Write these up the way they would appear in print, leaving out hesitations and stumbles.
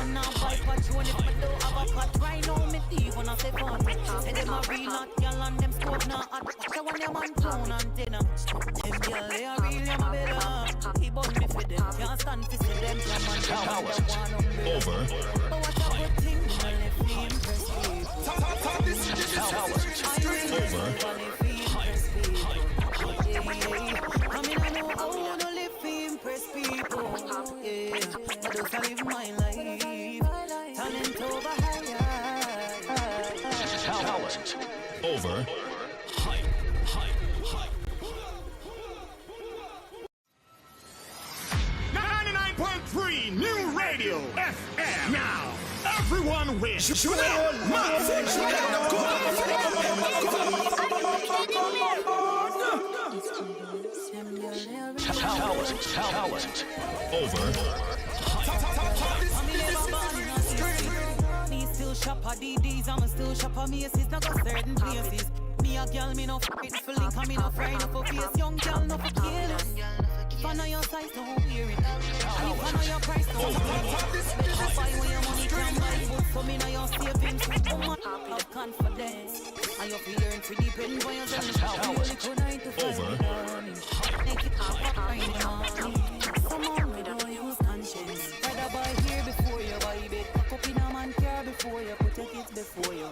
And now buy patrol if I don't have a pot. Right now me thief when I say fun. Say them a real hot girl and them scope now. I want your man tone and dinner. Them girl they are real, I'm a better. He bought me for them. Can't stand to see them. Over. But what a good thing, man, if we impress people. I mean, I know I wanna live to impress people. Yeah, I just live my life. Talent over Talent over. 99.3 New Radio FM. Now, everyone wins. Talent over. Me still shop at DDs, I'm still shop at Macy's. Not got certain places. Me a girl, me no fit for link, and me no friend no for face. Young girl, no for careless. If I know your size, don't wear it. And if I know your price, don't wear it. Better buy when your money can buy. But for me, now your savings. Woman, have confidence. And you feel learn to depend on yourself. You only could 9 to 5. Make it up right now. Someone we don't use conscience. Rather buy here before you buy it. Pack up in a man car before you put your kids before you.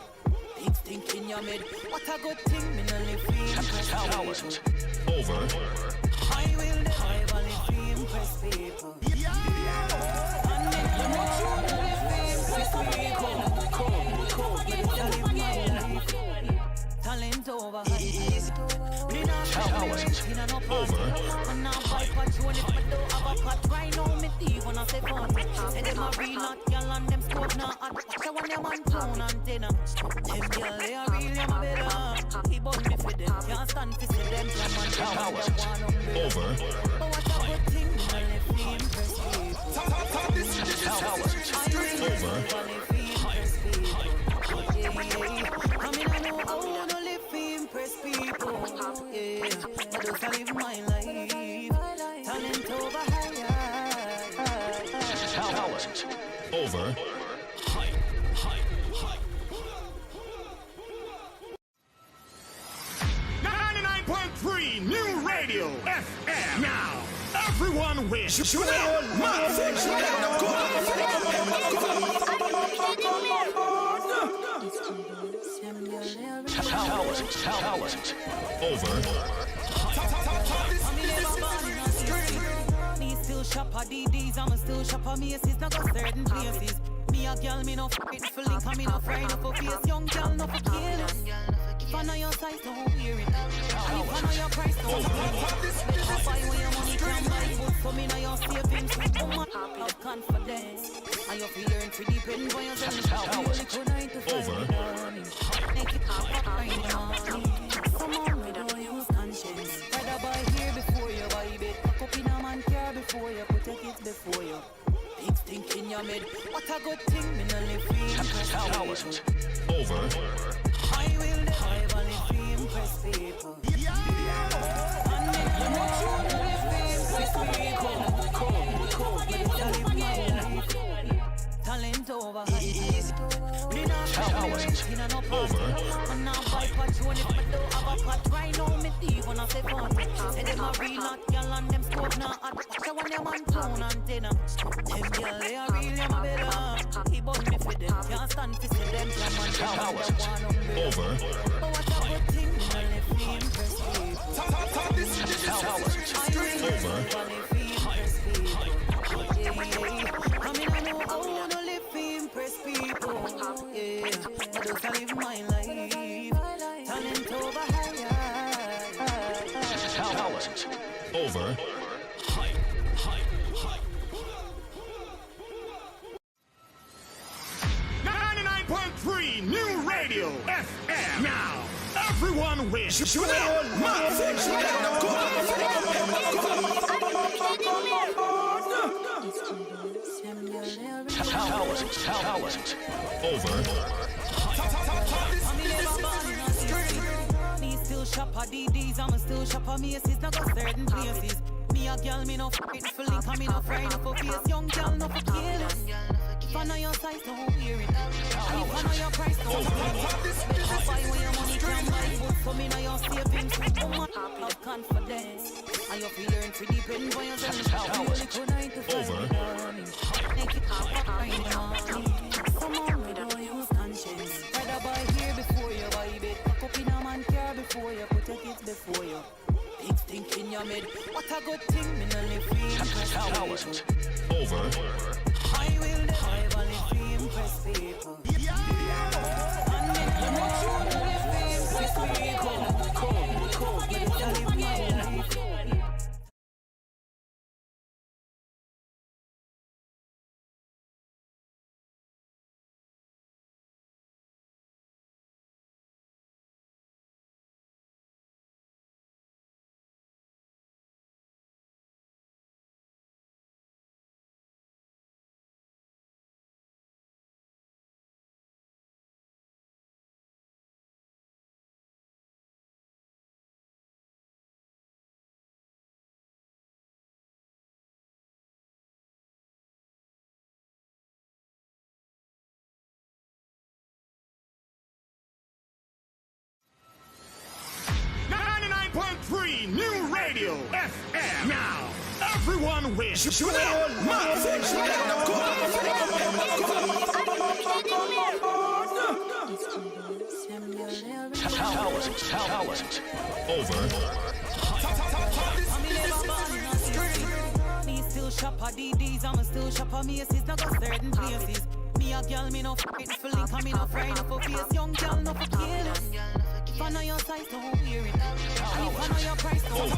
Big stink in your mid. What a good thing, me no live free. Talent over. I will never live free, impress people. And then you know you live free, impress people. Talent over. Talent over. And now buy patrol if I don't have a pot. Right now me thief when I say fun. Say them a real hot girl and them scope now. I want your man tone and dinner. Them girl they are real, I'm a better. He bought me for them. Can't stand to see them. Talent over. But what a good thing, man, if we impress people. Talent over. I mean, I know I wanna live to impress people. Yeah, I just live my life. Talent over. Talent over. 99.3 New Radio FM. Now, everyone wins. Talent over. Me still shop at DDs, I'm still shop at Macy's. Not got certain places. Me a girl, me no fit for link, and me no friend no for face. Young girl, no for careless. If I know your size, don't wear it. And if I know your price, don't wear it. Better buy when your money can buy. But for me, now your savings. Woman, have confidence. And you feel learn to depend on yourself. You only could 9 to 5. Make it up right now. Someone we don't use conscience. Rather buy here before you buy it. Pack up in a man car before you put your kids before you. Big stink in your mid. What a good thing, me no live free. Talent over. I will never live free, impress people. And then you know you live free, impress people. Live my life. Talent over. Talent over. And now buy patrol if I don't have a pot. Right now me thief when I say fun. Say them a real hot girl and them scope now. I want your man tone and dinner. Them girl they are real, I'm a better. He bought me for them. Can't stand to see them. Talent over. But what a good thing, man, if we impress people. Talent over. I mean, I know I wanna live to impress people. Yeah, I just live my life. Talent over. Talent over. 99.3 New Radio FM. Now, everyone wins. Talent over. Me still shop at DDs, I'm still shop at Macy's. Not got certain places. Me a girl, me no fit for link, and me no friend no for face. Young girl, no for careless. If I know your size, don't wear it. And if I know your price, don't wear it. Buy when your money can buy books, so me know your savings. Woman, have confidence. And you feel learn to depend on yourself. You only could 9 to 5. Make it up right now. Someone we don't use conscience. Rather buy here before you buy bed. Pack up in a man car before you put your kids before you. Big think in your mid. What a good thing, me no live for impress people. Over. I will never live for impress people. And me no live for impress people. Cold, get it to live my life. New radio FM. Now, everyone wins. Over. Me still shop at DDs, I'm still shop at Macy's, not got certain places. Me a girl, me no f***ing for link, and me no friend for face. Young girl, no for careless. If I know your size, don't wear it. And if I know your price, don't wear it.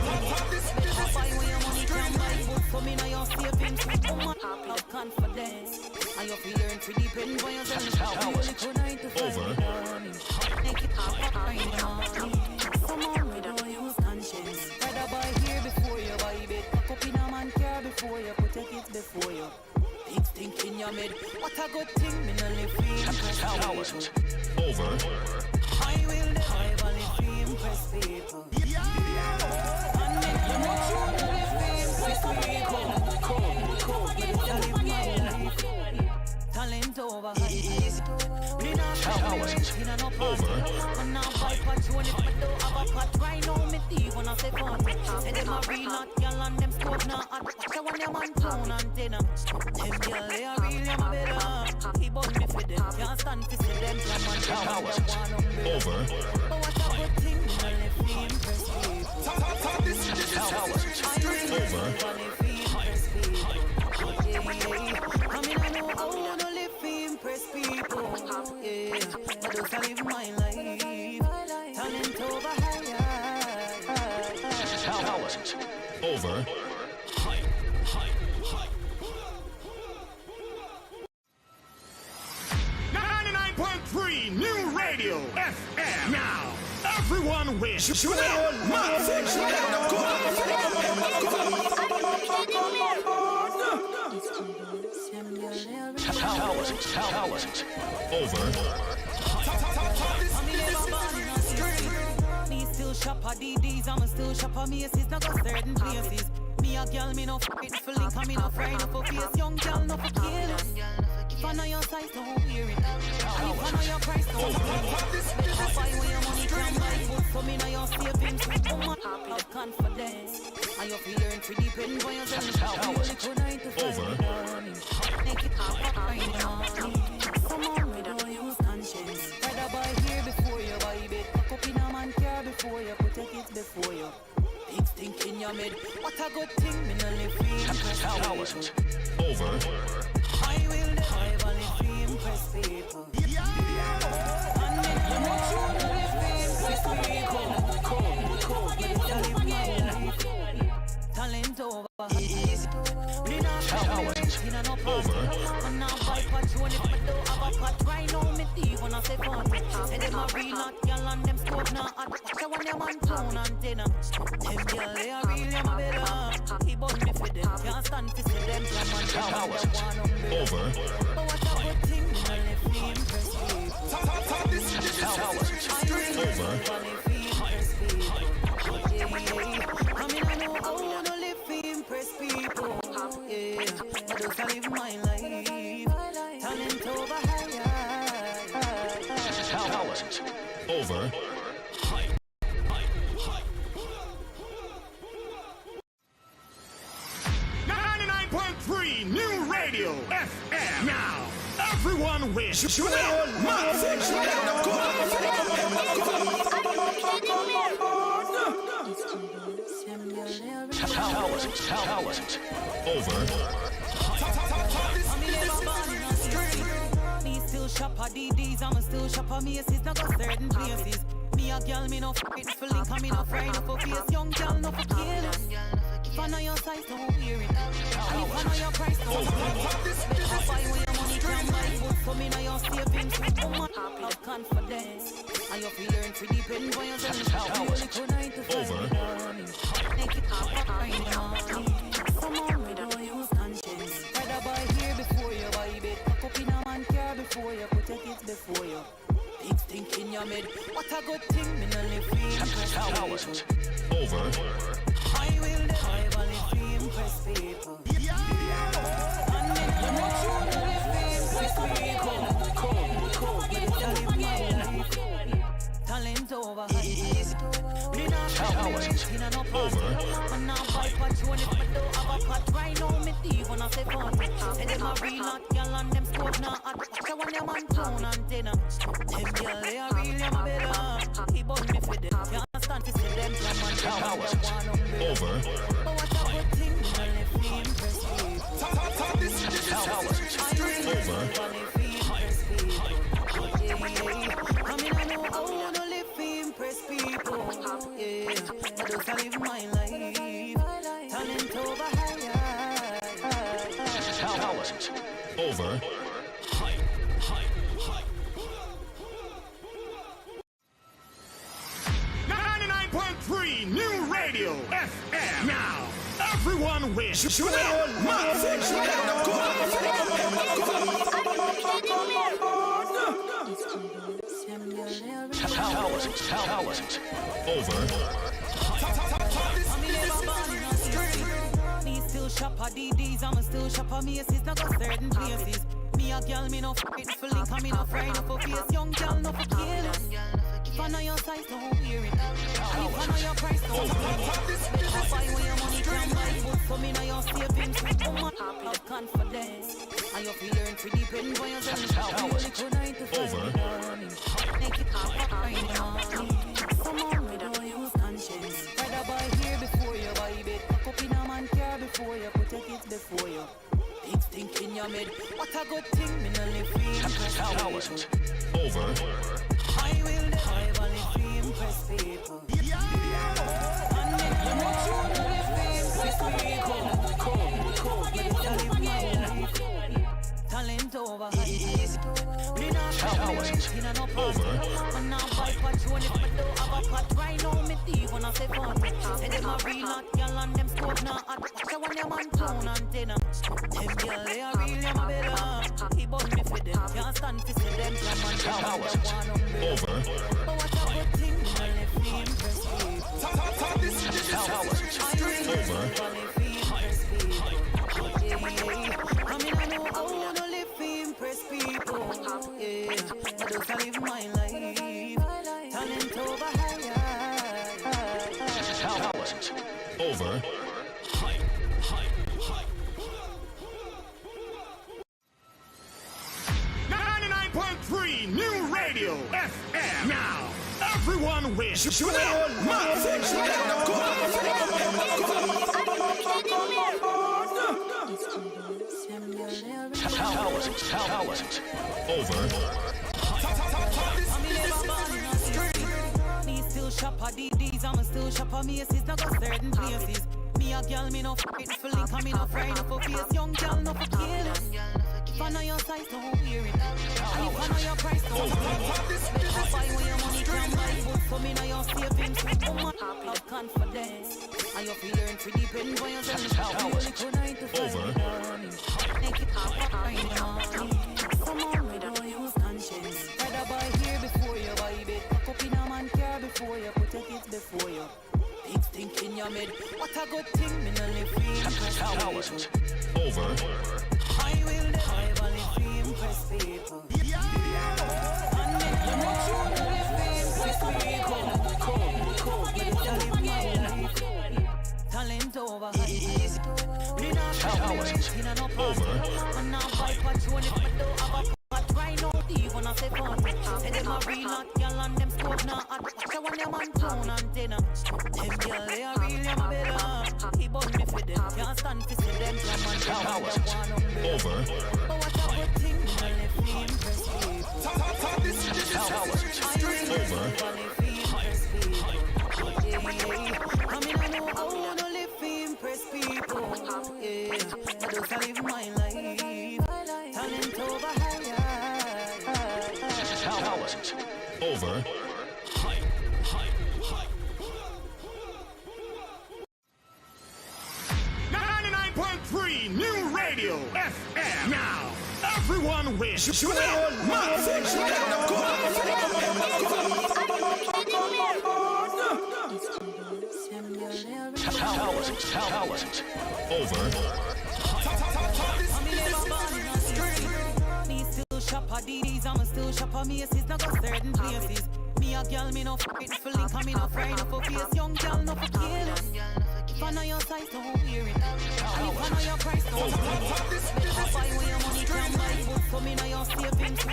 Buy when your money can buy books, so me know your savings. Woman, have confidence. And you feel learn to depend on yourself. You only could 9 to 5. Make it up right now. Someone we don't use conscience. Rather buy here before you buy bed. Pack up in a man car before you put your kids before you. Big think in your mid. What a good thing, me no live for impress people. Over. I will never live for impress people. And me no live for impress people. Cold, get it to live my life. Talent over. Me not in no party. And now buy patrol if I don't have a pot. Right now me thief when I say party. Say them a real hot girl and them scope now hot. Watch out when your man town and dinner. Them girl they a real, them a better. He bought me for them. Can't stand to see them. Come on, them one umbrella. Over. But what a good thing, me no live for impress people. I will never live for impress people. I mean I know how to live for impress people. Yeah, I just live my life. Talent over higher. Over. 99.3 New Radio FM. Now, everyone wins. Over. Me still shop at DDs, I'm still shop at Macy's, not got certain places. Me a girl, me no f***ing for link, and me no friend for face. Young girl, no for careless. If I know your size, don't wear it. And if I know your price, don't wear it. Buy when your money can buy books, so me know your savings. Woman, have confidence. And you feel learn to depend on yourself. You only could 9 to 5. Make it up right now. Someone we don't use conscience. Rather buy here before you buy bed. Pack up in a man car before you put your kids before you. Big think in your mid. What a good thing, me no live for impress people. Over. I will never live for impress people. And me no live for impress people. Cold, get it to live my life. Talent over. Me not in no party. And now buy patrol if I don't have a pot. Right now me thief when I say party. Say them a real hot girl and them scope now hot. Watch out when your man town and dinner. Them girl they a real, them a better. He bought me for them. Can't stand to see them. Come on, them one umbrella. Over. But what a good thing, me no live for impress people. I will never live for impress people. I mean I know how to live for impress people. Yeah, I just live my life. Over. 99.3 New Radio FM. Now, everyone wins. Talent. Over. Me still shop at DDs, I'ma still shop at Macy's, not got certain places. Me a girl, me no f***ing for link, and me no friend, no for face. Young girl, no for careless. If I know your size, don't wear it. And if I know your price, don't wear it. Better buy when your money can buy good, so me know your savings. Woman, have confidence. And you feel learn to depend on yourself. You only could 9 to 5. Over. Make it up right now. Someone we don't use conscience. Rather buy here before you buy bed. Pack up in a man car before you put your kids before you. Big stink in your mid. What a good thing, me no live free. Talent. Over. I will never live free, impress people. And me no live free, impress people. Talent over. Me not talent over. And now buy patron if I don't have a pot right now. Me thief when I say fun. Say them a real hot girl and them scope now. Watch out when them on tone antenna. Them girl they are real, them better. He bought me for them. Can't stand to see them come and them one over. But what a good thing, me no live free, impress people. Talent over. I mean I know how to live free, impress people. Yeah, I just live my life. Talent over higher. Talent over. 99.3 New Radio FM. Now, everyone wins. Talent over. Me still shop at DDs, I'ma still shop at Macy's, not got certain places. Me a girl, me no f***ing for link, and me no friend, no for face. Young girl, no for careless. If I know your size, don't wear it. And if I know your price, don't wear it. Better buy when your money can buy good, so me know your savings. Woman, have confidence. And you feel learn to depend on yourself. You only could 9 to 5. Over. Make it up right now. Someone we don't use conscience. Rather buy here before you buy bed. Pack up in a man car before you put your kids before you. Big stink in your mid. What a good thing, me no live free. Talent over. I will never live free, impress people. And me no live free, impress people. Live my life. Talent over. Me not talent over. And now buy patron if I don't have a pot right now. Me thief when I say fun. Say them a real hot girl and them scope now. Watch out when them on tone antenna. Them girl they are real, them better. He bought me for them. Can't stand to see them come and come and them one over. But what a good thing, me no live free, impress people. Talent over. I mean I know how to live free, impress people. Yeah, I just live my life. Talent over higher. Talent over. 99.3 New Radio FM. Now, everyone wins. Talent over. Me still shop at DDs, I'ma still shop at Macy's, not got certain places. Me a girl, me no f***ing for link, and me no friend, no for face. Young girl, no for careless. If I know your size, don't wear it. And if I know your price, don't wear it. Better buy when your money can buy good, so me know your savings. Woman, have confidence. And you feel learn to depend on yourself. You only could 9 to 5. Over. Make it up right now. Someone we don't use conscience. Rather buy here before you buy bed. Pack up in a man car before you put your kids before you. Big stink in your mid. What a good thing, me no live free. Talent over. I will never live free, impress people. And me no live free, impress on your man clown antenna. Them girl they are real, you're my bella. He bought me for them, can't stand to see them. Over. But what a good thing, man, if we impress people. Over. I mean, I know how to live to impress people. Yeah, I just live my life. Talent over higher. Talent over. 99.3 New Radio FM. Now, everyone wins. Talent over. Me still shop at DDs, I'm still shop at Macy's. Now go certain places. Me a girl, me no f***ing for link, and me no friend for face. Young girl, no for kill. If I know your size, don't wear it. And if I know your price, don't wear it. Better buy when your money can buy it. So me know your savings.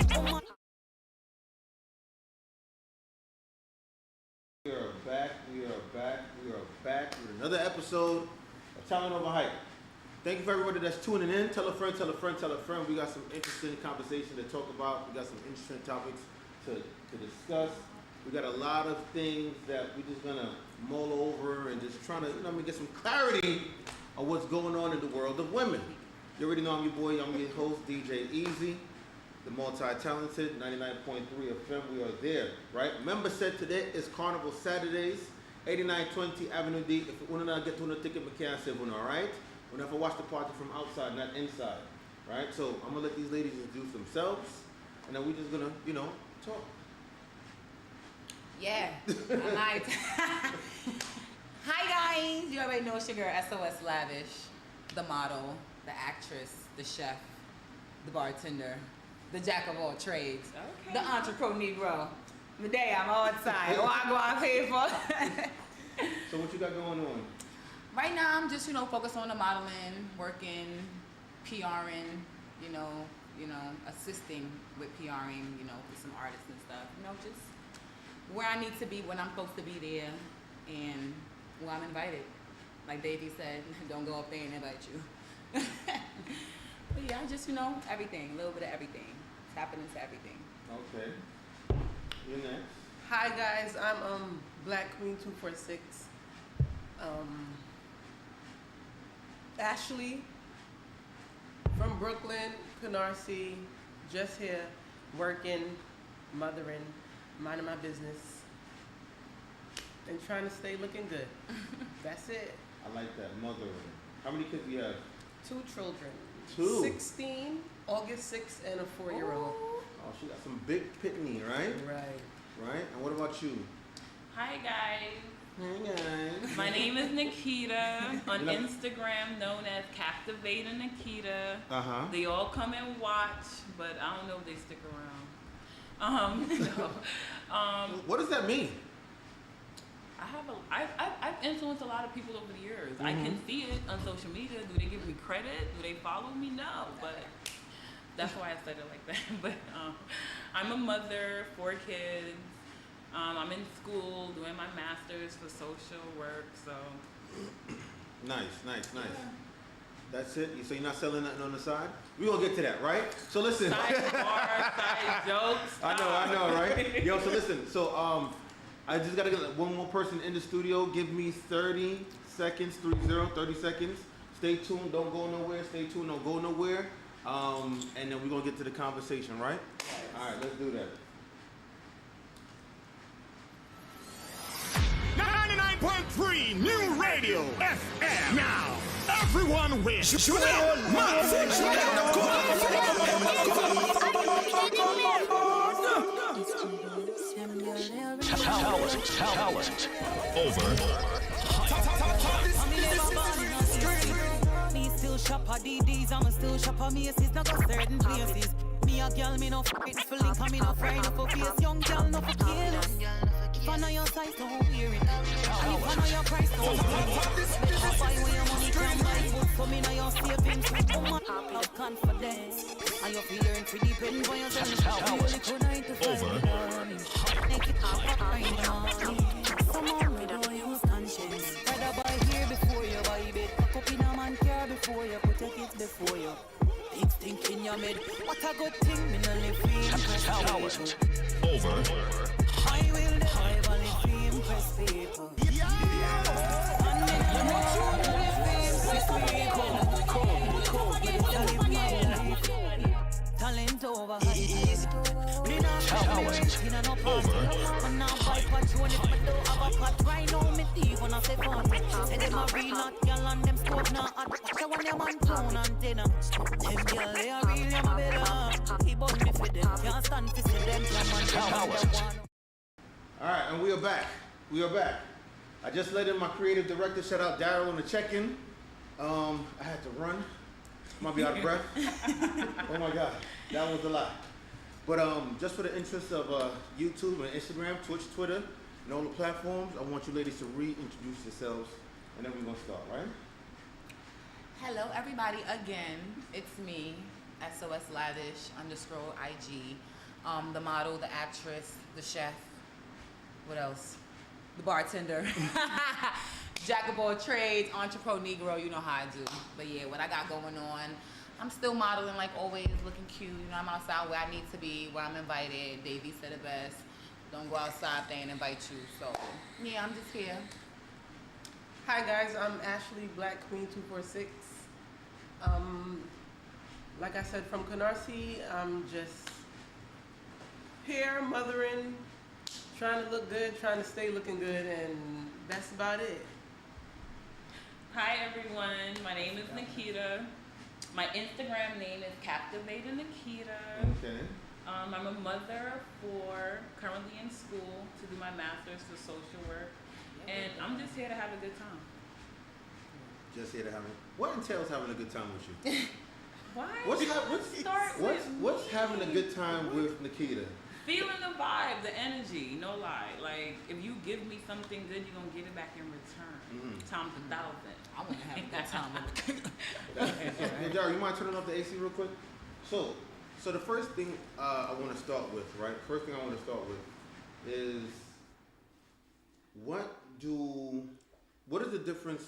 We are back with another episode of Talent Over Hype. Thank you for everybody that's tuning in. Tell a friend, tell a friend, tell a friend. We got some interesting conversation to talk about. We got some interesting topics to discuss. We got a lot of things that we're just gonna mull over and just trying to, get some clarity on what's going on in the world of women. You already know I'm your boy, I'm your host, DJ Easy, the multi-talented, 99.3 FM, we are there, right? Remember said today is Carnival Saturdays, 8920 Avenue D. If you want to get to a ticket, we can't say one, all right? We'll never watch the party from outside, not inside, right? So I'm gonna let these ladies introduce themselves, and then we're just gonna, talk. Yeah, alright. Hi guys, you already know it's your girl SOS Lavish, the model, the actress, the chef, the bartender, the jack of all trades, the entrepreneur Negro. Today I'm outside. Oh, I go out pay for. So what you got going on? Right now I'm just focused on the modeling, working, PRing, assisting with PRing, with some artists and stuff. Just where I need to be when I'm supposed to be there and when I'm invited. Like Davey said, don't go up there and invite you. But yeah, just everything, a little bit of everything. Tapping into everything. Okay. You're next. Hi guys, I'm Black Queen 246. Ashley from Brooklyn, Canarsie, just here working, mothering, minding my business, and trying to stay looking good. That's it. I like that, mothering. How many kids do you have? 2 children. 2? 16, August 6th, and a 4-year-old. Oh, she got some big pitney, right? Right. Right? And what about you? Hi guys. Hey guys. My name is Nikita, on Instagram known as Captivating Nikita. Uh-huh. They all come and watch, but I don't know if they stick around. What does that mean? I've influenced a lot of people over the years. Mm-hmm. I can see it on social media. Do they give me credit? Do they follow me? No, but that's why I said it like that. But I'm a mother, 4 kids. I'm in school doing my master's for social work, so. Nice. Yeah. That's it? So you're not selling nothing on the side? We're going to get to that, right? So listen. Side jokes. I know, right? Yo, so listen. So I just got to get one more person in the studio. Give me 30 seconds, 30 seconds. Stay tuned. Don't go nowhere. Stay tuned. Don't go nowhere. And then we're going to get to the conversation, right? Yes. All right, let's do that. 99.3 New Radio FM. Now, everyone wins. Talent over. Me still shop at DDs, I'm still shop at Macy's. Now go certain places. Me a girl, me no f***ing for link, and me no friend for face. Young girl, no for kill. If if I know your size, don't wear it. And if I know your price, don't wear it. I buy when your money can buy food, so me know your savings. Woman, have confidence. And you're fearing to depend on yourself. Really could I to find make it up right now. Someone we don't use conscience. Rather buy here before you buy bed. Pack up in a man car before you put your kids before you. Big stink in your bed. What a good thing, me no live free. Over. I will drive and live free, impress people. And me no live free, impress people. Live my life. Talent over hype. Me not talent in no party. Man now buy patrol if me don't have a pot. Right now me thief when I say fun. Say them a real not girl and them scope now hot. So when them on tone antenna, them girl they a real them a better. He bought me for them, can't stand to see them jam and them. Alright, and we are back. We are back. I just let in my creative director, shout out Daryl on the check-in. I had to run. Might be out of breath. Oh my God, that was a lot. But just for the interest of YouTube and Instagram, Twitch, Twitter, and all the platforms, I want you ladies to reintroduce yourselves, and then we're gonna start, right? Hello, everybody. Again, it's me, SOS Lavish _ IG. The model, the actress, the chef. What else? The bartender. Jack of all trades, entrepreneur, Negro. You know how I do. But yeah, what I got going on. I'm still modeling like always, looking cute. You know, I'm outside where I need to be, where I'm invited. Davey said it best. Don't go outside if they ain't invite you. So yeah, I'm just here. Hi guys, I'm Ashley, Black Queen 246. Like I said, from Canarsie, I'm just here mothering, trying to look good, trying to stay looking good, and that's about it. Hi everyone, my name is Nikita. My Instagram name is Captivating Nikita. Okay. I'm a mother of 4, currently in school to do my master's for social work, and I'm just here to have a good time. Just here to have it. What entails having a good time with you? Why? What's having a good time with Nikita? Feeling the vibe, the energy, no lie. Like, if you give me something good, you're going to get it back in return. Times 1,000. I want to have a good time with Hey, Daryl, you mind turning off the AC real quick? So the first thing I want to start with, right? First thing I want to start with is what is the difference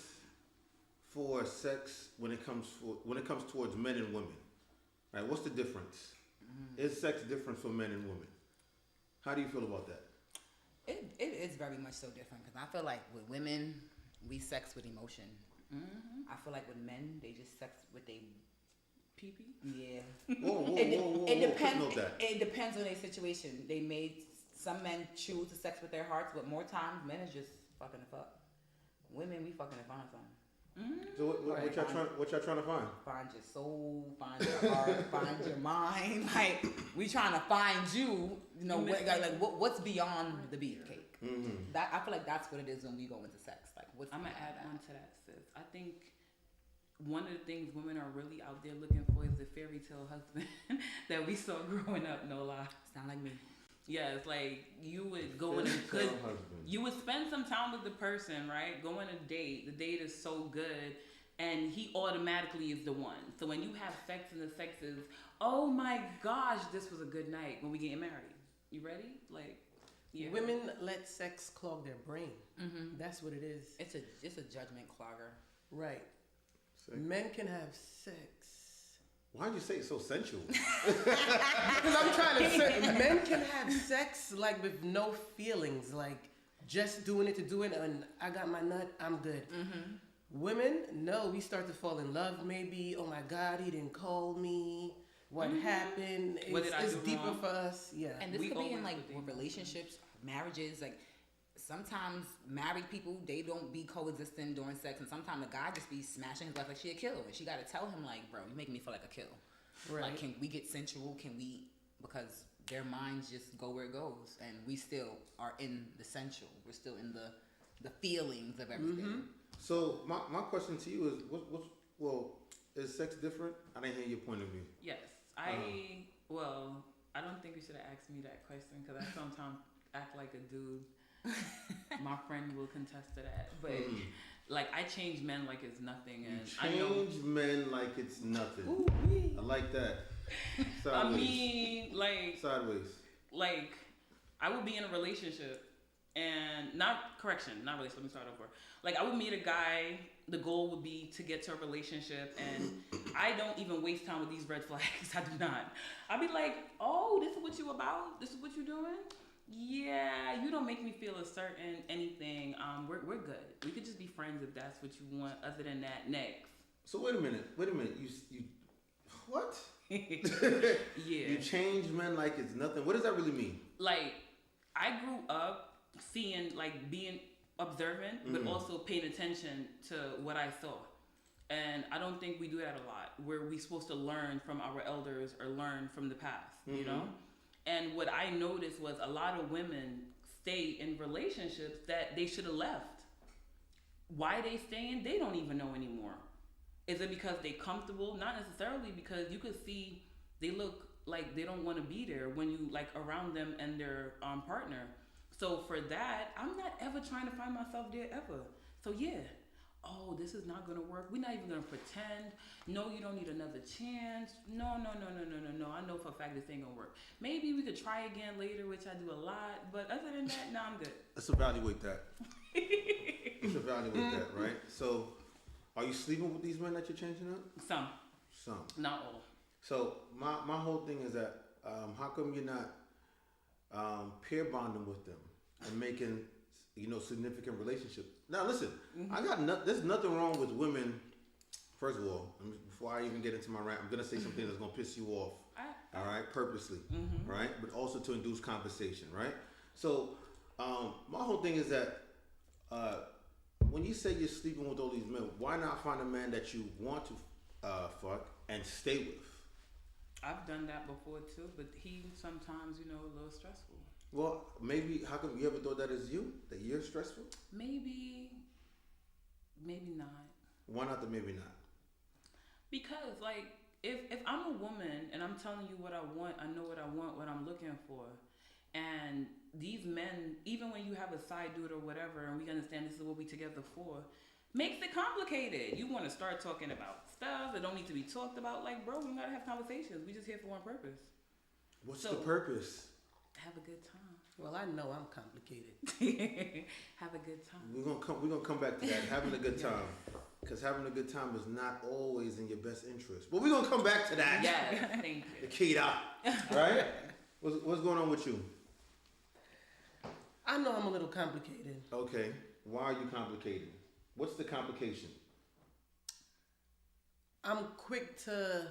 for sex when it comes towards men and women? Right? What's the difference? Is sex different for men and women? How do you feel about that? It is very much so different because I feel like with women, we sex with emotion. I feel like with men, they just sex with their pee-pee? Yeah. Whoa, it depends. Footnote that. It depends on their situation. Some men choose to sex with their hearts, but more times men is just fucking the fuck. Women, we fucking to find something. So what y'all trying to find? Find your soul, find your heart, find your mind. Like we trying to find you. You know, what's beyond the beefcake? That I feel like that's what it is when we go into sex. Like, I'm gonna add on to that, sis. I think one of the things women are really out there looking for is the fairy tale husband that we saw growing up. No lie. Sound like me. Yeah, it's like you would go on a good, you would spend some time with the person, right? Go on a date. The date is so good, and he automatically is the one. So when you have sex and the sex is, oh my gosh, this was a good night when we getting married. You ready? Like, yeah. Women let sex clog their brain. That's what it is. It's a judgment clogger. Right. Men can have sex. Why'd you say it so sensual? Because I'm trying to say, men can have sex like with no feelings, like just doing it to do it, and I got my nut, I'm good. Women, no, we start to fall in love maybe. Oh my God, he didn't call me. What happened? It's deeper for us. Yeah. And this could be in like relationships, marriages, like sometimes married people, they don't be coexisting during sex, and sometimes the guy just be smashing his wife like she a kill, and she got to tell him like, bro, you make me feel like a kill. Right. Like, can we get sensual? Can we? Because their minds just go where it goes, and we still are in the sensual. We're still in the feelings of everything. So my question to you is, is sex different? I didn't hear your point of view. Yes, I don't think you should have asked me that question because I sometimes act like a dude. My friend will contest to that. But like I change men like it's nothing, and Change men like it's nothing. Ooh-wee. I like that. Sideways. I mean, like Sideways. like I would be in a relationship and not relationship, let me start over. Like I would meet a guy, the goal would be to get to a relationship, and I don't even waste time with these red flags. I do not. I'd be like, oh, this is what you about? This is what you doing? Yeah, you don't make me feel a certain anything. We're good. We could just be friends if that's what you want. Other than that, next. So wait a minute. You what? Yeah. You change men like it's nothing. What does that really mean? Like I grew up seeing, like, being observant, but also paying attention to what I saw. And I don't think we do that a lot, where we supposed to learn from our elders or learn from the past, you know? And what I noticed was a lot of women stay in relationships that they should have left. Why they staying, they don't even know anymore. Is it because they comfortable? Not necessarily, because you could see they look like they don't want to be there when you like around them and their partner. So for that, I'm not ever trying to find myself there ever. So yeah, oh, this is not gonna work. We're not even gonna pretend. No, you don't need another chance. No. I know for a fact this ain't gonna work. Maybe we could try again later, which I do a lot. But other than that, no, I'm good. Let's evaluate that. Let's evaluate that, right? So, are you sleeping with these men that you're changing up? Some, not all. So my whole thing is that how come you're not pair bonding with them and making significant relationships? Now listen, there's nothing wrong with women. First of all, before I even get into my rant, I'm gonna say something that's gonna piss you off. All right, purposely, right? But also to induce conversation, right? So my whole thing is that when you say you're sleeping with all these men, why not find a man that you want to fuck and stay with? I've done that before too, but he sometimes, a little stressful. Well, maybe, how come you ever thought that is you? That you're stressful? Maybe not. Why not the maybe not? Because, like, if I'm a woman and I'm telling you what I want, I know what I want, what I'm looking for. And these men, even when you have a side dude or whatever, and we understand this is what we together for, makes it complicated. You want to start talking about stuff that don't need to be talked about. Like, bro, we gotta have conversations. We just here for one purpose. What's the purpose? Have a good time. Well, I know I'm complicated. Have a good time. We're gonna come back to that. Having a good time, because having a good time is not always in your best interest. But we're gonna come back to that. Yeah, thank you. Nikita, right? What's going on with you? I know I'm a little complicated. Okay, why are you complicated? What's the complication? I'm quick to.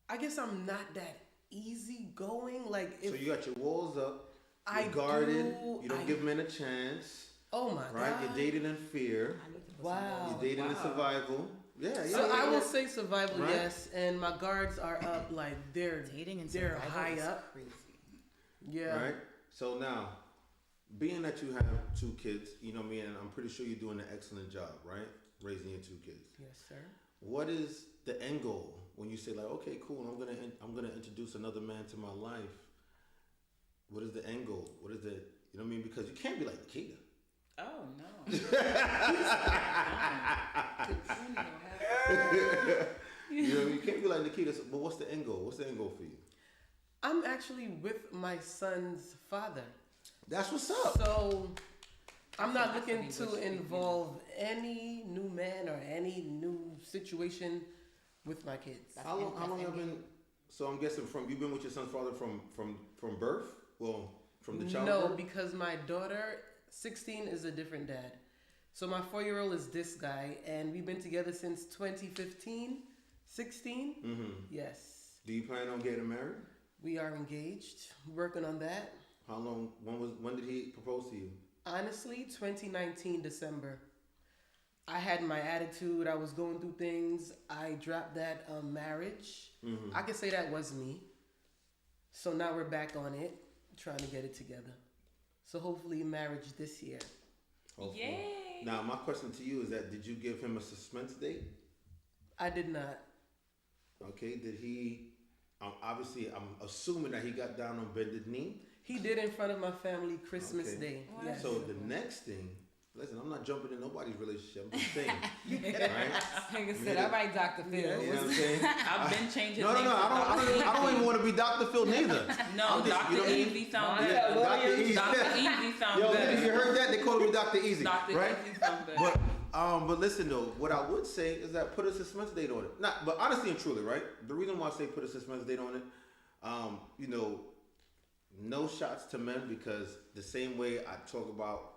I guess I'm not that easygoing. Like, if so you got your walls up. You're guarded. You don't give men a chance. Oh my right? God. You're dating in fear. Wow. You're dating in survival. Yeah. So I will say survival, right? Yes, and my guards are up. Like they're high up. Crazy. Yeah. Right. So now, being that you have 2 kids, you know me, and I'm pretty sure you're doing an excellent job, right? Raising your 2 kids. Yes, sir. What is the end goal when you say like, okay, cool, I'm gonna introduce another man to my life? What is the end goal? What is the, you know what I mean? Because you can't be like Nikita. Oh no. You know, you can't be like Nikita. But what's the end goal? What's the end goal for you? I'm actually with my son's father. That's what's up. So I'm not looking to involve any new man or any new situation with my kids. How long have you been? So I'm guessing you've been with your son's father from birth. Well, from the child. No, because my daughter, 16, is a different dad. So my 4-year-old is this guy, and we've been together since 2015, 16. Mm-hmm. Yes. Do you plan on getting married? We are engaged, working on that. How long? When did he propose to you? Honestly, 2019 December. I had my attitude. I was going through things. I dropped that marriage. Mm-hmm. I can say that was me. So now we're back on it, trying to get it together. So hopefully marriage this year. Hopefully. Yay! Now my question to you is that did you give him a suspense date? I did not. Okay. Did he? Obviously, I'm assuming that he got down on bended knee. He did in front of my family Christmas Okay. Day. Yes. So the next thing, listen, I'm not jumping in nobody's relationship. I'm just saying, right? Nigga said, all right, Dr. Phil. You know what I'm saying? I've been changing. No, I don't even want to be Dr. Phil neither. No, I'm just- Dr. you know what I mean? Easy sounds good. Yeah, Dr. Easy. Dr. Easy sounds Yo, better. if you heard that, they called me Dr. Easy, Dr. right? Easy sounds better. But listen though, what I would say is that put a suspense date on it. But honestly and truly, right? The reason why I say put a suspense date on it, you know, no shots to men, because the same way I talk about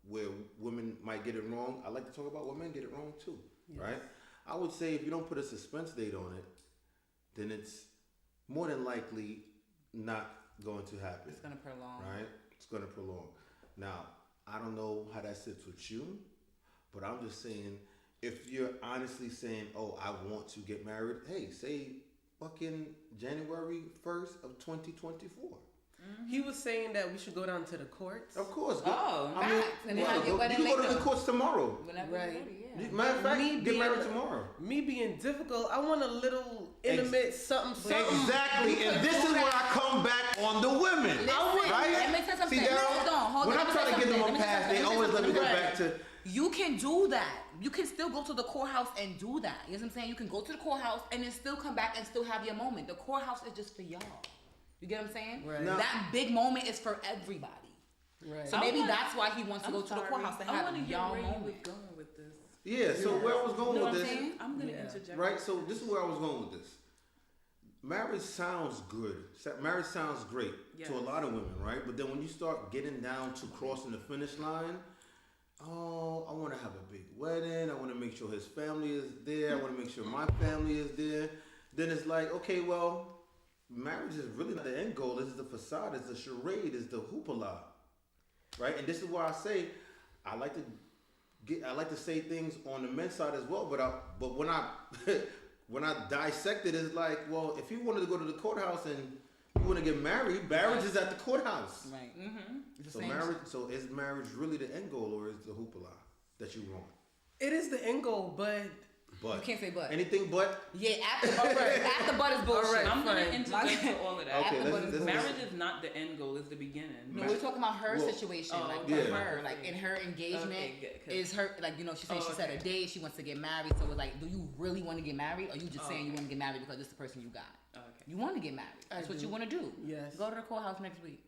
where women might get it wrong, I like to talk about where men get it wrong too, right? I would say if you don't put a suspense date on it, then it's more than likely not going to happen. It's gonna prolong. Right? It's going to prolong. Now, I don't know how that sits with you, but I'm just saying, if you're honestly saying, oh, I want to get married, hey, say fucking January 1st of 2024. He was saying that we should go down to the courts. Of course. Oh, I mean, facts. And then well, have your wedding you can go to later. the courts tomorrow. Whenever Right. you're ready, yeah. Matter of fact, Me get being- married tomorrow. Me being difficult, I want a little intimate something. Exactly, and this is where I come back on the women. Listen, right? let me tell something. See, Hold on. when Let I me try say to give them something. a pass, they always let me go back to. You can do that. You can still go to the courthouse and do that. You know what I'm saying? You can go to the courthouse and then still come back and still have your moment. The courthouse is just for y'all. You get what I'm saying? Right. Now- That big moment is for everybody. Right. So maybe that's why he wants to go to the courthouse to I want to have hear y'all where you was moment. going with this. Yeah, so where I was going You know with what I'm this, saying? I'm gonna Yeah. interject. right? So this is where I was going with this. Marriage sounds good. Marriage sounds great Yes. to a lot of women, right? But then when you start getting down to crossing the finish line, oh, I want to have a big wedding. I want to make sure his family is there. I want to make sure my family is there. Then it's like, okay, well, marriage is really not the end goal. This is the facade. It's the charade. It's the hoopla, right? And this is why I say I like to say things on the men's side as well. But when I when I dissect it, it's like, well, if you wanted to go to the courthouse and you want to get married, marriage is at the courthouse. Right. It's the So same marriage. So is marriage really the end goal, or is the hoopla that you want? It is the end goal, but But You can't say but. anything but. Yeah, after but is bullshit. Alright. I'm gonna Fine. interject to all of that. Okay, After let's- let's- Marriage is not the end goal; it's the beginning. No, we're talking about her Well, situation, oh, like okay. for Yeah. her, like in her engagement Okay, good, 'cause- is her like she said Oh, she set a okay. date, she wants to get married. So it's like, do you really want to get married, or you just saying you Okay. want to get married because it's the person you got? Okay. You want to get married. That's what do. you want to do. Yes. Go to the courthouse next week.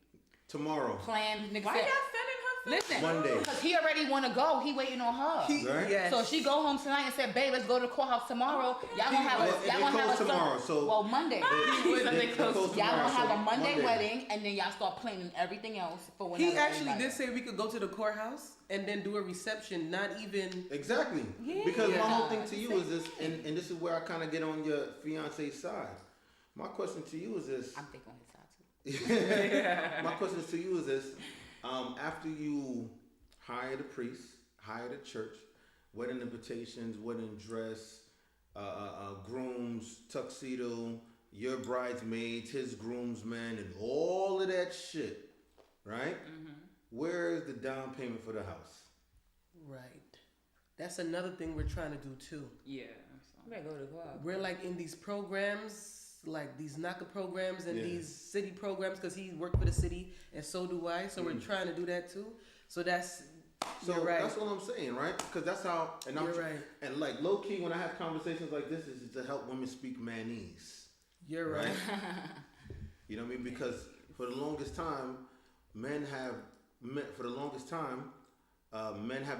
Tomorrow. Plan. Nigga Why said, y'all sending her? listen, Monday. because he already want to go. He waiting on her. Right? yes. So she go home tonight and said, "Babe, let's go to the courthouse tomorrow. Y'all gonna have Well, a they y'all gonna have a close tomorrow, so- well Monday. They close Y'all tomorrow, gonna have so a Monday wedding, and then y'all start planning everything else for whenever. he actually everybody did else. say we could go to the courthouse and then do a reception. Not even. Exactly. Yeah. Because my whole thing Yeah. to you is this, and this is where I kind of get on your fiance's side. My question to you is this. I'm thinking on his side too. My question to you is this: after you hire the priest, hire the church, wedding invitations, wedding dress, groom's tuxedo, your bridesmaids, his groomsmen, and all of that shit, right? Where is the down payment for the house? Right. That's another thing we're trying to do too. Yeah. You better go to the club. We're like in these programs, like these NACA programs and Yeah. these city programs, because he worked for the city and so do I. So we're trying to do that too. So that's So you're right. that's what I'm saying, right? Because that's how, and I'm You're right. and like low key when I have conversations like this is to help women speak manese, You're right. You know what I mean? Because for the longest time, men have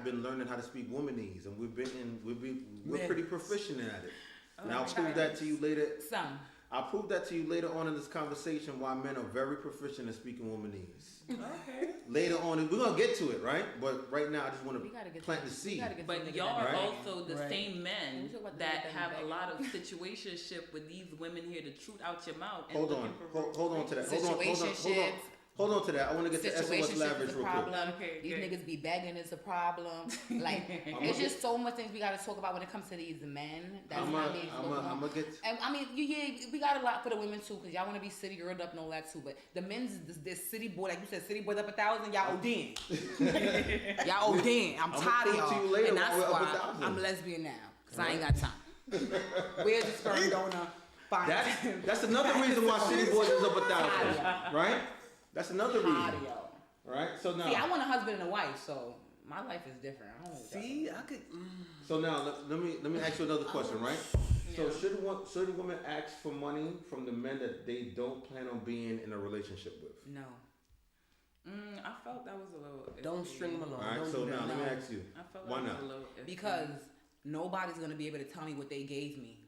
been learning how to speak womanese, and we're pretty proficient at it. And I'll prove that to you later. Some. I'll prove that to you later on in this conversation why men are very proficient in speaking womanese. Okay. Later on, we're gonna get to it, right? But right now, I just want We gotta to get plant to the we seed. gotta get to But the nigga y'all that are Right. also the Right. same Can we men talk about the that nigga that have back? a lot of situationship with these women here to truth out your mouth. And Hold looking on, for hold on to that. Situationships. Hold on to that. I want to get to SOS Situationship Lavish is a real quick. problem. Okay, These good. niggas be begging is a problem. Like, it's just so much things we gotta talk about when it comes to these men. That's I'm not being spoken gonna on. get. And I mean, we got a lot for the women too, cause y'all wanna be city girled up and all that too. But the men's this city boy, like you said, city boys up 1,000. Y'all ODing. Y'all ODing. I'm I'ma tired of prove to you y'all, later and why that's we're up why 1,000. I'm lesbian now, cause I ain't got time. Where's the sperm donor? Fine. That's another reason why city boys is up 1,000, right? That's another reason. Cardio. Right? So now. See, I want a husband and a wife, so my life is different. I don't know what y'all See, I could. So now let me ask you another question, right? So should women ask for money from the men that they don't plan on being in a relationship with? No. I felt that was a little. Don't string them along. All right. Don't So do now that. let me ask you. I felt Why that not? was a little. Because nobody's gonna be able to tell me what they gave me.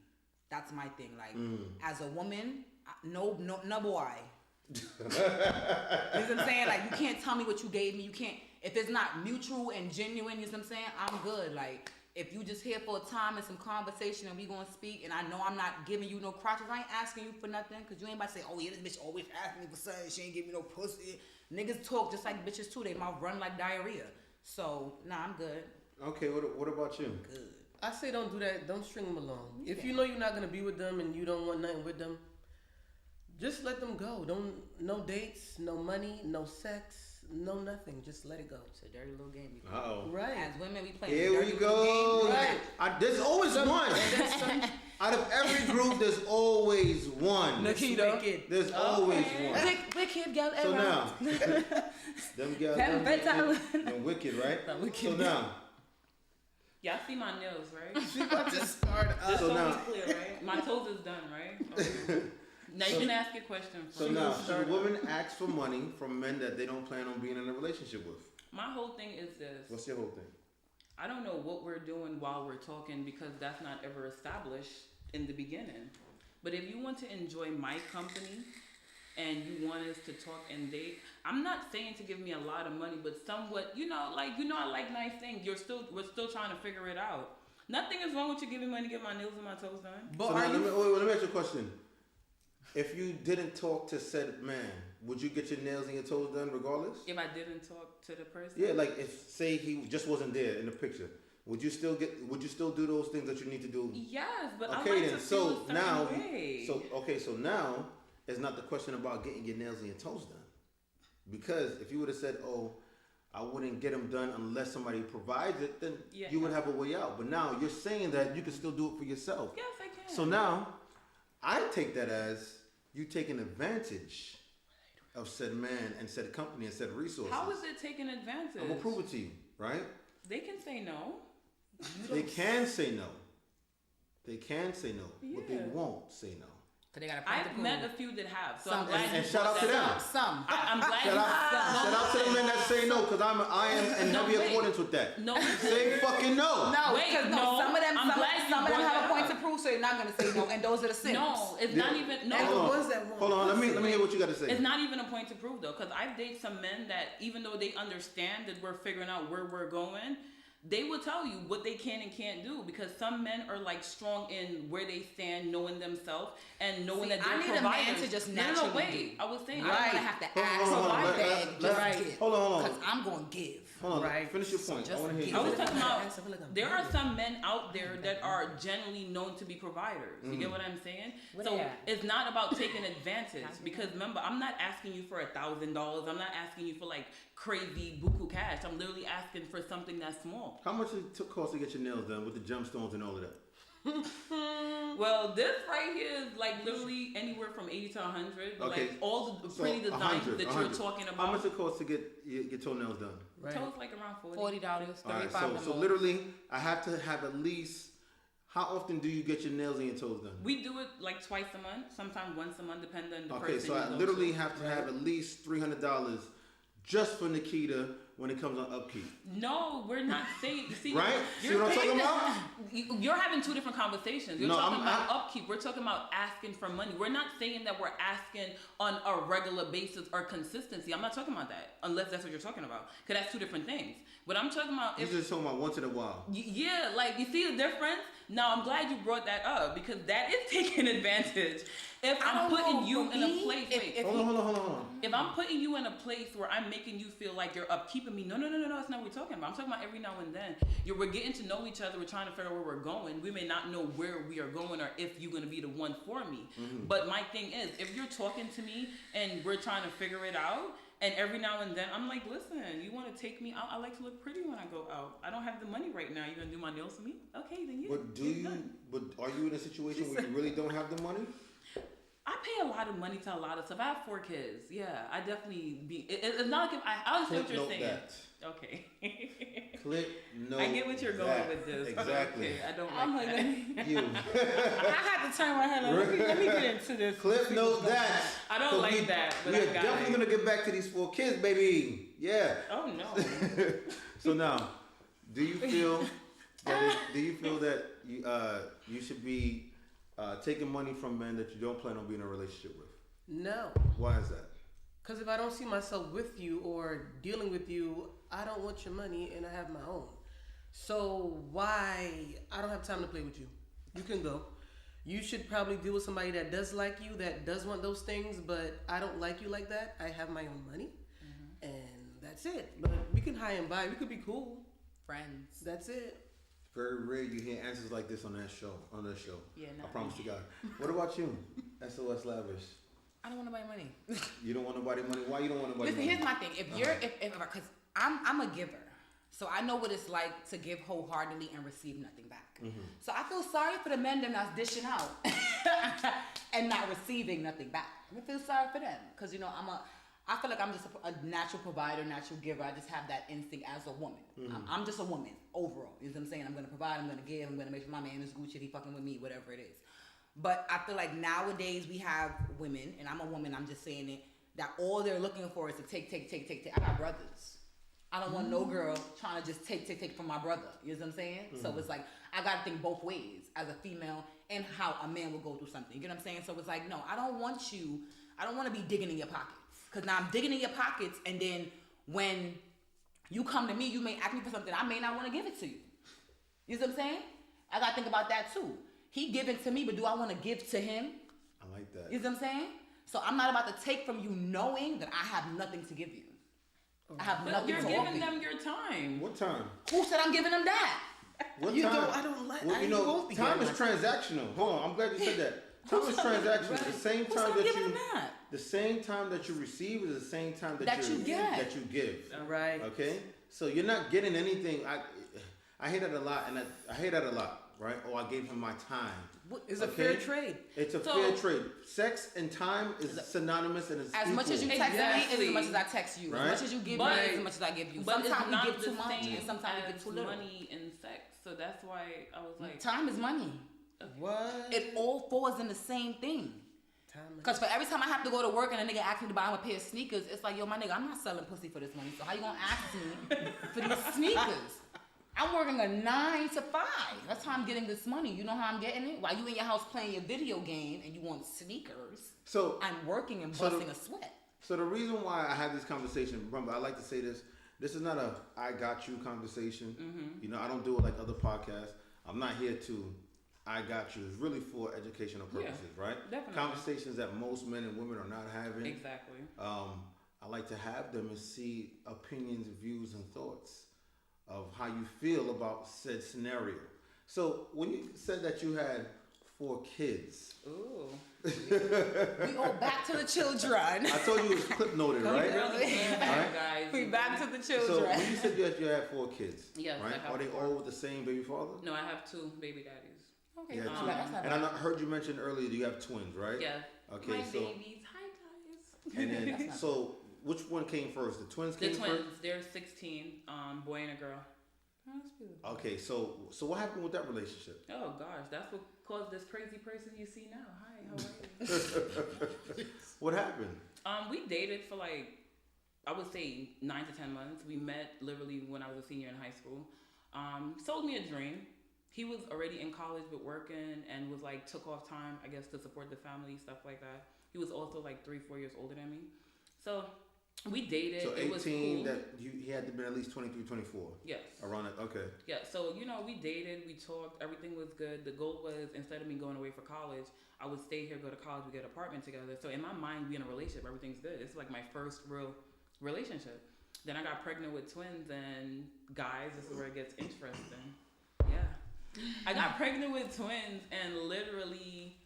That's my thing. Like, as a woman, no boy. You know what I'm saying? Like, you can't tell me what you gave me. You can't. If it's not mutual and genuine, you know what I'm saying? I'm good. Like, if you just here for a time and some conversation and we gonna speak, and I know I'm not giving you no crotches, I ain't asking you for nothing, because you ain't about to say, oh yeah, this bitch always asking me for something, she ain't give me no pussy. Niggas talk just like bitches too. They mouth run like diarrhea. So, nah, I'm good. Okay, what about you? Good. I say don't do that. Don't string them along. If you know you're not gonna be with them and you don't want nothing with them, just let them go. No dates, no money, no sex, no nothing. Just let it go. It's a dirty little game. Uh-oh. Right. As women, we play Here dirty we little go. game. Right. There's always one. Out of every group, there's always one. Nikita. There's always one. Wicked girl So ever. now, them girls, them wicked, right? So now, Y'all see my nails, right? She about to start This So so now- clear, right? My toes is done, right? Okay. Now you can ask your question. so now, should women ask for money from men that they don't plan on being in a relationship with? My whole thing is this. What's your whole thing? I don't know what we're doing while we're talking because that's not ever established in the beginning. But if you want to enjoy my company and you want us to talk and date, I'm not saying to give me a lot of money, but somewhat, I like nice things. We're still trying to figure it out. Nothing is wrong with you giving money to get my nails and my toes done. But So are now, you? let me ask you a question. If you didn't talk to said man, would you get your nails and your toes done regardless? If I didn't talk to the person, Yeah, like if say he just wasn't there in the picture, would you still do those things that you need to do? yes, but I Okay like then. to feel So a certain now, way. so now it's not the question about getting your nails and your toes done, because if you would have said, "Oh, I wouldn't get them done unless somebody provides it," then you would have a way out. But now you're saying that you can still do it for yourself. Yes, I can. So now, I take that as you taking advantage of said man and said company and said resources. How is it taking advantage? I'm gonna prove it to you, right? They can say no. They can say no. They can say no, but they Yeah. won't say no. Cause they got a point to I've prove. met a few that have, so Some- I'm glad And you shout brought out to that them. up. Some. I'm glad Shout out to the men that say no, because I am in No, heavy wait. accordance with that. No, Say fucking no. No, Wait, because no, some of them, I'm glad you some of them brought have a that point up. to prove, so they're not gonna say no, and those are the simps. No, it's not even no. And the Hold on. ones that want Hold on, let me pussy. hear what you got to say. It's not even a point to prove though, because I've dated some men that even though they understand that we're figuring out where we're going, they will tell you what they can and can't do, because some men are like strong in where they stand, knowing themselves and knowing that they're I need a providers. man to just No, naturally wait. do. I was saying, I don't want to have to ask, Hold on, provide, let- beg, let- just give. hold on. Because I'm gonna give. Hold on, Right. finish your point. I just want to hear give you. I was it. talking I feel like about I'm there are begging. some men out there that are generally known to be providers. You get what I'm saying? Where So they at? it's not about taking advantage, because remember, I'm not asking you for $1,000. I'm not asking you for like crazy buku cash. I'm literally asking for something that's small. How much it cost to get your nails done with the gemstones and all of that? Well, this right here is like literally anywhere from 80 to 100. But Okay. like all the So, pretty designs 100, that 100. you're talking How about. much it cost to get your toenails done? Right. Toes like around 40. $40, All right, $35. so literally, I have to have at least. How often do you get your nails and your toes done? We do it like twice a month, sometimes once a month, depending on the Okay, person. so you I go literally to. have to have at least $300 just for Nikita when it comes on upkeep. No, we're not saying. See, Right? See you're what I'm talking paying about? You're having two different conversations. You're No, talking I'm about not. upkeep. We're talking about asking for money. We're not saying that we're asking on a regular basis or consistency. I'm not talking about that, unless that's what you're talking about, because that's two different things. But I'm talking about You're if just talking about once in a while. yeah, like you see the difference. Now I'm glad you brought that up, because that is taking advantage. If I'm putting you in a place, wait. Hold on. If I'm putting you in a place where I'm making you feel like you're upkeeping me, no, that's not what we're talking about. I'm talking about every now and then. We're getting to know each other. We're trying to figure out where we're going. We may not know where we are going or if you're going to be the one for me. But my thing is, if you're talking to me and we're trying to figure it out, and every now and then I'm like, listen, you want to take me out? I like to look pretty when I go out. I don't have the money right now. You're going to do my nails for me? Okay, then yeah. But are you in a situation where you really don't have the money? I pay a lot of money to a lot of stuff. I have 4 kids. Yeah, I definitely be. It's not like I understand what you're saying. That. Okay. Clip note. I get what you're going with this. Exactly. Okay, I don't like that. You. I had to turn my head like, let me get into this. Clip note that. I don't like that, but We're I got definitely it. gonna get back to these 4 kids, baby. Yeah. Oh no. So now, do you feel that you should be taking money from men that you don't plan on being in a relationship with? No. Why is that? Because if I don't see myself with you or dealing with you, I don't want your money and I have my own. So why? I don't have time to play with you. You can go. You should probably deal with somebody that does like you, that does want those things, but I don't like you like that. I have my own money, and that's it. But we can high and buy. We could be cool. Friends. That's it. Very rare you hear answers like this on that show. Yeah, I not promise to God. What about you? SOS Lavish. I don't want nobody money. You don't want nobody money? Why you don't want nobody Listen, money? here's my thing. If you're, because I'm a giver, so I know what it's like to give wholeheartedly and receive nothing back. So I feel sorry for the men them that's dishing out and not receiving nothing back. I feel sorry for them because I feel like I'm just a natural provider, natural giver. I just have that instinct as a woman. I'm just a woman overall. You know what I'm saying? I'm gonna provide. I'm gonna give. I'm gonna make sure my man is Gucci. He fucking with me, whatever it is. But I feel like nowadays we have women, and I'm a woman, I'm just saying it, that all they're looking for is to take. I got brothers. I don't want no girl trying to just take from my brother. You know what I'm saying? So it's like, I got to think both ways as a female and how a man will go through something. You get what I'm saying? So it's like, no, I don't want to be digging in your pockets. Because now I'm digging in your pockets, and then when you come to me, you may ask me for something, I may not want to give it to you. You know what I'm saying? I got to think about that too. He giving to me, but do I want to give to him? I like that. You know what I'm saying? So I'm not about to take from you knowing that I have nothing to give you. I have But nothing you're to giving offer them you. your time. What time? Who said I'm giving them that? What You time? don't. I don't like. Well, I you know, won't be time getting is my- transactional. Hold on, I'm glad you said that. Time is transactional. The same Who said time I'm that giving you, them that? the same time that you receive is the same time That you get. that you give. Right. Okay, so you're not getting anything. I hear that a lot, and I hear that a lot, right? Oh, I gave him my time. It's a fair trade. It's a So- fair trade. Sex and time is synonymous and it's As much as you equal. text me is Exactly. as much as I text you. Right? As much as you give But- me is as much as I give you. But Sometimes it's we not give the too much same and sometimes we as give too little. money and sex. So that's why I was like, Time is money. What? It all falls in the same thing. Time. Because for every time I have to go to work and a nigga asks me to buy him a pair of sneakers, it's like, yo, my nigga, I'm not selling pussy for this money. So how you gonna ask me for these sneakers? I'm working a 9 to 5. That's how I'm getting this money. You know how I'm getting it? While you in your house playing your video game and you want sneakers, So I'm working and So the- busting a sweat. So the reason why I have this conversation, remember, I like to say this. This is not a I got you conversation. You know, I don't do it like other podcasts. I'm not here to I got you. It's really for educational purposes, right? definitely. Conversations that most men and women are not having. exactly. I like to have them and see opinions, views, and thoughts of how you feel about said scenario. So when you said that you had 4 kids, Ooh. We go back to the children. I told you it was clip noted, right? Right? Guys. We back to the So children. when you said that you had 4 kids, Yes, I right? have Are they 4. all with the same baby father? No, I have 2 baby daddies. Okay, Yeah, that's two. not bad. And I heard you mention earlier that you have twins, right? Yeah. Okay, My so babies. Hi guys. and then That's not so which one came first? The twins The came twins. first. They're 16. Boy and a girl. Oh, that's beautiful. Okay, so what happened with that relationship? Oh gosh, that's what caused this crazy person you see now. Hi, how are you? What happened? We dated for like, I would say 9 to 10 months. We met literally when I was a senior in high school. Sold me a dream. He was already in college but working and was like, took off time, I guess, to support the family, stuff like that. He was also like 3-4 years older than me. So we dated. So 18, it was cool. that he had to be at least 23, 24. Yes. Around it, okay. Yeah, so, you know, we dated, we talked, everything was good. The goal was, instead of me going away for college, I would stay here, go to college, we get an apartment together. So in my mind, we in a relationship, everything's good. It's like my first real relationship. Then I got pregnant with twins, and guys, this is where it gets interesting. Yeah. I got pregnant with twins, and literally,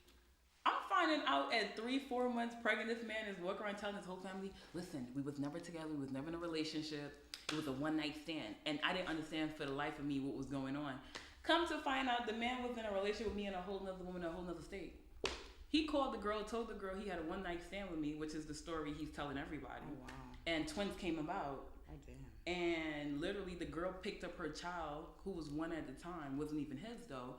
I'm finding out at 3-4 months pregnant, this man is walking around telling his whole family, listen, we was never together, we was never in a relationship, it was a one-night stand. And I didn't understand for the life of me what was going on. Come to find out, the man was in a relationship with me and a whole nother woman in a whole nother state. He called the girl, told the girl he had a one night stand with me, which is the story he's telling everybody. Oh, wow. And twins came about. Oh, damn. And literally the girl picked up her child, who was 1 at the time, wasn't even his though,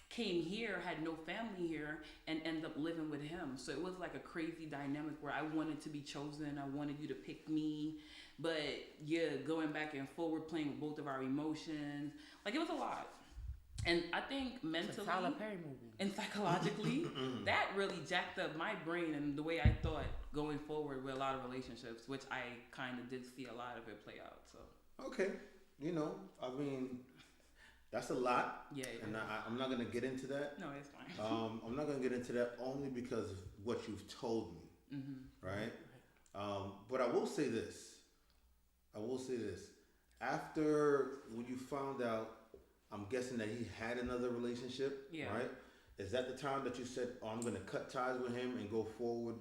came here, had no family here, and ended up living with him. So it was like a crazy dynamic where I wanted to be chosen. I wanted you to pick me. But yeah, going back and forward, playing with both of our emotions. Like, it was a lot. And I think mentally It's a Tyler Perry movie. and psychologically, that really jacked up my brain and the way I thought going forward with a lot of relationships, which I kind of did see a lot of it play out. So Okay, you know, I mean, that's a lot. Yeah. And I'm not gonna get into that. No, it's fine. I'm not gonna get into that only because of what you've told me, right? But I will say this. After when you found out, I'm guessing that he had another relationship, Yeah. right? Is that the time that you said, "Oh, I'm gonna cut ties with him and go forward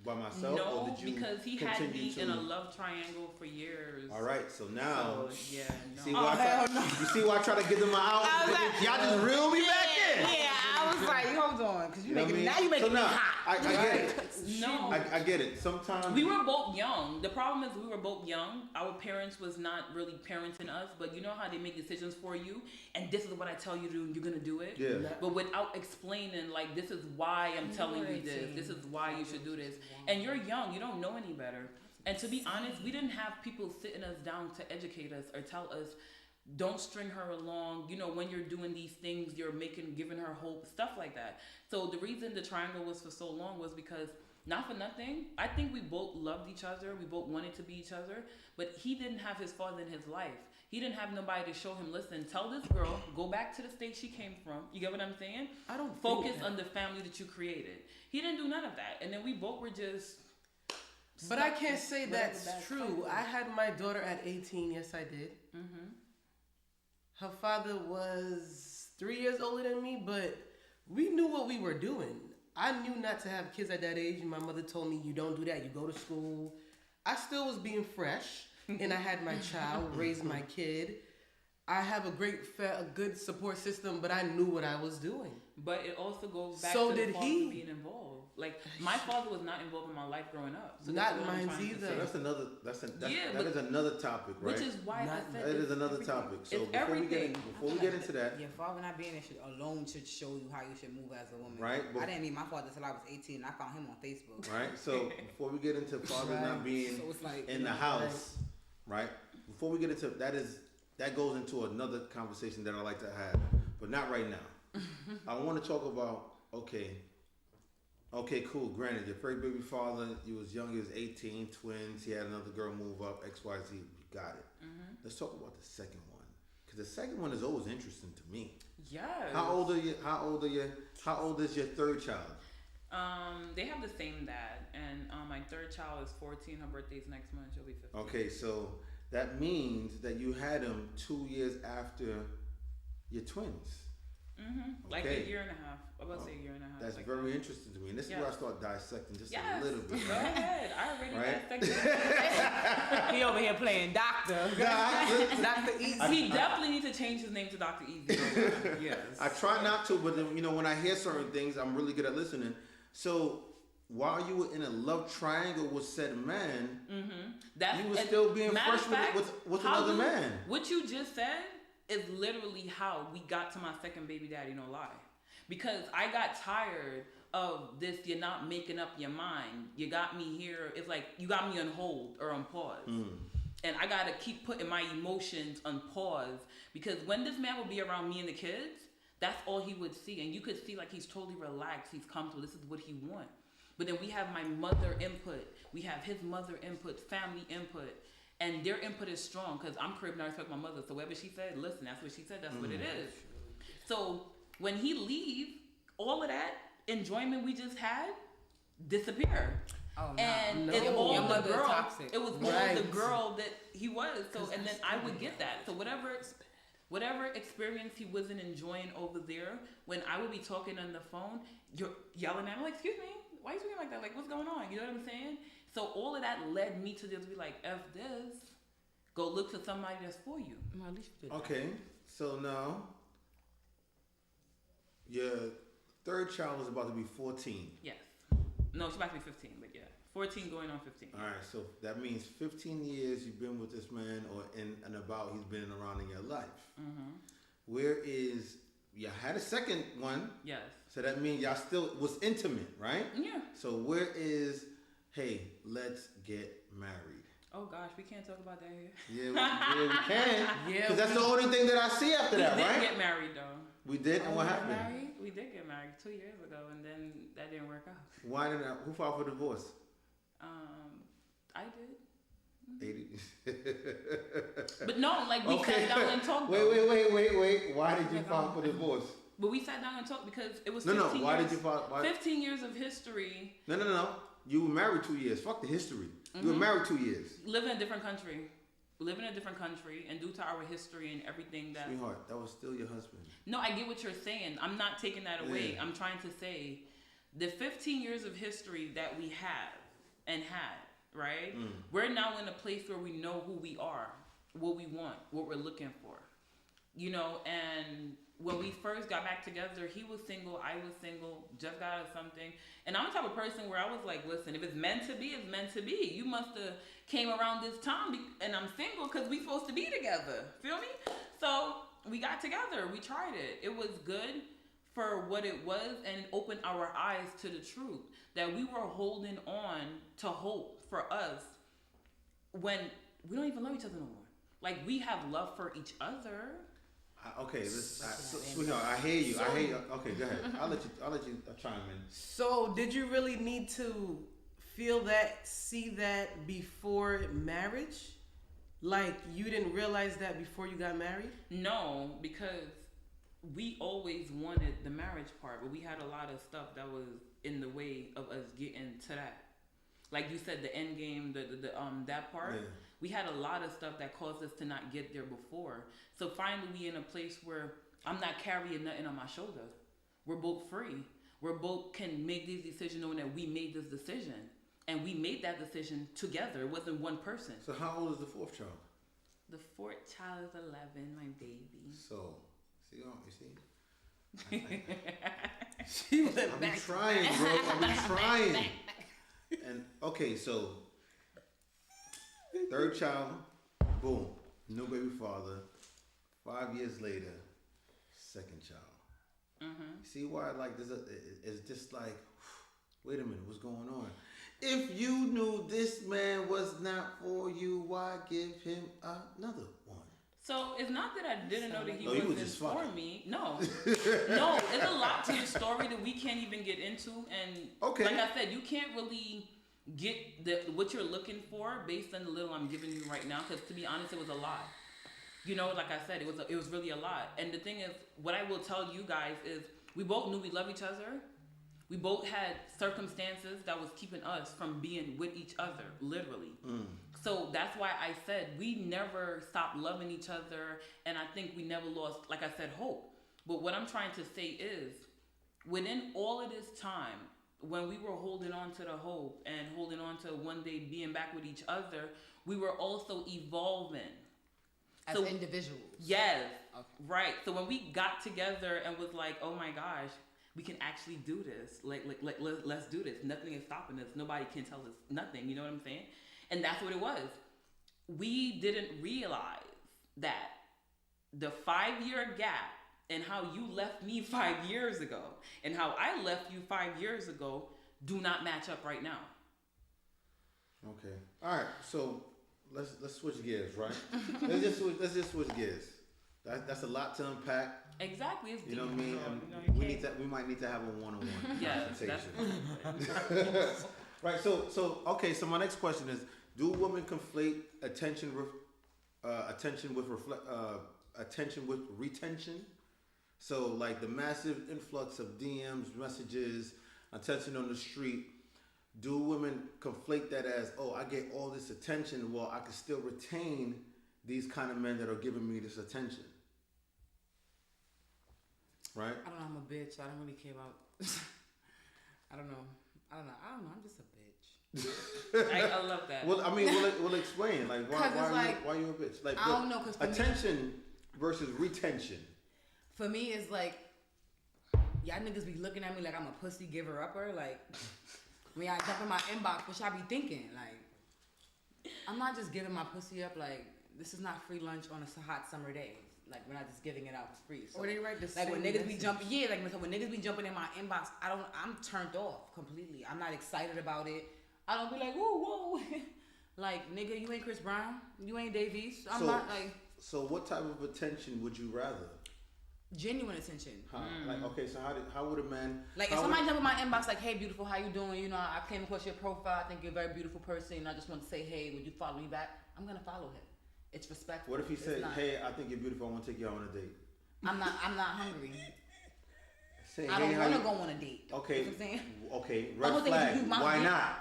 by myself"? No, or did you because he had continue me to... in a love triangle for years. All right, so now, So, yeah, no. see why you see why I try to get them out? I was But like, y'all just reel me back in. Yeah, I was like, hold on, because You know what I mean? now you making so me now, hot. I get it. No. I get it. Sometimes We were both young. The problem is we were both young. Our parents was not really parenting us, but you know how they make decisions for you, and this is what I tell you to do, and you're gonna do it. Yeah. But without explaining, like, this is why I'm telling you this. This is why you should do this. And you're young. You don't know any better. And to be honest, we didn't have people sitting us down to educate us or tell us, don't string her along. You know, when you're doing these things, you're giving her hope, stuff like that. So the reason the triangle was for so long was because, not for nothing, I think we both loved each other. We both wanted to be each other. But he didn't have his father in his life. He didn't have nobody to show him, listen, tell this girl, go back to the state she came from. You get what I'm saying? I don't Focus think that. on the family that you created. He didn't do none of that. And then we both were just... But I can't say whatever that's bad true. cycle. I had my daughter at 18. Yes, I did. Her father was 3 years older than me, but we knew what we were doing. I knew not to have kids at that age, and my mother told me, you don't do that, you go to school. I still was being fresh, and I had my child, raised my kid. I have a good support system, but I knew what I was doing. But it also goes back So to the did father he. being involved. Like, my father was not involved in my life growing up. So Not that's what I'm mine trying to either. say. So that's another. Yeah, that but- is another topic, right? Which is why Not- I said That is it's another everything. topic. So It's before everything. we get into that, Your father not being there alone should show you how you should move as a woman. Right, but- I didn't meet my father until I was 18, and I found him on Facebook. right? So before we get into fathers not being So it's like, in the house, right? Before we get into that goes into another conversation that I like to have, but not right now. I want to talk about okay, cool. Granted, your first baby father, you was young, he was 18, twins. He had another girl move up, XYZ. We got it. Let's talk about the second one, because the second one is always interesting to me. Yes. How old are you? How old is your third child? They have the same dad, and my third child is 14. Her birthday's next month. She'll be 15. Okay, so that means that you had him 2 years after your twins. Like Okay. a year and a half. I'm about to say a year and a half. That's like very interesting to me, and this is where I start dissecting just Yes. a little bit. Go ahead. I already Right? dissected. he over here playing doctor. Dr. Easy. He definitely needs to change his name to Dr. Easy. Yes. I try not to, but then, when I hear certain things, I'm really good at listening. So while you were in a love triangle with said man, you were still being matter fresh of fact, with how another do- man. What you just said is literally how we got to my second baby daddy, no lie. Because I got tired of this, you're not making up your mind. You got me here, it's like you got me on hold or on pause. And I gotta keep putting my emotions on pause, because when this man would be around me and the kids, that's all he would see. And you could see like he's totally relaxed, he's comfortable, this is what he wants. But then we have my mother input, we have his mother input, family input, and their input is strong, because I'm crib and I respect my mother, so whatever she said, listen, that's what she said, that's what it is. So when he leave, all of that enjoyment we just had disappear. Oh, no. And No. it's Your all the mother is girl. toxic. It was all the Right. girl that he was. So, and then I would get that. So whatever experience he wasn't enjoying over there, when I would be talking on the phone, you're yelling at me like, "Excuse me, why are you speaking like that? Like, what's going on?" You know what I'm saying? So all of that led me to just be like, "F this, go look for somebody that's for you." Well, at least you did that. Okay, so now, third child is about to be 14. Yes. No, she's about to be 15, but yeah. 14 going on 15. All right, so that means 15 years you've been with this man, or in and about he's been around in your life. Mm-hmm. Where is, you had a second one. Yes. So that means y'all still was intimate, right? Yeah. So where is, hey, let's get married? Oh gosh, we can't talk about that here. Yeah, we can. Yeah, Because that's the only thing that I see after that, We right? did get married though. We did, and what happened? We did get married 2 years ago, and then that didn't work out. Why did I, who filed for divorce? I did. 80. But no, like we sat down and talked. Wait. Why did you file for divorce? But we sat down and talked because it was No. 15 Why years. did you file? 15 years of history. No. You were married 2 years. Fuck the history. You were married 2 years. Live in a different country. Live in a different country, and due to our history and everything that. Sweetheart, that was still your husband. No, I get what you're saying. I'm not taking that away. Yeah. I'm trying to say the 15 years of history that we have and had, right? We're now in a place where we know who we are, what we want, what we're looking for. You know, and when we first got back together, he was single, I was single, just got out of something. And I'm the type of person where I was like, listen, if it's meant to be, it's meant to be. You must have came around this time and I'm single because we supposed to be together. Feel me? So we got together. We tried it. It was good for what it was, and it opened our eyes to the truth that we were holding on to hope for us when we don't even love each other no more. Like, we have love for each other. Okay, sweetheart, I hear you. Okay, go ahead. I'll let you chime in. So, did you really need to see that before marriage? Like, you didn't realize that before you got married? No, because we always wanted the marriage part, but we had a lot of stuff that was in the way of us getting to that. Like you said, the end game, that part. Yeah. We had a lot of stuff that caused us to not get there before. So finally, we in a place where I'm not carrying nothing on my shoulder. We're both free. We're both can make these decisions knowing that we made this decision. And we made that decision together. It wasn't one person. So how old is the fourth child? The fourth child is 11, my baby. So, you see? She went I've been back. trying, bro. I've been trying. And, okay, so, third child, boom. No baby father. 5 years later, second child. See why, like, it's just like, wait a minute, what's going on? If you knew this man was not for you, why give him another one? So it's not that I didn't know that he was wasn't just for fucking. me. No, no, it's a lot to the story that we can't even get into. And okay, like I said, you can't really get what you're looking for based on the little I'm giving you right now. Because to be honest, it was a lot. You know, like I said, it was really a lot. And the thing is, what I will tell you guys is, we both knew we loved each other. We both had circumstances that was keeping us from being with each other, literally. So that's why I said we never stopped loving each other, and I think we never lost, like I said, hope. But what I'm trying to say is, within all of this time, when we were holding on to the hope and holding on to one day being back with each other, we were also evolving. As individuals. Yes, okay. Right. So when we got together and was like, oh my gosh, we can actually do this. Let's do this. Nothing is stopping us. Nobody can tell us nothing. You know what I'm saying? And that's what it was. We didn't realize that the 5-year gap and how you left me 5 years ago and how I left you 5 years ago do not match up right now. Okay. All right. So let's switch gears, right? let's just switch gears. That's a lot to unpack. Exactly. It's you know what I mean? We might need to have a one-on-one conversation. Right. So okay. So my next question is: do women conflate attention with retention? So like the massive influx of DMs, messages, attention on the street. Do women conflate that as, oh, I get all this attention, well, I can still retain these kind of men that are giving me this attention? Right? I don't know, I'm a bitch. I don't really care about I don't know. I'm just a bitch. I love that. Well, I mean, we'll explain. Like, why you a bitch? Like, I don't know, because attention versus retention. For me, it's like, y'all niggas be looking at me like I'm a pussy giver upper. Like, when y'all jump in my inbox, what y'all be thinking? Like, I'm not just giving my pussy up. Like, this is not free lunch on a hot summer day. Like, we're not just giving it out for free. So, or they write the like same when niggas be message. jumping, when niggas be jumping in my inbox, I'm turned off completely. I'm not excited about it. I don't be like, whoa. Like, nigga, you ain't Chris Brown. You ain't Davies. I'm not like. So what type of attention would you rather? Genuine attention. Like, okay, so how would a man... Like, if somebody jump in my inbox like, hey, beautiful, how you doing? You know, I came across your profile. I think you're a very beautiful person. And I just want to say, hey, would you follow me back? I'm going to follow him. It's respectful. What if he said, hey, I think you're beautiful. I want to take you out on a date. I'm not hungry. Say, I don't want to go on a date. Okay. You know what I'm saying? Okay, red flag. Why not?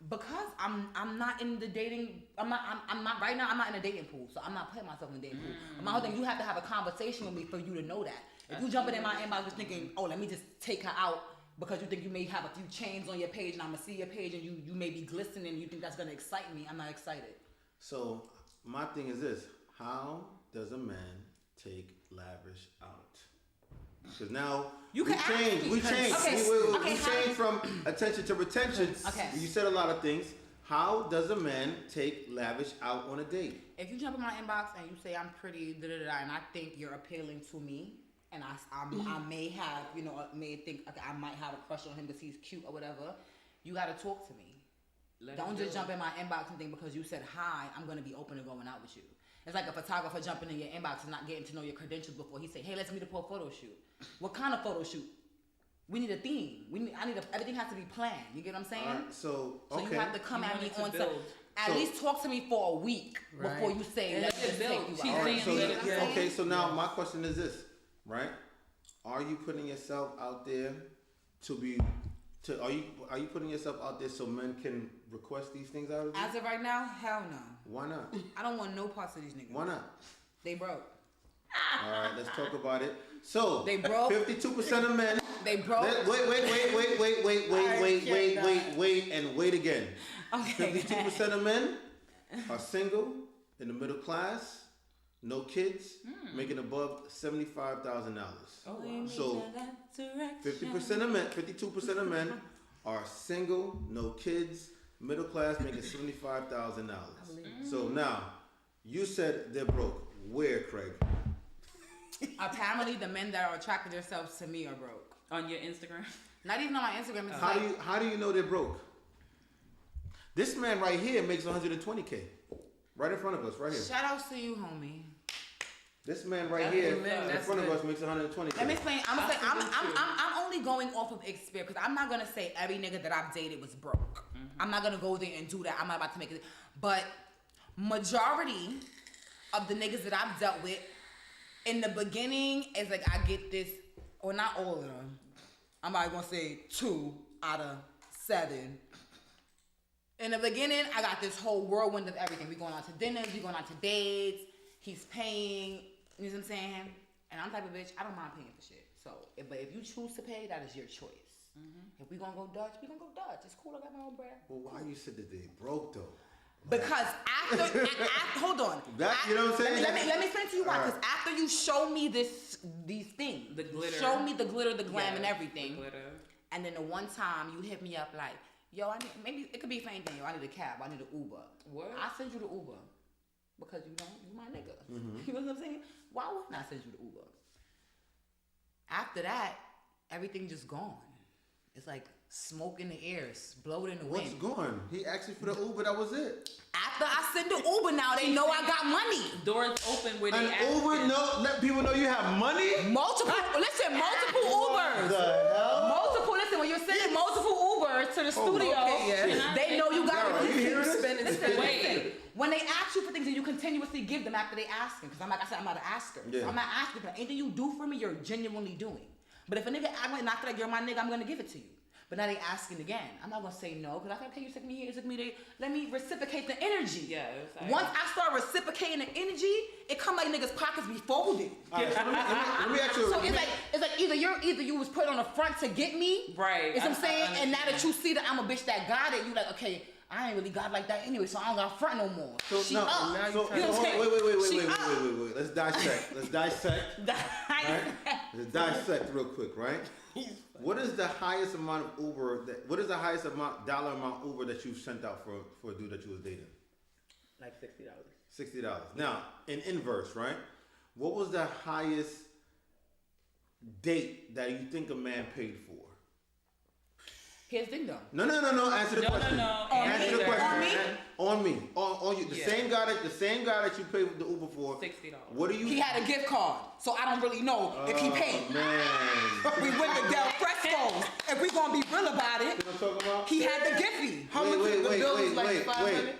Because I'm not in the dating. I'm not right now. I'm not in a dating pool, so I'm not putting myself in a dating pool. My whole thing, you have to have a conversation with me for you to know that. If you jumping in my inbox just thinking, oh, let me just take her out because you think you may have a few chains on your page and I'm gonna see your page and you may be glistening and you think that's gonna excite me, I'm not excited. So my thing is this: how does a man take lavish out? Because now we change. We change from attention to retention. Okay. You said a lot of things. How does a man take lavish out on a date? If you jump in my inbox and you say I'm pretty, and I think you're appealing to me, and I may have, may think okay, I might have a crush on him because he's cute or whatever, you gotta talk to me. Don't just jump in my inbox and think because you said hi, I'm gonna be open to going out with you. It's like a photographer jumping in your inbox and not getting to know your credentials before he say, hey, let's meet up for a photo shoot. What kind of photo shoot? We need a theme. Everything has to be planned. You get what I'm saying? Right, so you have to come at me on to at least talk to me for a week before you say, let's just take you out. Okay, so now my question is this, right? Are you putting yourself out there are you putting yourself out there so men can request these things out of you? As of right now, hell no. Why not? I don't want no parts of these niggas. Why not? They broke. All right, let's talk about it. So, they broke. 52% of men. They broke. Wait, and wait again. Okay. 52% of men are single, in the middle class, no kids, making above $75,000. Oh, wow. So, 52% of men are single, no kids, middle class, making $75,000. So now, you said they're broke. Where, Craig? Apparently, the men that are attracting themselves to me are broke. On your Instagram? Not even on my Instagram. It's How do you know they're broke? This man right here makes $120K. Right in front of us, right here. Shout out to you, homie. This man right here in front of us makes $120K. Let me explain. I'm only going off of experience because I'm not gonna say every nigga that I've dated was broke. I'm not gonna go there and do that. I'm not about to make it. But majority of the niggas that I've dealt with in the beginning is like I get this, or not all of them. I'm not gonna say 2 out of 7. In the beginning, I got this whole whirlwind of everything. We going out to dinners, we going out to dates. He's paying. You know what I'm saying? And I'm the type of bitch, I don't mind paying for shit. So, but if you choose to pay, that is your choice. If we gonna go Dutch, we gonna go Dutch. It's cool. I got my own bread. Well, why you said that they broke though? Because after hold on. You know what I'm saying? Let me explain to you why. Because after you show me these things, the glitter, show me the glitter, the glam, and everything, the glitter. And then the one time you hit me up like, yo, I need, maybe it could be for anything. Yo, I need a cab. I need an Uber. What? I send you the Uber because you my nigga. You know what I'm saying? Why wouldn't I send you the Uber? After that, everything just gone. It's like smoke in the air, blow it in the wind. What's gone? He asked you for the Uber. That was it. After I send the Uber, now they know I got money. Doors open where they An Uber, let people know you have money. Multiple Ubers. The hell? Multiple. Listen, when you're sending multiple Ubers to the studio, they know you got it. You hear this? Listen. When they ask you for things and you continuously give them after they ask them, because like I said, I'm not an asker. Yeah. So I'm not asking for anything you do for me, you're genuinely doing. But if a nigga act like, not like you're my nigga, I'm gonna give it to you. But now they asking again. I'm not gonna say no, because I think, okay, you took me here, you took me there. Let me reciprocate the energy. Yeah. Once I start reciprocating the energy, it come like niggas' pockets be folded. Right, so let me ask you. So it's like either you was put on the front to get me. Right. You know what I'm saying? And now that you see that I'm a bitch that got it, you like, okay, I ain't really got like that anyway, so I don't got front no more. So she no, up. wait. Let's dissect. Right? Let's dissect real quick, right? What is the highest amount of Uber what is the highest dollar amount Uber that you've sent out for a dude that you was dating? Like $60. $60. Now, in inverse, right? What was the highest date that you think a man paid for? Here's the thing though. No. Answer the question. Answer the question. On me. On you. The same guy that you paid the Uber for. $60. What do you? He had a gift card, so I don't really know if he paid. Man. We went to Del Fresco's. If we gonna be real about it, You know what I'm talking about? he had the giffy. How much was the bill? Was like 500?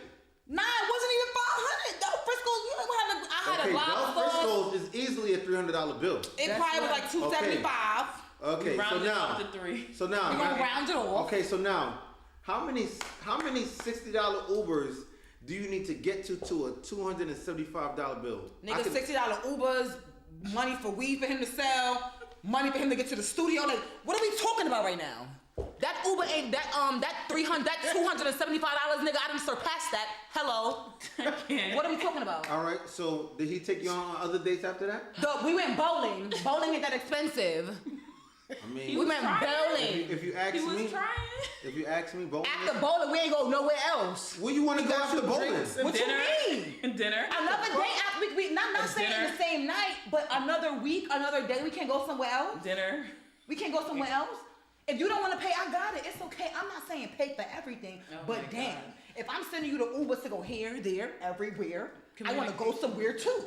Nah, it wasn't even 500. Del Fresco's, you know, I had a Del lobster. Frisco's is easily a $300 bill. It probably was like $275. Okay, so Round it now, up to 3. so now, We're gonna round it off. okay, so now, how many $60 Ubers do you need to get to a $275 bill? Nigga, $60 Ubers, money for weed for him to sell, money for him to get to the studio. Like, what are we talking about right now? That Uber ain't that $275, nigga. I done surpassed that. Hello. What are we talking about? All right, so did he take you on other dates after that? We went bowling. Bowling ain't that expensive. I mean, We went bowling. if you He ask was me, trying. bowling. After bowling, we ain't go nowhere else. Where you want to go after bowling? What Dinner. you mean? Dinner. Another day after we not saying Dinner. the same night, but another week, another day, we can't go somewhere else. Dinner. We can't go somewhere else. If you don't want to pay, I got it. It's okay. I'm not saying pay for everything, but damn, if I'm sending you the Ubers to go here, there, everywhere, I want to go somewhere too.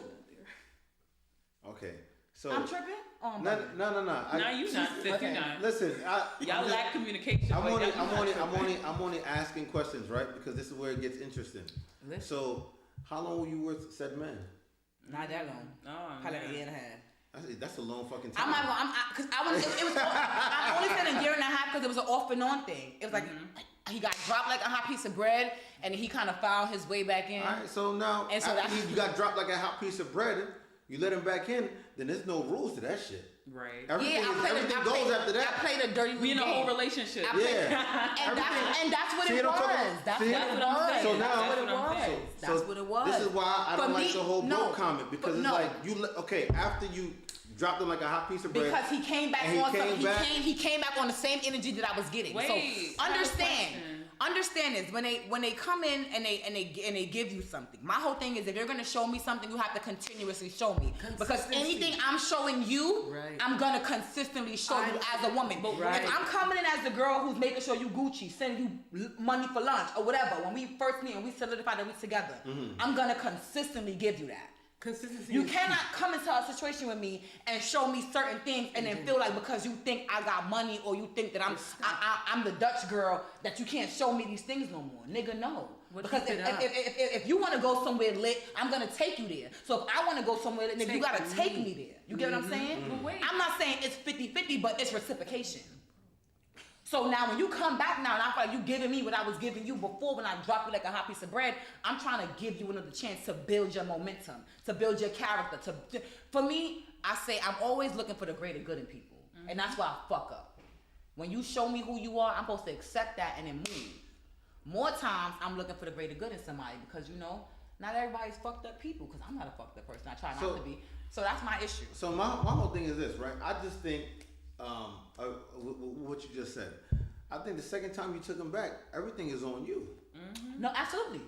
Okay, so I'm tripping. Oh, I'm no. Now you not, sis. Okay. You not. Listen, Y'all lack communication. I'm but y'all only not. asking questions, right? Because this is where it gets interesting. Listen. So, how long were you with said man? Not that long. Oh, Probably like man. a year and a half. That's a long fucking time. I'm not gonna, cause I was, it was, I only said a year and a half because it was an off and on thing. It was like, he got dropped like a hot piece of bread and he kind of found his way back in. All right, so now, And so after that's- you got dropped like a hot piece of bread, you let him back in, then there's no rules to that shit. Right. Everything goes after that. I played a dirty We in a game. whole relationship. Yeah. And that's what See it what I'm was. talking about? That's See? what it That's what I'm was. saying. So now- That's what it That's what I'm was. saying. That's what it was. This is why I For don't like me, the whole no, broke comment because but it's no. like okay, after you dropped him like a hot piece of bread. Because he came back and on something. He came back on the same energy that I was getting. Wait, so I have a understand. question. Understand this when they come in and they give you something. My whole thing is if you're gonna show me something, you have to continuously show me because anything I'm showing you, Right. I'm gonna consistently show you as a woman. But right. If I'm coming in as the girl who's making sure you Gucci, sending you money for lunch or whatever, when we first meet and we solidify that we together, I'm gonna consistently give you that. Consistency. You cannot come into a situation with me and show me certain things and then feel like because you think I got money or you think that I'm the Dutch girl that you can't show me these things no more. Nigga, no. Because if you want to go somewhere lit, I'm going to take you there. So if I want to go somewhere lit, nigga, you got to take me there. You get what I'm saying? But wait. I'm not saying it's 50-50, but it's reciprocation. So now when you come back now and I feel like you giving me what I was giving you before when I dropped you like a hot piece of bread, I'm trying to give you another chance to build your momentum, to build your character. For me, I say I'm always looking for the greater good in people. And that's why I fuck up. When you show me who you are, I'm supposed to accept that and then move. More times I'm looking for the greater good in somebody because not everybody's fucked up people because I'm not a fucked up person. I try not to be. So that's my issue. So my whole thing is this, right? I just think what you just said. I think the second time you took him back, everything is on you. No, absolutely.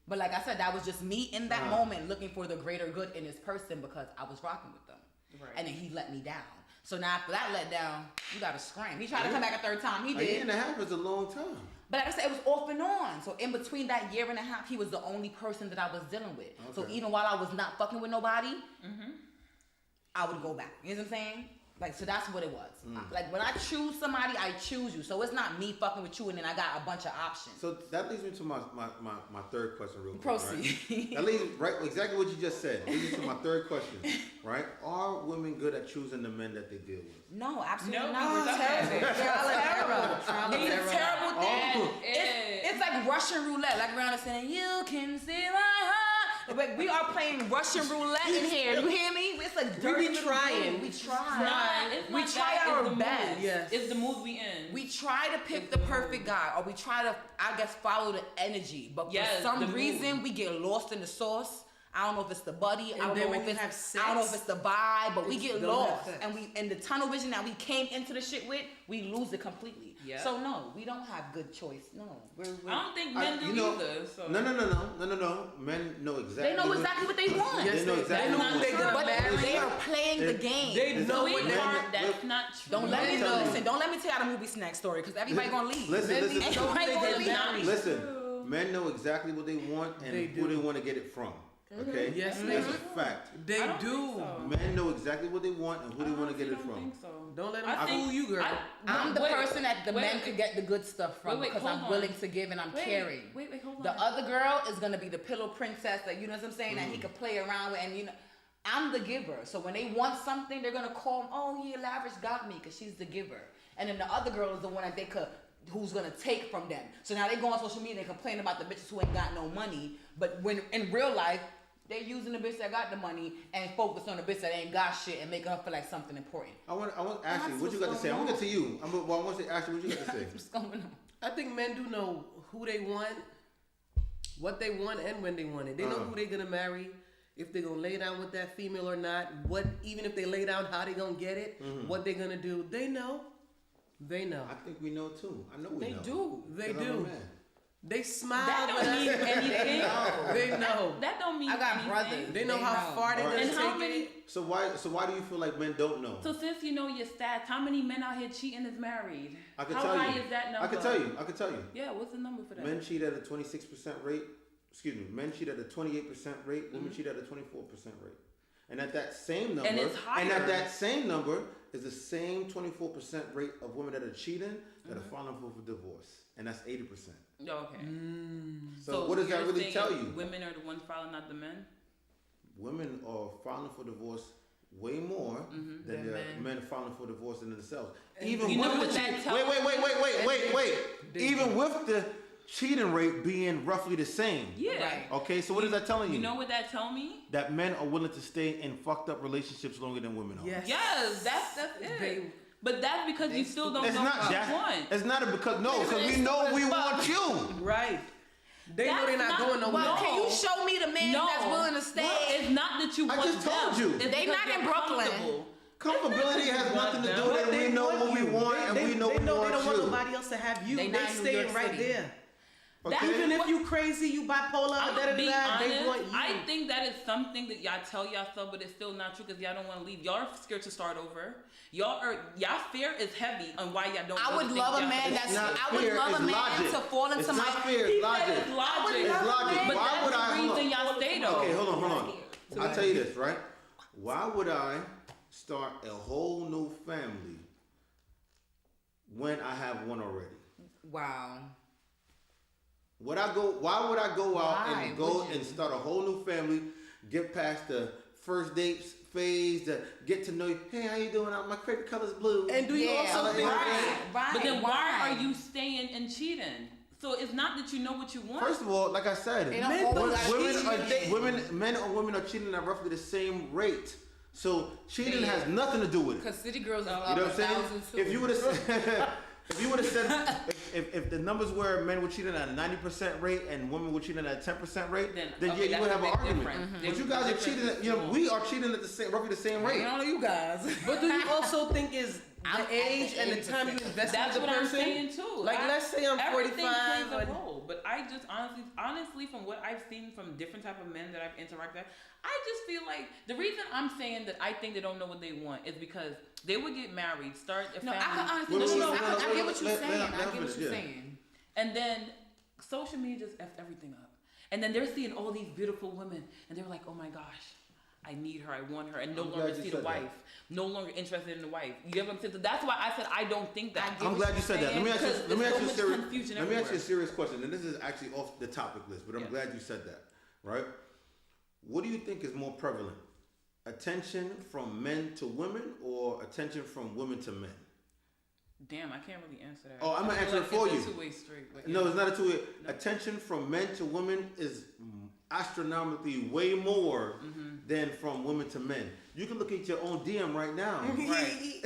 But like I said, that was just me in that moment looking for the greater good in this person because I was rocking with them. Right. And then he let me down. So now after that let down, you gotta scream. He tried to come back a third time. He A year did. and a half is a long time. But like I said, it was off and on. So in between that year and a half, he was the only person that I was dealing with. So Okay. even while I was not fucking with nobody, I would go back. You know what I'm saying? Like, so that's what it was. Like, when I choose somebody, I choose you. So it's not me fucking with you and then I got a bunch of options. So that leads me to my third question real quick. Proceed. Right? That leads right exactly what you just said. Leads me to my third question. Right? Are women good at choosing the men that they deal with? No, absolutely No, not. we It's were terrible. Trial and error. It's a terrible thing. It It's like Russian roulette. Like Rihanna saying, "You can see my heart." But we are playing Russian roulette in here. You hear me? It's a dirty little trying. game. We try. It's We not try that, our it's the best. mood. Yes. It's the mood we in. We try to pick the perfect guy, or we try to, I guess, follow the energy. But for Yes, some the reason, mood. we get lost in the sauce. I don't know if it's the buddy. And I don't then know when if you it's have sex, I don't know if it's the vibe, but we get don't have lost, sex. and we in the tunnel vision that we came into the shit with, we lose it completely. Yeah. So no, we don't have good choice. No, we're I don't think men do either. So. No. Men know exactly. they know exactly what they want. Yes, They know exactly they know what who they they gonna But marry. they are playing the game. They know what they Sweetheart, that's not true. Don't let me I'm telling you. listen. Don't let me tell you the movie snack story because everybody gonna leave. Listen. Everybody gonna leave. Not Listen, true. men know exactly what they want and They who do. they want to get it from. Okay? Yes, That's they a fact. They I don't do. think so. Men know exactly what they want and who they want to get it I don't from. think so. Don't let them I think- fool you, girl. I'm the Wait, person that the wait, men wait. could get the good stuff from Wait, because hold I'm on. willing to give and I'm caring. Wait, hold on. The other girl is gonna be the pillow princess that you know what I'm saying that he could play around with, and you know I'm the giver. So when they want something, they're gonna call him. Oh yeah, Lavish got me because she's the giver, and then the other girl is the one that they could. Who's gonna take from them? So now they go on social media and complain about the bitches who ain't got no money, but when in real life they're using the bitch that got the money and focus on the bitch that ain't got shit and making her feel like something important. I want Ashley, That's what you got to what's say? I'm going gonna get to you. I want to say Ashley, what you got to say? What's going on? I think men do know who they want, what they want, and when they want it. They know who they're gonna marry, if they're gonna lay down with that female or not. What, even if they lay down, how they gonna get it, what they gonna do. They know. They know. I think we know too. I know we They know. do. They 'Cause I'm a do. man. They smile. That when don't mean anything. They know. That don't mean I got anything. brothers. They know how far they're Alright. gonna And how take many? it. So why do you feel like men don't know? So since you know your stats, how many men out here cheating is married? I can how tell high you. is that number? I can tell you. Yeah, what's the number for that? Men cheat at a 26% rate. Excuse me. Men cheat at a 28% rate. Women cheat at a 24% rate. And at that same number, And it's higher. at that same number is the same 24% rate of women that are cheating that are filing for divorce, and that's 80%. Oh, okay. So, what does that you're really saying tell you? Women are the ones filing, not the men. Women are filing for divorce way more than the men filing for divorce in themselves. Even You know with what the that cheat- tells- wait. Even with the cheating rate being roughly the same. Yeah. Right. Okay, so what is that telling you? You know what that tell me? That men are willing to stay in fucked up relationships longer than women are. Yes. Yes, that's it. They- but that's because you still don't It's know not what you just. want. It's not because It's we know stupid we as want fuck. you. Right. They know That's they're not not- going nowhere. Well, No. can you show me the man No. that's willing to stay? It's not that you I want just told them. you. It's They because not in you're Brooklyn. comfortable. Comfortability has nothing to do with But it. they We know want what we you. want, and we know they we know want they don't want you. nobody else to have you. They They not in New staying York right City. there. Okay? Even if you crazy, you bipolar, I'm da da gonna be da, they honest. want you. I think that is something that y'all tell yourself, but it's still not true because y'all don't want to leave. Y'all are scared to start over. Y'all fear is heavy on why y'all don't. I would think love a y'all- man It's that's. not I would fear, love it's a man logic. to fall into It's my. not fear, He it's said logic. it's logic. It's logic. But Why that's would I? the Hold reason on. y'all stay though. Okay, hold on. I'll tell you this, right? Why would I start a whole new family when I have one already? Wow. Why would I go out Why and go would you? and start a whole new family, get past the first dates phase, the get to know you, hey, how you doing? My favorite color's blue. And do you Yeah, also think right. But then why are you staying and cheating? So it's not that you know what you want. First of all, like I said, They don't Men always don't like cheat. men or women are cheating at roughly the same rate. So cheating Yeah. has nothing to do with it. Because city girls is You up know what I'm saying? 1,000 too. If you would have said, if the numbers were men were cheating at a 90% rate and women were cheating at a 10% rate, Then, then okay, yeah, you would that's have a an big argument. difference. But you The guys are difference cheating. is You know, small. we are cheating at roughly the same I rate. don't know you guys. But do you also think is I'm the at age the and the 80%. time you invest That's in the what I'm person? saying too. Like, let's say I'm everything 45 plays a and- role, but I just honestly, from what I've seen from different type of men that I've interacted with, I just feel like the reason I'm saying that I think they don't know what they want is because they would get married, start a No, I family. can honestly. Wait, No, wait, I wait, get wait, what you're let- saying. let- I let get what finish, you're yeah. saying. And then social media just effed everything up. And then they're seeing all these beautiful women, and they're like, oh my gosh, I need her, I want her, and no I'm longer glad you see the said that. wife, no longer interested in the wife. You get what I'm saying? So that's why I said I don't think that. I get I'm glad you said that. Let me ask you. Because Let me there's ask you a so much serious. confusion Let me ask you a everywhere. serious question, and this is actually off the topic list, but I'm Yeah. glad you said that. Right? What do you think is more prevalent? Attention from men to women, or attention from women to men? Damn, I can't really answer that. Oh, I'm gonna I feel answer it for it's you. a two-way street. But No, yeah. it's not a two-way. Attention from men to women is astronomically way more than from women to men. You can look at your own DM right now. Right.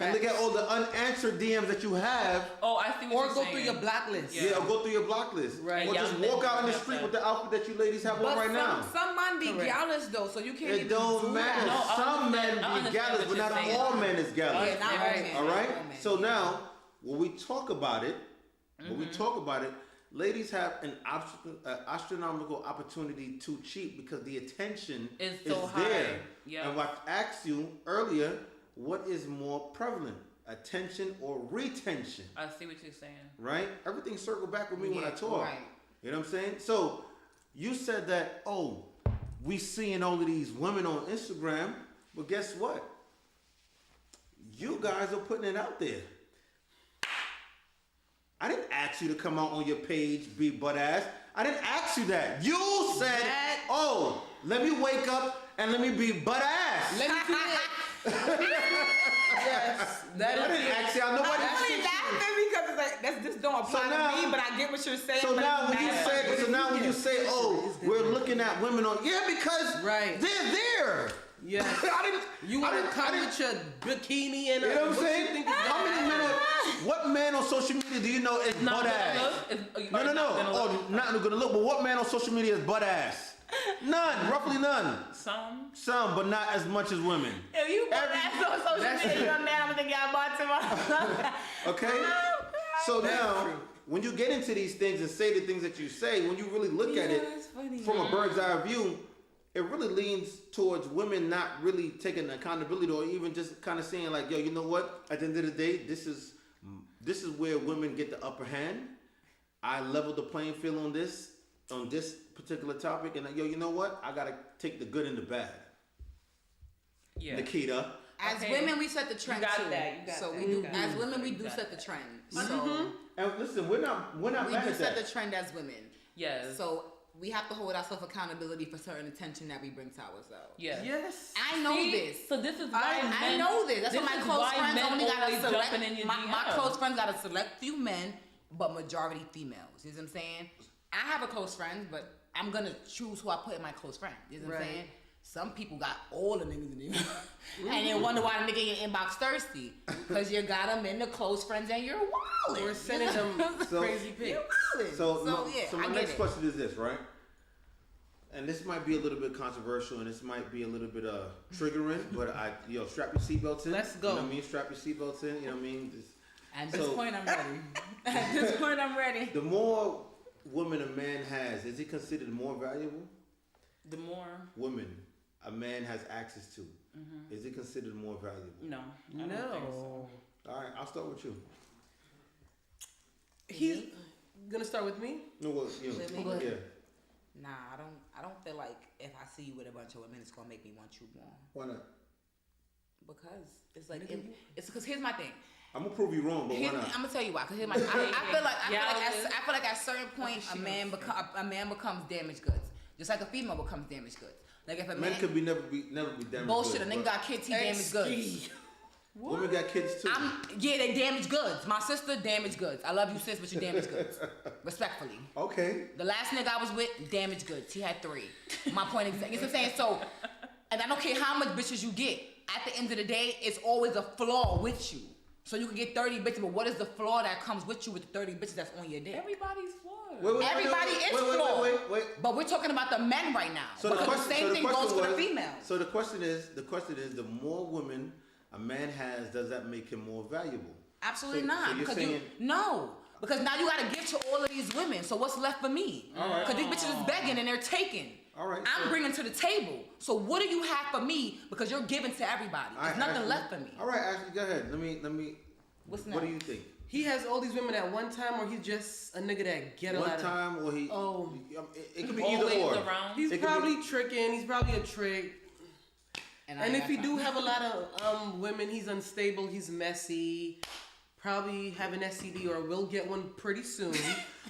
And look at all the unanswered DMs that you have. Oh, I see what Or you're go saying. through your blacklist. Yeah, or go through your block list. Right. Or Yeah, just I'm walk out in the that's street that. with the outfit that you ladies have on right now. Some man be Correct. gallus though, so you can't It even don't do matter. No, I Some men understand- I be understand gallus, what but you're not saying. all men is gallus. Yeah, not all men. All right? Not all men. So now, when we talk about it, ladies have an astronomical opportunity to cheat because the attention It's is so high. there. Yeah. And what I asked you earlier, what is more prevalent, attention or retention? I see what you're saying. Right? Everything circle back with me when I Yeah, talk. right. You know what I'm saying? So you said that, oh, we seeing all of these women on Instagram, but guess what? You guys are putting it out there. I didn't ask you to come out on your page, be butt ass. I didn't ask you that. You said, oh, let me wake up and let me be butt ass. Let me do it. Yes, that I is didn't ask you. Nobody. I'm only laughing because it's like that's this don't apply now- to me, but I get what you're saying. So but now it's when you not. say, when you say, oh, we're looking at women on, yeah, because Right. they're there. Yes. I didn't. You want to come didn't- with your bikini and You know what I'm what saying? you think is How many men? What man on social media do you know is Not butt gonna ass? look. It's- No. or not gonna Oh, look. not gonna look. But what man on social media is butt ass? None. Roughly none. Some, but not as much as women. If you put that on social That's media, true. you're man, I'm gonna think y'all bought tomorrow. Okay. So now, when you get into these things and say the things that you say, when you really look at it that's funny. from a bird's eye view, it really leans towards women not really taking accountability or even just kind of saying like, yo, you know what? At the end of the day, this is where women get the upper hand. I leveled the playing field on this particular topic, and yo, you know what? I gotta take the good and the bad. Yeah. Nikita. As Okay. women, we set the trend You got too. that, you got so that, we you do. got As that. women, we You do got set that. the trend. So And listen, we're not we mad do at set that. the trend as women. Yes. So we have to hold ourselves accountability for certain attention that we bring to ourselves. Yes. Yes. I know See? this. So this is why I men, know this. That's why my is close why friends men only got a always select. jumping in your My DMs. close friends got a select few men, but majority females. You know what I'm saying? I have a close friend, but I'm gonna choose who I put in my close friend. You know what I'm Right. saying? Some people got all the niggas in there, and they wonder why the nigga in your inbox thirsty, because you got them in the close friends and you're wildin'. We're sending them crazy pics. You're wildin'. So I my get next it. question is this, right? And this might be a little bit controversial, and this might be a little bit triggering, but strap your seatbelts in. Let's go. You know what I mean? Strap your seatbelts in. You know what I mean? At this So- point, I'm ready. At this point, I'm ready. The more women a man has, is he considered more valuable? The more Women a man has access to, is it considered more valuable? no, I don't think so. No. All right, I'll start with you. He's gonna start with me. No, well, you With me? yeah. Nah, I don't feel like if I see you with a bunch of women, it's gonna make me want you more. Why not? Because it's like it's because here's my thing. I'm gonna prove you wrong, but why I'm not? gonna tell you why. Because here's my. I feel like at a certain point, That's a what she man becomes damaged goods, just like a female becomes damaged goods. Like if a Men man could never be damaged. bullshit, a goods, nigga but got kids, he damaged goods. Women got kids too. They damaged goods. My sister damaged goods. I love you, sis, but you damaged goods. Respectfully. Okay. The last nigga I was with, damaged goods. He had 3. My point exactly. You know what I'm saying? So, and I don't care how much bitches you get. At the end of the day, it's always a flaw with you. So you can get 30 bitches, but what is the flaw that comes with you with the 30 bitches that's on your dick? Everybody's flawed. Everybody is flawed. Wait. But we're talking about the men right now. So because the question, same thing goes for the females. So the question is, the more women a man has, does that make him more valuable? Absolutely So not. you're Because saying, no. Because now you gotta give to all of these women. So what's left for me? All right. Because these bitches is begging and they're taking. All right, I'm so- bringing to the table. So what do you have for me? Because you're giving to everybody. There's nothing Ashley, left for me. All right, Ashley, go ahead. Let me. What's What do next? you think? He has all these women at one time, or he's just a nigga that get a One lot of. time, or he? Oh. it could be Always either or. around. He's It could probably tricking. He's probably a trick. I And ain't if got he time. do have a lot of women, he's unstable. He's messy. Probably have an STD or will get one pretty soon.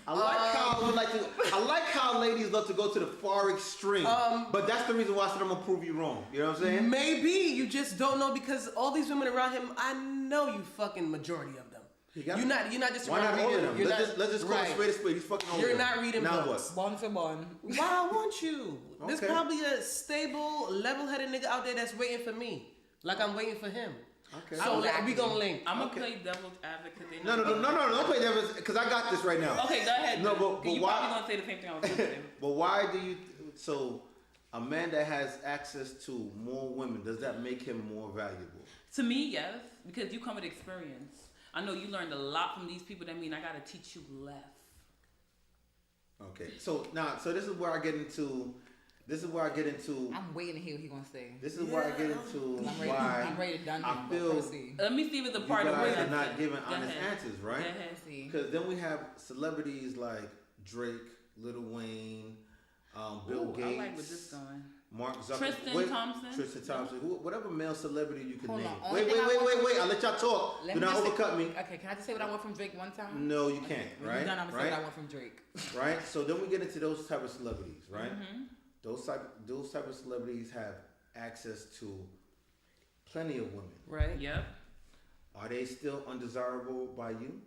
I like how ladies love to go to the far extreme. But that's the reason why I said I'm gonna prove you wrong. You know what I'm saying? Maybe you just don't know because all these women around him, I know you fucking majority of them. You're not just Why not all of them? You're Let's just call it straight a spade. He's fucking all You're of them. not reading now books. What? Bond for bond. Why I want you? There's Okay. probably a stable, level-headed nigga out there that's waiting for me, like I'm waiting for him. Okay. So we gonna link. I'm gonna play devil's advocate. No, don't play devil's, because I got this right now. Okay, go ahead. No, but you why? probably gonna say the same thing I was gonna say. But why do you? So, a man that has access to more women, does that make him more valuable? To me, yes, because you come with experience. I know you learned a lot from these people. That mean I gotta teach you less. Okay. So this is where I get into. I'm waiting to hear what he's gonna say. This is where I get into I'm ready to done him. I feel Let me see if it's a you part of guys where are not giving honest ahead. answers, right? Go ahead. See. Because then we have celebrities like Drake, Lil Wayne, Bill Ooh, Gates, I like where this going. Mark Zuckerberg, Tristan Thompson? whatever male celebrity you can Hold name. on, Wait. I'll let y'all talk. Let Do me not just say- overcut me. Okay, can I just say what I want from Drake one time? No, you can't. When Right? you're done, I'm gonna say right? what I want from Drake. Right. So then we get into those type of celebrities, right? Mm-hmm. Those type of celebrities have access to plenty of women. Right. Yep. Are they still undesirable by you?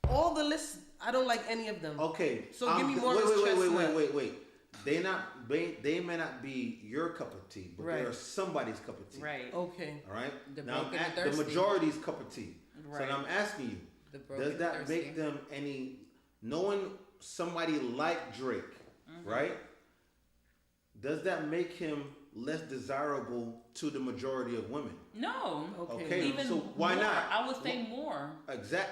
All the lists, I don't like any of them. Okay. So give me more. Wait. They may not be your cup of tea, but they Right. are somebody's cup of tea. Right. Okay. All right. The Now broken and the thirsty. majority's cup of tea. Right. So now I'm asking you, The broken does and that thirsty. make them any? Knowing somebody like Drake, right? Does that make him less desirable to the majority of women? No. Okay. Even so why more. not? I would say more.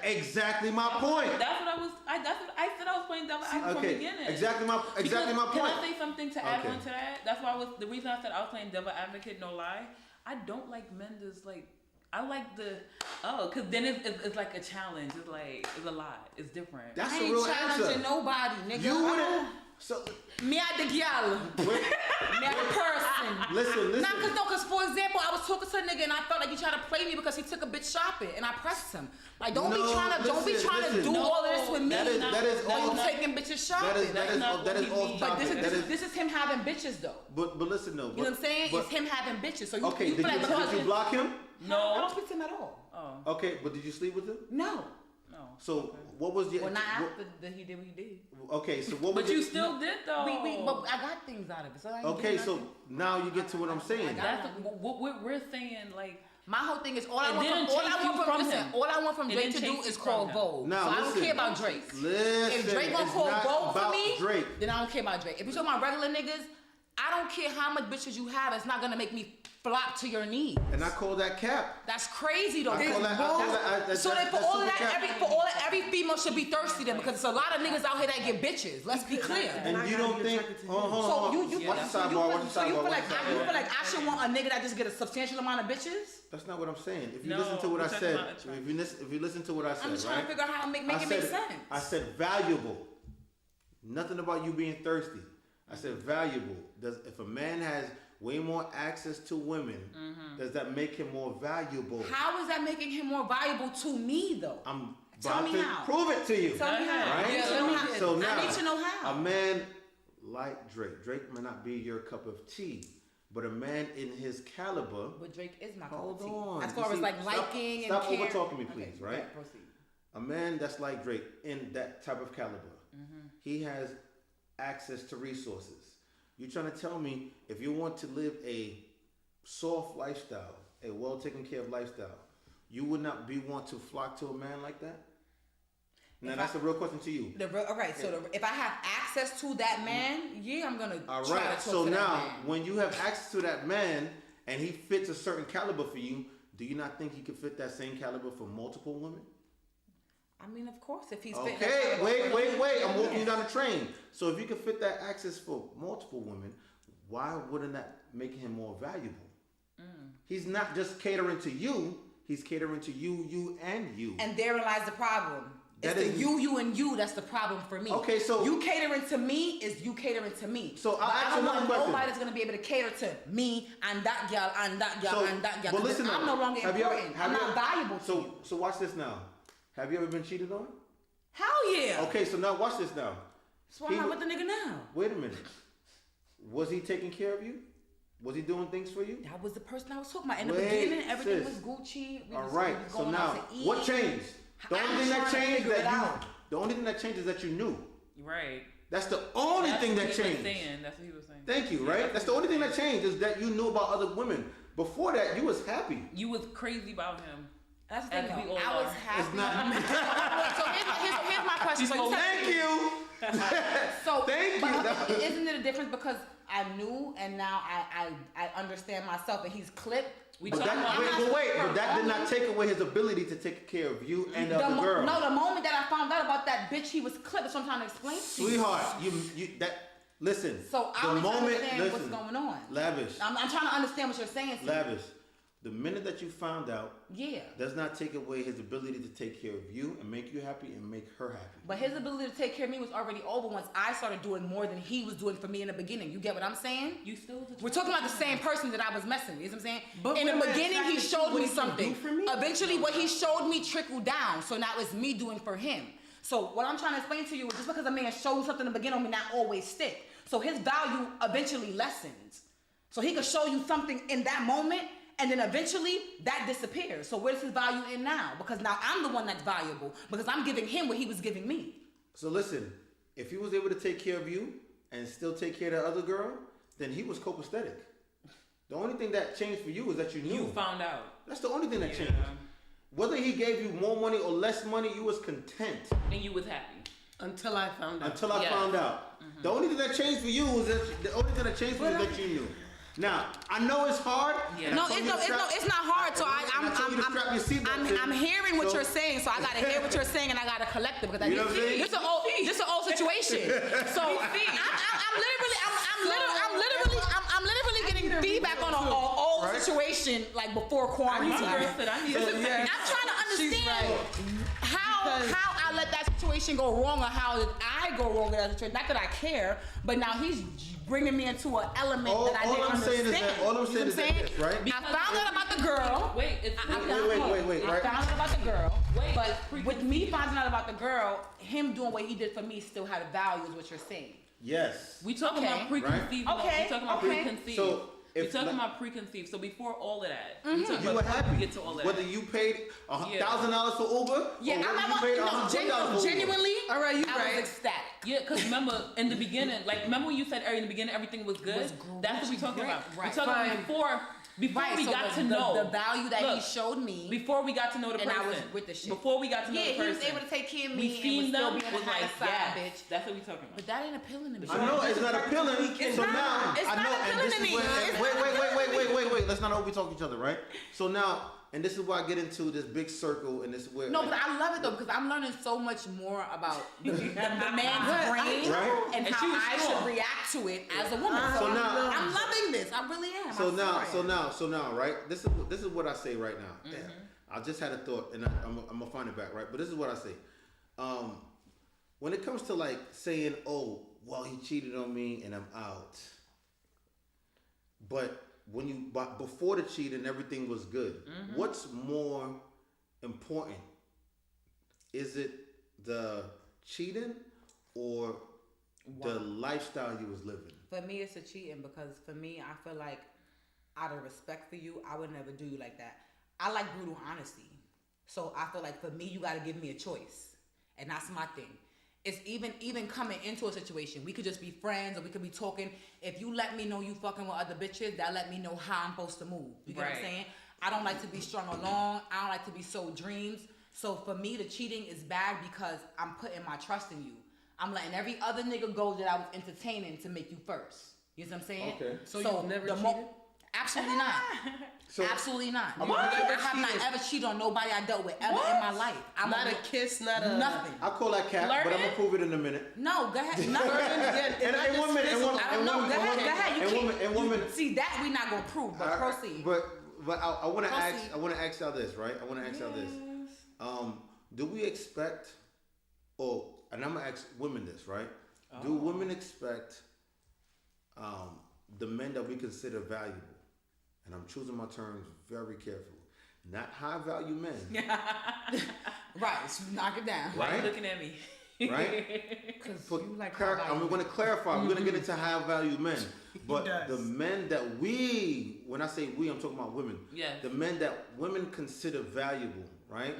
Exactly my point. That's what I was. That's what I said. I was playing devil advocate from the beginning. Exactly my point. Can I say something to add Okay. on to that? That's why the reason I said I was playing devil advocate. No lie. I don't like men that's like. I like because then it's like a challenge. It's like it's a lot. It's different. That's I the ain't real challenging answer. nobody, nigga. You wouldn't. So Me at the gal. wait, Me at the person. listen. Cause for example, I was talking to a nigga and I felt like he tried to play me because he took a bitch shopping and I pressed him. Like don't be trying to do all of this with me. That is While all. you taking bitches shopping. That is off But topic. this is him having bitches though. But listen though. You know what I'm saying? It's him having bitches. So you Okay. you Did feel like you block him? I No. don't speak to him at all. Oh. Okay, but did you sleep with him? No. No. So what was your? Well, not after he did what he did. Okay, so what was But you your- still did though. But I got things out of it. So I ain't Okay, did so nothing. now you get to what I'm saying. That's what we're saying. Like My whole thing is all I It want didn't from change you from listen, him. all I want from It Drake didn't to do change is you call from him. Vogue. Now, So I don't listen. care about Drake. Listen, If Drake gonna it's call not Vogue for about me, Drake. then I don't care about Drake. If you talking about regular niggas, I don't care how much bitches you have. It's not gonna make me flop to your knees. And I call that cap. That's crazy though. I call that. So then that's super cap. every female should be thirsty then because there's a lot of niggas out here that get bitches. Let's be clear. And you don't think? Hold on. Watch the sidebar. So you feel like I should want a nigga that just get a substantial amount of bitches? That's not what I'm saying. If you No, listen to what we're I talking said, about attraction. if you listen to what I said, I'm just trying right? to figure out how to make it make sense. I said valuable. Nothing about you being thirsty. I said valuable. If a man has way more access to women, does that make him more valuable? How is that making him more valuable to me though? I'm Tell about me to how. prove it to you. Tell me how. Right? Yeah, let me how. So now, I need to know how. a man like Drake may not be your cup of tea, but a man in his caliber. But Drake is my cup Hold of tea. on. As far You as see, like liking and stop caring. over-talking me, please, Okay, right? yeah, proceed. A man that's like Drake in that type of caliber, he has access to resources. You're trying to tell me if you want to live a soft lifestyle, a well taken care of lifestyle, you would not want to flock to a man like that? Now that's a real question to you. If I have access to that man, yeah, I'm gonna All try right. to talk So to now, that man. when you have access to that man and he fits a certain caliber for you, do you not think he could fit that same caliber for multiple women? I mean, of course, if he's Okay, fitting that caliber for me. wait. I'm walking you down the train. So if you can fit that access for multiple women, why wouldn't that make him more valuable? He's not just catering to you. He's catering to you, and you. And therein lies the problem. It's That the is- you, and you that's the problem for me. Okay, so- you catering to me is you catering to me. So I'll But ask I you don't another want question. nobody that's gonna be able to cater to me and that girl and that girl So, and that girl. but 'Cause listen I'm though, no longer have you ever- important. have I'm you not ever- valuable to you. So watch this now. Have you ever been cheated on? Hell yeah. Okay, so now watch this now. That's why I'm not with the nigga now. Wait a minute. Was he taking care of you? Was he doing things for you? That was the person I was talking about. In the Wait, beginning, everything sis. was Gucci. We All was right. going So out now, to eat. what changed? The only thing that trying to changed figure it that out. the only thing that changed is that you knew. Right. That's the only thing that That's what he changed. was saying. That's what he was saying. Thank you, right? That's the only thing that changed is that you knew about other women. Before that, you was happy. You was crazy about him. That's the thing. As we Though. all I was are. happy. It's not. So here's my question. So you said, Thank you. so Thank but you. isn't it a difference because I knew and now I understand myself and he's clipped. But that did not take away his ability to take care of you and the other girl. No, the moment that I found out about that bitch, he was clipped. That's what I'm trying to explain to you. Sweetheart, listen. So I the don't understand what's going on. Lavish. I'm trying to understand what you're saying. To Lavish. The minute that you found out, yeah, does not take away his ability to take care of you and make you happy and make her happy. But his ability to take care of me was already over once I started doing more than he was doing for me in the beginning. You get what I'm saying? You still. We're talking about the same person that I was messing with. You know what I'm saying? But in the women beginning, he attracted showed to what me he can something. do for me? Eventually, what he showed me trickled down. So now it's me doing for him. So what I'm trying to explain to you is just because a man shows something in the beginning, may not always stick. So his value eventually lessens. So he could show you something in that moment, and then eventually that disappears. So where's his value in now? Because now I'm the one that's valuable because I'm giving him what he was giving me. So listen, if he was able to take care of you and still take care of the other girl, then he was copacetic. The only thing that changed for you is that you knew. You found out. That's the only thing that changed. Whether he gave you more money or less money, you was content. And you was happy. Until I found out. Until I found out. The only thing that changed for you was that you knew. Now I know it's hard. Yeah. No, it's not hard. So I'm hearing what you're saying. So I gotta hear what you're saying, and I gotta collect it because You know what I'm saying? this is an old situation. So I'm literally getting feedback on an old situation like before quarantine. I'm trying to understand how I let that situation go wrong or how did I go wrong in that situation. Not that I care, but now he's bringing me into an element that I didn't understand. All I'm saying is that, right? I found out about the girl. Wait, I right? found out about the girl. But with me finding out about the girl, him doing what he did for me still had a value, is what you're saying. Yes. We talking about preconceived. Okay. We talking about preconceived. So we're talking about preconceived. So before all of that, Mm-hmm. we talking you about were before happy. we get to all of Whether that. you paid $1,000 for Uber, Yeah, or whether you paid $100 for genuinely. All right, you I right. was ecstatic. Yeah, because remember in the beginning, remember when you said in the beginning everything was good? Was great. That's what we're talking about. Right. We're talking about before we so got the, to know the value that he showed me. Before we got to know the and person. I was with the shit. Before we got to know the Yeah, person. he was able to take care of me We and seen was still them, being was a high like, side yeah, bitch. that's what we talking about. But that ain't appealing to me. I know it's not appealing. It's So not. now It's I not know, and appealing this to is me. where. Wait. Let's not over talk each other, right? So now, and this is why I get into this big circle, and this is where. No, but I love it though because I'm learning so much more about the man's brain Right? and And how she was I strong. should react to it as a woman. So now- I'm loving this. I really am. So I'm now, right? This is what I say right now. Damn. I just had a thought, and I'm gonna find it back, right? But this is what I say. When it comes to like saying, "Oh, well, he cheated on me, and I'm out," but before the cheating, everything was good. What's more important? Is it the cheating or the lifestyle you was living? For me, it's a cheating because for me, I feel like out of respect for you, I would never do you like that. I like brutal honesty. So I feel like for me, you got to give me a choice. And that's my thing. It's even coming into a situation. We could just be friends or we could be talking. If you let me know you fucking with other bitches, that let me know how I'm supposed to move. You get what I'm saying? I don't like to be strung along. I don't like to be sold dreams. So for me, the cheating is bad because I'm putting my trust in you. I'm letting every other nigga go that I was entertaining to make you first. You know what I'm saying? Okay. So you've never cheated? Absolutely not. So, Absolutely not. What? I have not ever cheated on nobody I dealt with ever in my life. I'm Not a kiss, not a nothing. I call that cap, but I'm gonna prove it in a minute. No, go ahead. No, And one minute, I don't know. Go ahead. And woman. See that we not gonna prove, but proceed. But I want to ask. Proceed. I want to ask y'all this, right? I want to ask y'all this. Do we expect? And I'm gonna ask women this, right? Do women expect the men that we consider valuable? And I'm choosing my terms very carefully. Not high value men. Right, so knock it down. Why are you looking at me? Right? Because But you like I'm going to clarify. We're going to get into high value men. But the men that when I say we, I'm talking about women. Yes. The men that women consider valuable, right?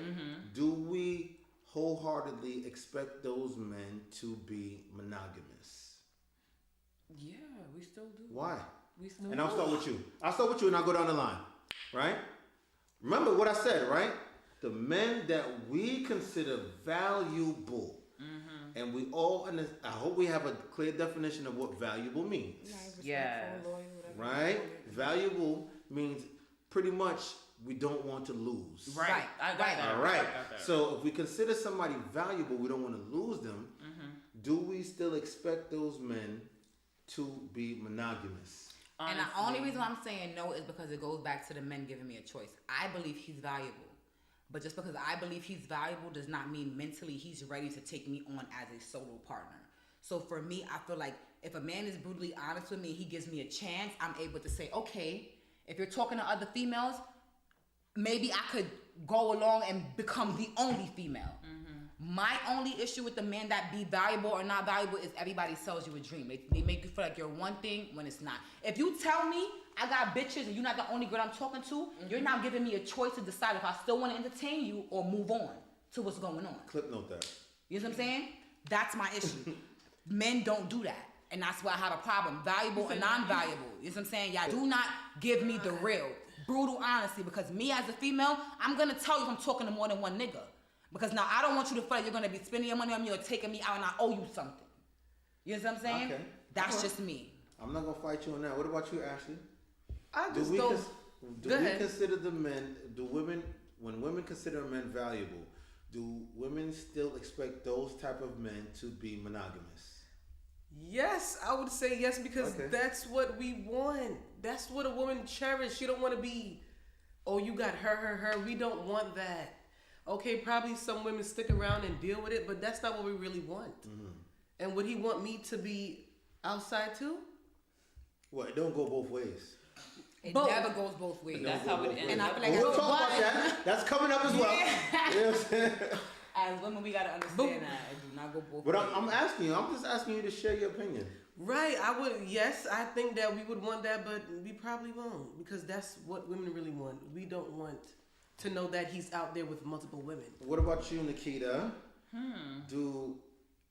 Do we wholeheartedly expect those men to be monogamous? Yeah, we still do. Why? We still And do. I'll start with you. and I'll go down the line, right? Remember what I said, right? The men that we consider valuable, and we all, I hope we have a clear definition of what valuable means, Yes. right? Valuable means pretty much we don't want to lose. Right. I got that. All right. I got that. So if we consider somebody valuable, we don't want to lose them. Do we still expect those men to be monogamous? And the only reason why I'm saying no is because it goes back to the men giving me a choice. I believe he's valuable. But just because I believe he's valuable does not mean mentally he's ready to take me on as a solo partner. So for me, I feel like if a man is brutally honest with me, he gives me a chance, I'm able to say, okay, if you're talking to other females, maybe I could go along and become the only female. My only issue with the men that be valuable or not valuable is everybody sells you a dream. They make you feel like you're one thing when it's not. If you tell me I got bitches and you're not the only girl I'm talking to, you're not giving me a choice to decide if I still want to entertain you or move on to what's going on. Clip note that. You know what I'm saying? That's my issue. Men don't do that. And that's why I have a problem. Valuable and non-valuable. You know what I'm saying? Y'all do not give me the real, brutal honesty, because me as a female, I'm going to tell you if I'm talking to more than one nigga. Because now I don't want you to feel like you're going to be spending your money on me or taking me out and I owe you something. You know what I'm saying? Okay. That's just me. I'm not going to fight you on that. What about you, Ashley? I Do just we, don't. do Go we ahead. consider the men, when women consider men valuable, do women still expect those type of men to be monogamous? Yes, I would say yes, because Okay. that's what we want. That's what a woman cherishes. She don't want to be, oh, you got her. We don't want that. Okay, probably some women stick around and deal with it, but that's not what we really want. And would he want me to be outside too? Well, it don't go both ways. It Both. never goes both ways. That's how it ends. And I feel like We'll that's talk about that. That's coming up as well. You know what I'm saying? as women, we got to understand that. It do not go both But ways. I'm asking you. I'm just asking you to share your opinion. Right, I would. Yes, I think that we would want that, but we probably won't, because that's what women really want. We don't want to know that he's out there with multiple women. What about you, Nikita? Do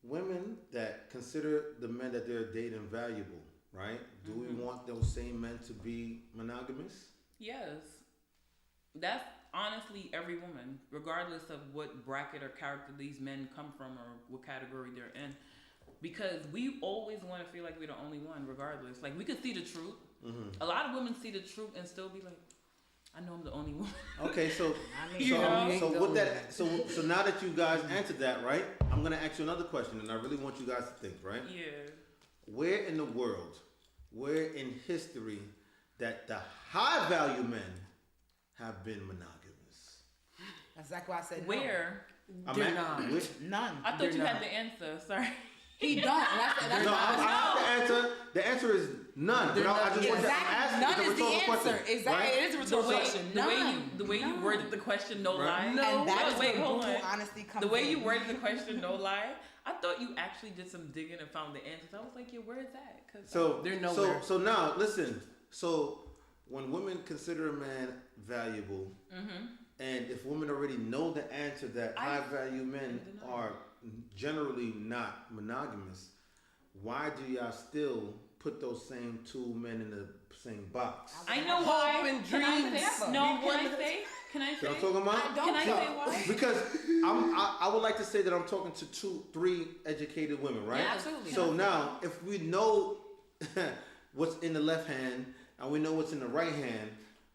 women that consider the men that they're dating valuable, right? Do we want those same men to be monogamous? Yes. That's honestly every woman, regardless of what bracket or character these men come from or what category they're in. Because we always want to feel like we're the only one, regardless. Like, we could see the truth. A lot of women see the truth and still be like, I know I'm the only one. Okay, so You know? so with that, so now that you guys answered that, right? I'm gonna ask you another question, and I really want you guys to think, right? Yeah. Where in the world, where in history, that the high value men have been monogamous? That's exactly why I said Where? They're not. None. I thought They're you not. had the answer. Sorry. He don't. That's No, why I have the answer. The answer is none. But I just want to ask you None the is the rhetorical answer. question, Exactly. right? It is a The rhetorical way, question. the way you worded the question, no lie. Right. No. And that is wait, where hold brutal on. honesty comes The way in. you worded the question, no lie. I thought you actually did some digging and found the answers. I was like, yeah, where is that? 'Cause So They're nowhere. So now listen. So when women consider a man valuable, and if women already know the answer that high value men are generally not monogamous, why do y'all still put those same two men in the same box? I know Hope why. and Can I dreams. say? No, can I say? Can I You know what I'm say? talking about? Can I say why? Because I would like to say that I'm talking to 2-3 educated women, right? Yeah, absolutely. So now, if we know what's in the left hand and we know what's in the right hand,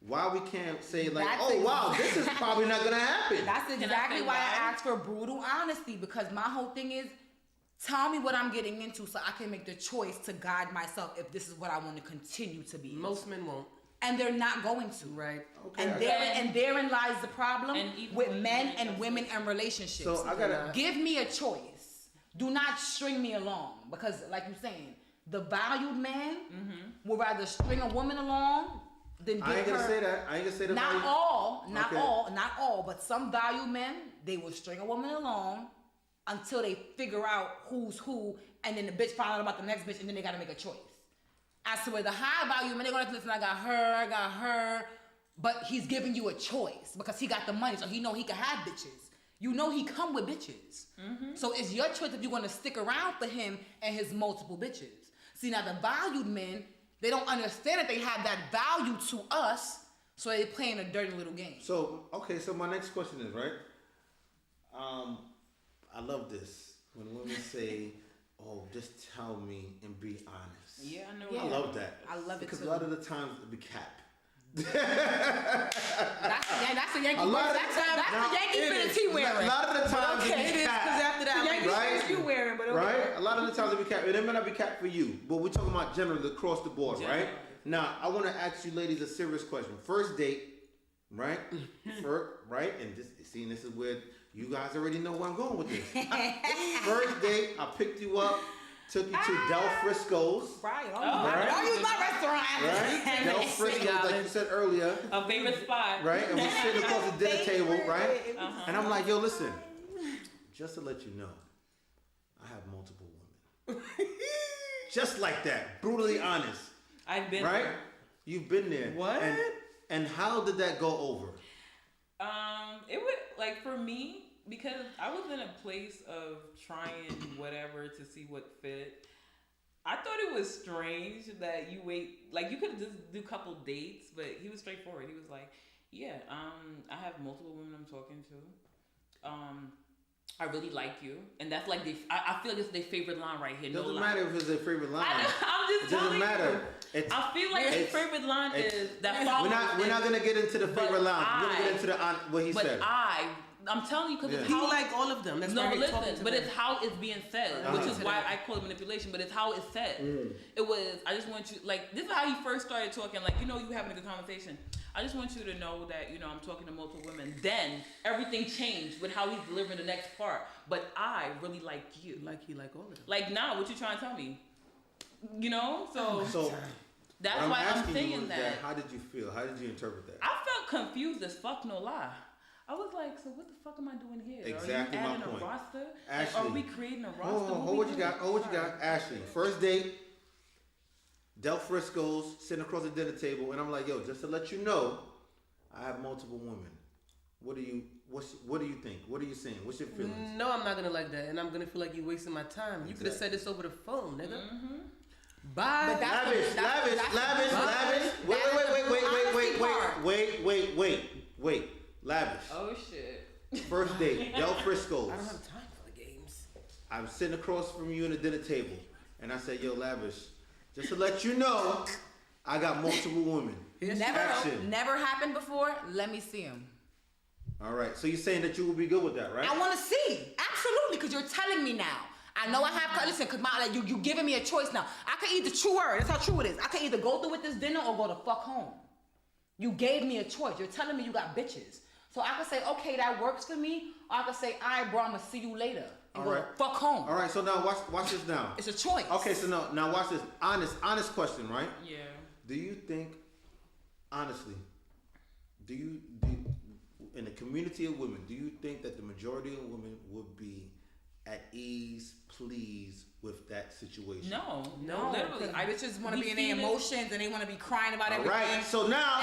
why we can't say like, That's oh wow, this is probably not gonna happen? That's I exactly say why I why? asked for brutal honesty, because my whole thing is, tell me what I'm getting into so I can make the choice to guide myself if this is what I want to continue to be. Most men won't. And they're not going to. Right. Okay, And therein lies the problem And even with when men you and make women and relationships. So I gotta. Give me a choice. Do not string me along, because like you're saying, the valued man would rather string a woman along than give I ain't her. gonna say that. I ain't gonna say the Not value. all, not Okay. all, not all, but some valued men, they will string a woman along until they figure out who's who, and then the bitch find out about the next bitch, and then they gotta make a choice. As to where the high value men, they're gonna listen, I got her, but he's giving you a choice because he got the money, so he know he can have bitches. You know he come with bitches. So it's your choice if you want to stick around for him and his multiple bitches. See, now the valued men, they don't understand that they have that value to us, so they playing a dirty little game. So, okay, so my next question is, right? I love this. When women say, oh, just tell me and be honest. Yeah, I know. Yeah. I love that. I love it because too. a lot of the times it be cap. That's a Yankee. A lot of That's the time, a Yankee fit that he wearing. A lot of the times Okay, it it be is, cap. Because after that, I'm like, right? You wearing, but okay. Right? A lot of the times it be cap. And it may not be cap for you, but we're talking about generally across the board, right? Generally. Now, I want to ask you ladies a serious question. First date, right? Right? And this is where you guys already know where I'm going with this. First date, I picked you up, took you to Del Frisco's. Right. Right. Don't use my restaurant. Right? Del Frisco's, like you said earlier. A favorite spot. Right? And we're sitting across the dinner table, right? And I'm like, yo, listen, just to let you know, I have multiple women. Just like that. Brutally honest. I've been Right? there. You've been there. What? And how did that go over? It would, like, for me, because I was in a place of trying whatever to see what fit. I thought it was strange that you wait, like, you could just do a couple dates, but he was straightforward. He was like, yeah, I have multiple women I'm talking to. I really like you, and that's like I feel like it's their favorite line right here. Doesn't no matter lie. if it's their favorite line. I'm just It telling doesn't matter. you. I feel like his favorite line is that follows. We're not gonna get into the favorite line. We're gonna get into the what he said. I'm telling you because it's He how like all of them. That's no, why but he's talking listen, to but them. it's how it's being said, which is why I call it manipulation. But it's how it's said. It was. I just want you like this is how he first started talking. Like you having a good conversation. I just want you to know that I'm talking to multiple women. Then everything changed with how he's delivering the next part. But I really like you. Like he like all of them. Like now, what you trying to tell me? So that's what why I'm asking you saying was that. how did you feel? How did you interpret that? I felt confused as fuck, no lie. I was like, so what the fuck am I doing here? Exactly Are you my adding point. a roster? Ashley. Like, are we creating a roster? Hold what you got. Hold what you got. Ashley, first date, Del Frisco's, sitting across the dinner table, and I'm like, yo, just to let you know, I have multiple women. What do you think? What are you saying? What's your feelings? No, I'm not gonna like that, and I'm gonna feel like you're wasting my time. You could have said this over the phone, nigga. Bye. But that's Lavish. Wait. Lavish. Oh shit. First date, Del Frisco's. I don't have time for the games. I'm sitting across from you in the dinner table, and I said, yo, Lavish, just to let you know, I got multiple women. Action. Never happened before. Let me see him. All right, so you're saying that you will be good with that, right? I want to see. Absolutely, because you're telling me now. I know I have, listen, because you giving me a choice now. I can either, true word, that's how true it is. I can either go through with this dinner or go the fuck home. You gave me a choice. You're telling me you got bitches. So I can say, okay, that works for me. Or I can say, all right, bro, I'm going to see you later. And go the fuck home. All right, so now watch this now. It's a choice. Okay, so now watch this. Honest question, right? Yeah. Do you think, honestly, in the community of women, do you think that the majority of women would be at ease, pleased with that situation? No, Literally. literally. Bitches want to be in their emotions and they want to be crying about All everything. right, so now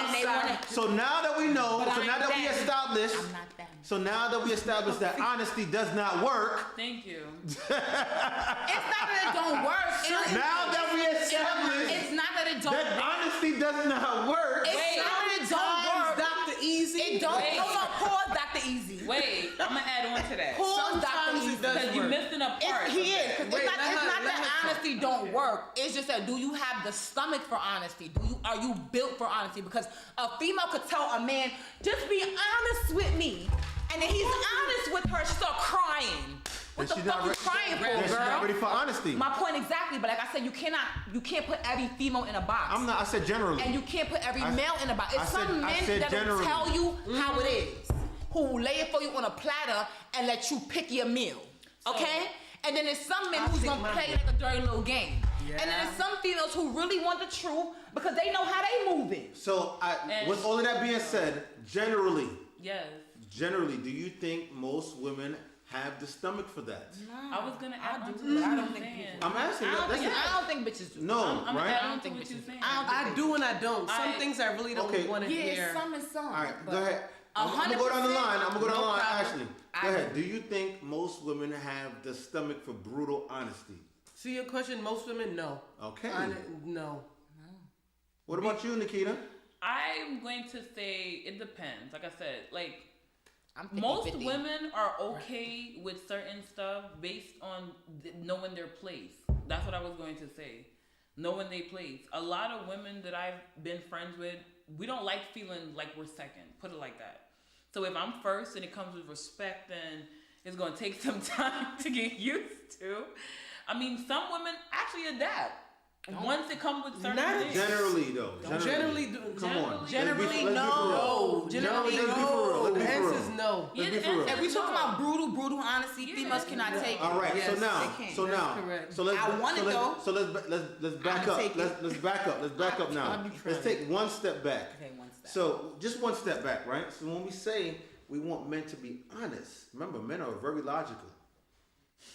that we know, But so now that we established, I'm not them. so now that we established that honesty does not work. Thank you. It's not that it don't work. Now that we established It's not that it don't that work. honesty does not work. It's not that it don't work. Dr. Easy. It don't. Wait. Hold on, pause, Dr. Easy. Wait, I'm gonna add on to that. Pause, Dr. Sometimes Easy. it does Because you're work. missing a part. He is. of 'Cause that. it's not let that her honesty don't work. It's just that do you have the stomach for honesty? Are you built for honesty? Because a female could tell a man, just be honest with me. And then he's honest with her, she start crying. What the Then fuck you crying for, Then she's not ready girl? for honesty. My point exactly, but like I said, you can't put every female in a box. I said generally. And you can't put every male in a box. It's I some men said that will generally. tell you how it is, who will lay it for you on a platter and let you pick your meal. Okay? And then there's some men who's gonna play like a dirty little game. Yeah. And then there's some females who really want the truth because they know how they moving. So with all of that being said, generally, Yes. do you think most women have the stomach for that? I was gonna add on to but I what don't you're think saying. people. I'm asking. I don't think bitches do. No, I'm right? adding I on don't to think what you're bitches- saying. I do and I don't. Some I- things I really don't Okay. want to Yeah, hear. some and some. All right, but go ahead. I'm gonna go down the line. I'm gonna go down the no line. problem. Ashley, I go ahead. agree. Do you think most women have the stomach for brutal honesty? See your question? Most women, no. Okay. No. What about you, Nikita? I'm going to say it depends. Like I said, like I'm thinking most 50. women are okay with certain stuff based on knowing their place. That's what I was going to say. Knowing their place. A lot of women that I've been friends with, we don't like feeling like we're second. Put it like that. So if I'm first and it comes with respect, then it's going to take some time to get used to. I mean, some women actually adapt. Once it comes with certain Not things. Generally, though. Generally, Come on. Generally, Let's be for real. no. Generally, Generally, let's be for real. Let's the be for answer real. is no. Let's be for real. If we talk about brutal honesty, Yeah. females cannot take it. All right. Yes, so now, they can. so That's now, correct. so let's. I want so it, let's, though. So let's back I'ma up. take it. Let's back up. Let's back up I'll now. be Let's trying. take one step back. Okay, one step. So just one step back, right? So when we say we want men to be honest, remember, men are very logical,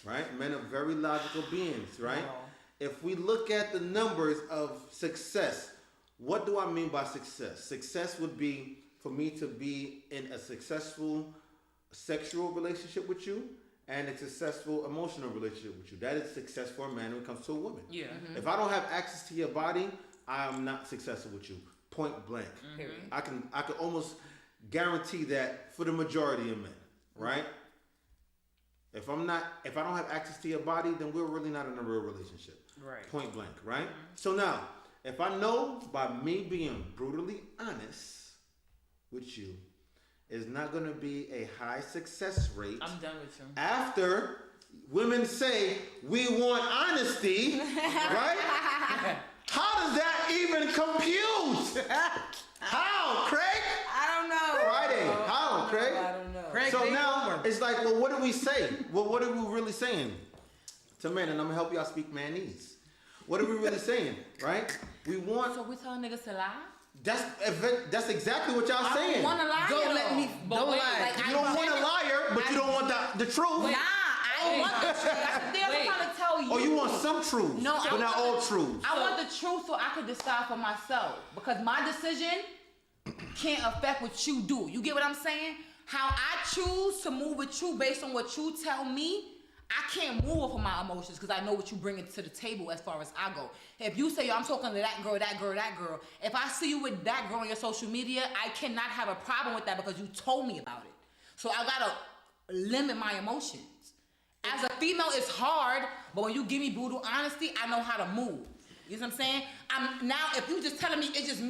right? Men are very logical beings, right? No. If we look at the numbers of success, what do I mean by success? Success would be for me to be in a successful sexual relationship with you and a successful emotional relationship with you. That is success for a man when it comes to a woman. Yeah. If I don't have access to your body, I am not successful with you. Point blank. Period. I can almost guarantee that for the majority of men, right? If I don't have access to your body, then we're really not in a real relationship. Right. Point blank, right? So now, if I know by me being brutally honest with you is not going to be a high success rate. I'm done with you. After women say we want honesty, right? How does that even compute? How, Craig? I don't know. Friday. How, Craig? I don't know. Craig, So take now over. it's like, well, what do we say? Well, what are we really saying to men? And I'm gonna help y'all speak manese. What are we really saying, right? We want. So we tell niggas to lie? That's exactly what y'all I saying. don't want to lie. Don't let me. But Don't wait, lie. like, You don't want a liar, but you don't want the truth. Nah, I don't want the truth. That's the thing I'm Wait. trying to tell you. Or you want some truths, No, I but not want all the- truths. I want the truth so I can decide for myself. Because my decision can't affect what you do. You get what I'm saying? How I choose to move with you based on what you tell me, I can't move off of my emotions because I know what you bring to the table as far as I go. If you say, yo, I'm talking to that girl, if I see you with that girl on your social media, I cannot have a problem with that because you told me about it. So I gotta limit my emotions. As a female, it's hard, but when you give me brutal honesty, I know how to move. You know what I'm saying? I'm now, if you just telling me it's just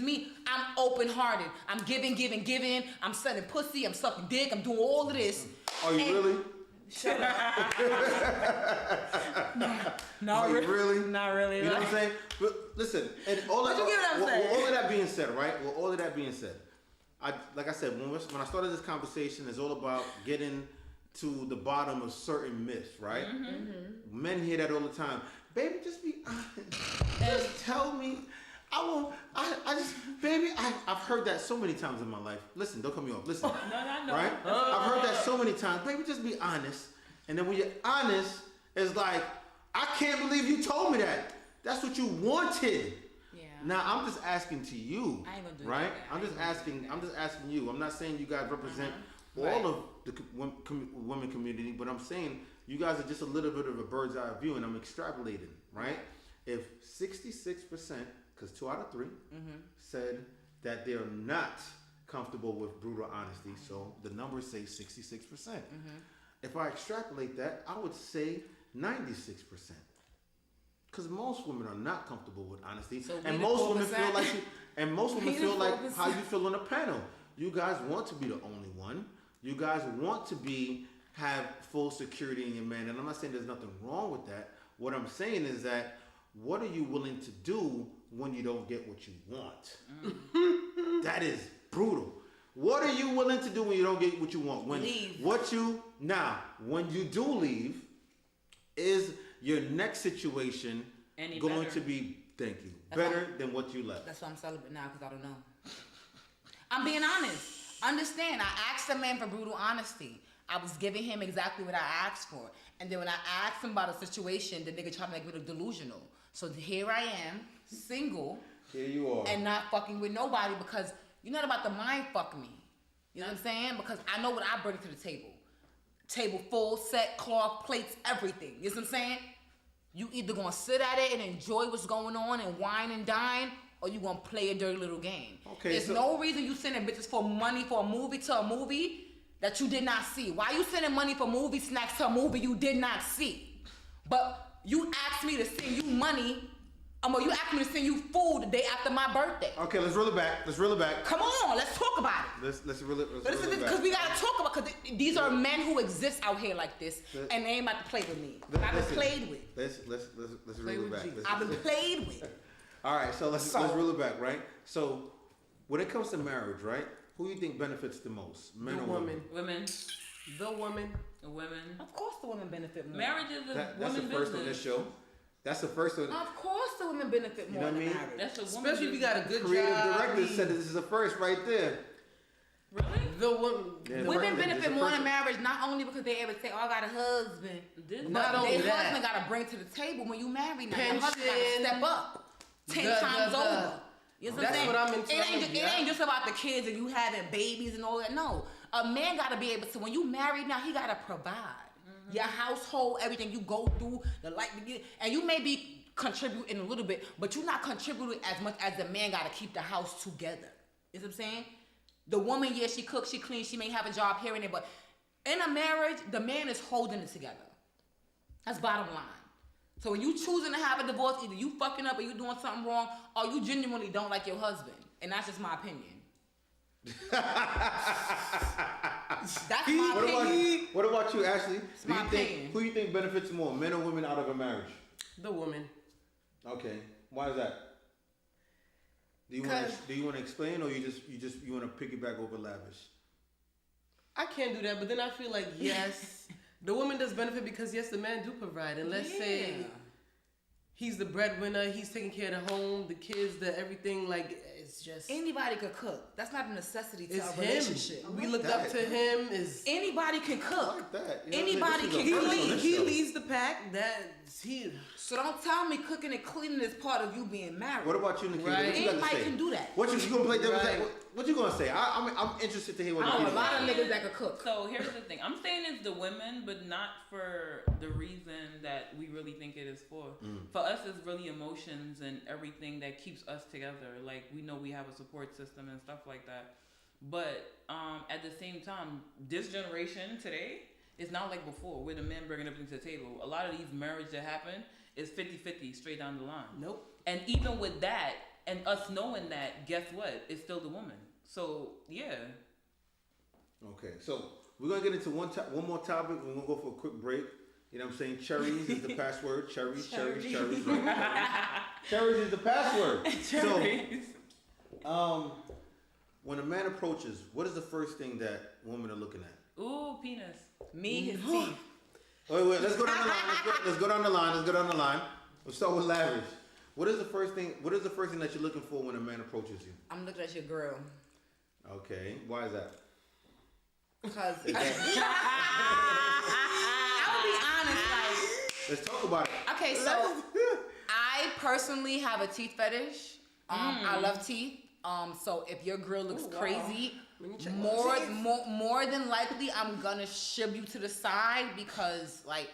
me, I'm open-hearted. I'm giving. I'm sending pussy, I'm sucking dick, I'm doing all of this. Are you And- really? Shut up. Are you really? Not really. You know what I'm saying? But listen, and all that, But you get what I'm with saying. all of that being said, right? With all of that being said, like I said, when I started this conversation, it's all about getting to the bottom of certain myths, right? Mm-hmm. Men hear that all the time. Baby, just be honest. Just tell me. I've heard that so many times in my life. Listen, don't cut me off. Listen. No. Right? I've heard that so many times. Baby, just be honest. And then when you're honest, it's like, I can't believe you told me that. That's what you wanted. Yeah. Now I'm just asking to you, I ain't gonna do right? that. I'm just asking you. I'm not saying you guys represent all of the women community, but I'm saying you guys are just a little bit of a bird's eye view, and I'm extrapolating, right? If 66%, because 2 out of 3 said that they're not comfortable with brutal honesty, so the numbers say 66%. If I extrapolate that, I would say 96%. Because most women are not comfortable with honesty, So we and the most women 4%? feel like We the feel like 4%? how you feel on the panel. You guys want to be the only one. You guys want to have full security in your man, and I'm not saying there's nothing wrong with that. What I'm saying is that what are you willing to do when you don't get what you want? That is brutal. What are you willing to do when you don't get what you want? Leave. When you do leave, is your next situation Any going better? to be, thank you, That's better than what you left? That's why I'm celibate now, because I don't know. I'm being honest. Understand, I asked a man for brutal honesty. I was giving him exactly what I asked for. And then when I asked him about a situation, the nigga tried to make me look delusional. So here I am, single. Here you are. And not fucking with nobody because you're not about to mind fuck me. You know what I'm saying? Because I know what I bring to the table. Table full, set, cloth, plates, everything. You know what I'm saying? You either gonna sit at it and enjoy what's going on and wine and dine, or you gonna play a dirty little game. Okay, There's no reason you sending bitches for money for a movie to a movie that you did not see. Why you sending money for movie snacks to a movie you did not see? But you asked me to send you money, or you asked me to send you food the day after my birthday. Okay, let's roll it back. Let's reel it back. Come on, let's talk about it. Let's reel it But back. because we gotta talk about, because these are men who exist out here like this, and they ain't about to play with me. I've been played with. Let's reel it back. I've been played with. All right, so let's reel it back, right? So when it comes to marriage, right? Who do you think benefits the most, men or women? Women. The woman. The women. Of course the women benefit more. Marriage is a That's woman the first business. on this show. That's the first one. Of course the women benefit more know what I than mean? marriage. That's a woman. Especially if you got a good Creative job. director said this is the first right there. Really? The woman. Yeah, Women the benefit first more one. in marriage, not only because they ever say, "Oh, I got a husband," This Not but only their that. husband got to bring to the table when you married. Now your husband got to Pension. step up 10 The- times the- over. You know what I'm That's saying? what I'm into. It ain't just about the kids and you having babies and all that. No, a man got to be able to. When you married, now he got to provide your household, everything you go through, the light, and you may be contributing a little bit, but you're not contributing as much as the man got to keep the house together. You know what I'm saying? The woman, yeah, she cooks, she cleans, she may have a job here and there, but in a marriage, the man is holding it together. That's bottom line. So when you choosing to have a divorce, either you fucking up or you doing something wrong, or you genuinely don't like your husband. And that's just my opinion. That's my opinion. What about you, Ashley? my opinion. Who do you think benefits more, men or women out of a marriage? The woman. Okay, why is that? Do you want to explain, or you want to piggyback over Lavish? I can't do that, but then I feel like, yes, the woman does benefit because, yes, the man do provide. And let's say he's the breadwinner, he's taking care of the home, the kids, the everything, like, it's just... Anybody could cook. That's not a necessity to It's a him. relationship. We look up to him. Anybody can cook. Like that. You know Anybody what I'm saying? This is can a cook. first on this He show. leads the pack. That's he. So don't tell me cooking and cleaning is part of you being married. What about you, Nikita? Right. What you got to Anybody say? can do that. What you gonna play devil's Right. advocate? What you gonna say? I'm interested to hear what I know Nikita a lot of says. niggas that could cook. So here's the thing. I'm saying it's the women, but not for the reason that we really think it is for. For us, it's really emotions and everything that keeps us together. Like, we know we have a support system and stuff like that. But at the same time, this generation today is not like before, where the men bringing everything to the table. A lot of these marriages that happen is 50-50 straight down the line. Nope. And even with that, and us knowing that, guess what? It's still the woman. So, yeah. Okay, so we're gonna get into one more topic. We're gonna go for a quick break. You know what I'm saying? Cherries is the password. Cherries. Right? Cherries is the password. Cherries. So, when a man approaches, what is the first thing that women are looking at? Ooh, penis. Me, his teeth. Wait, let's go down the line. Let's go down the line. We'll start with Lavish. What is the first thing that you're looking for when a man approaches you? I'm looking at your girl. Okay, why is that? Because I'll be honest, like, Let's talk about it. okay, so I personally have a teeth fetish. I love teeth. So if your girl looks crazy, more than likely I'm gonna shove you to the side because, like,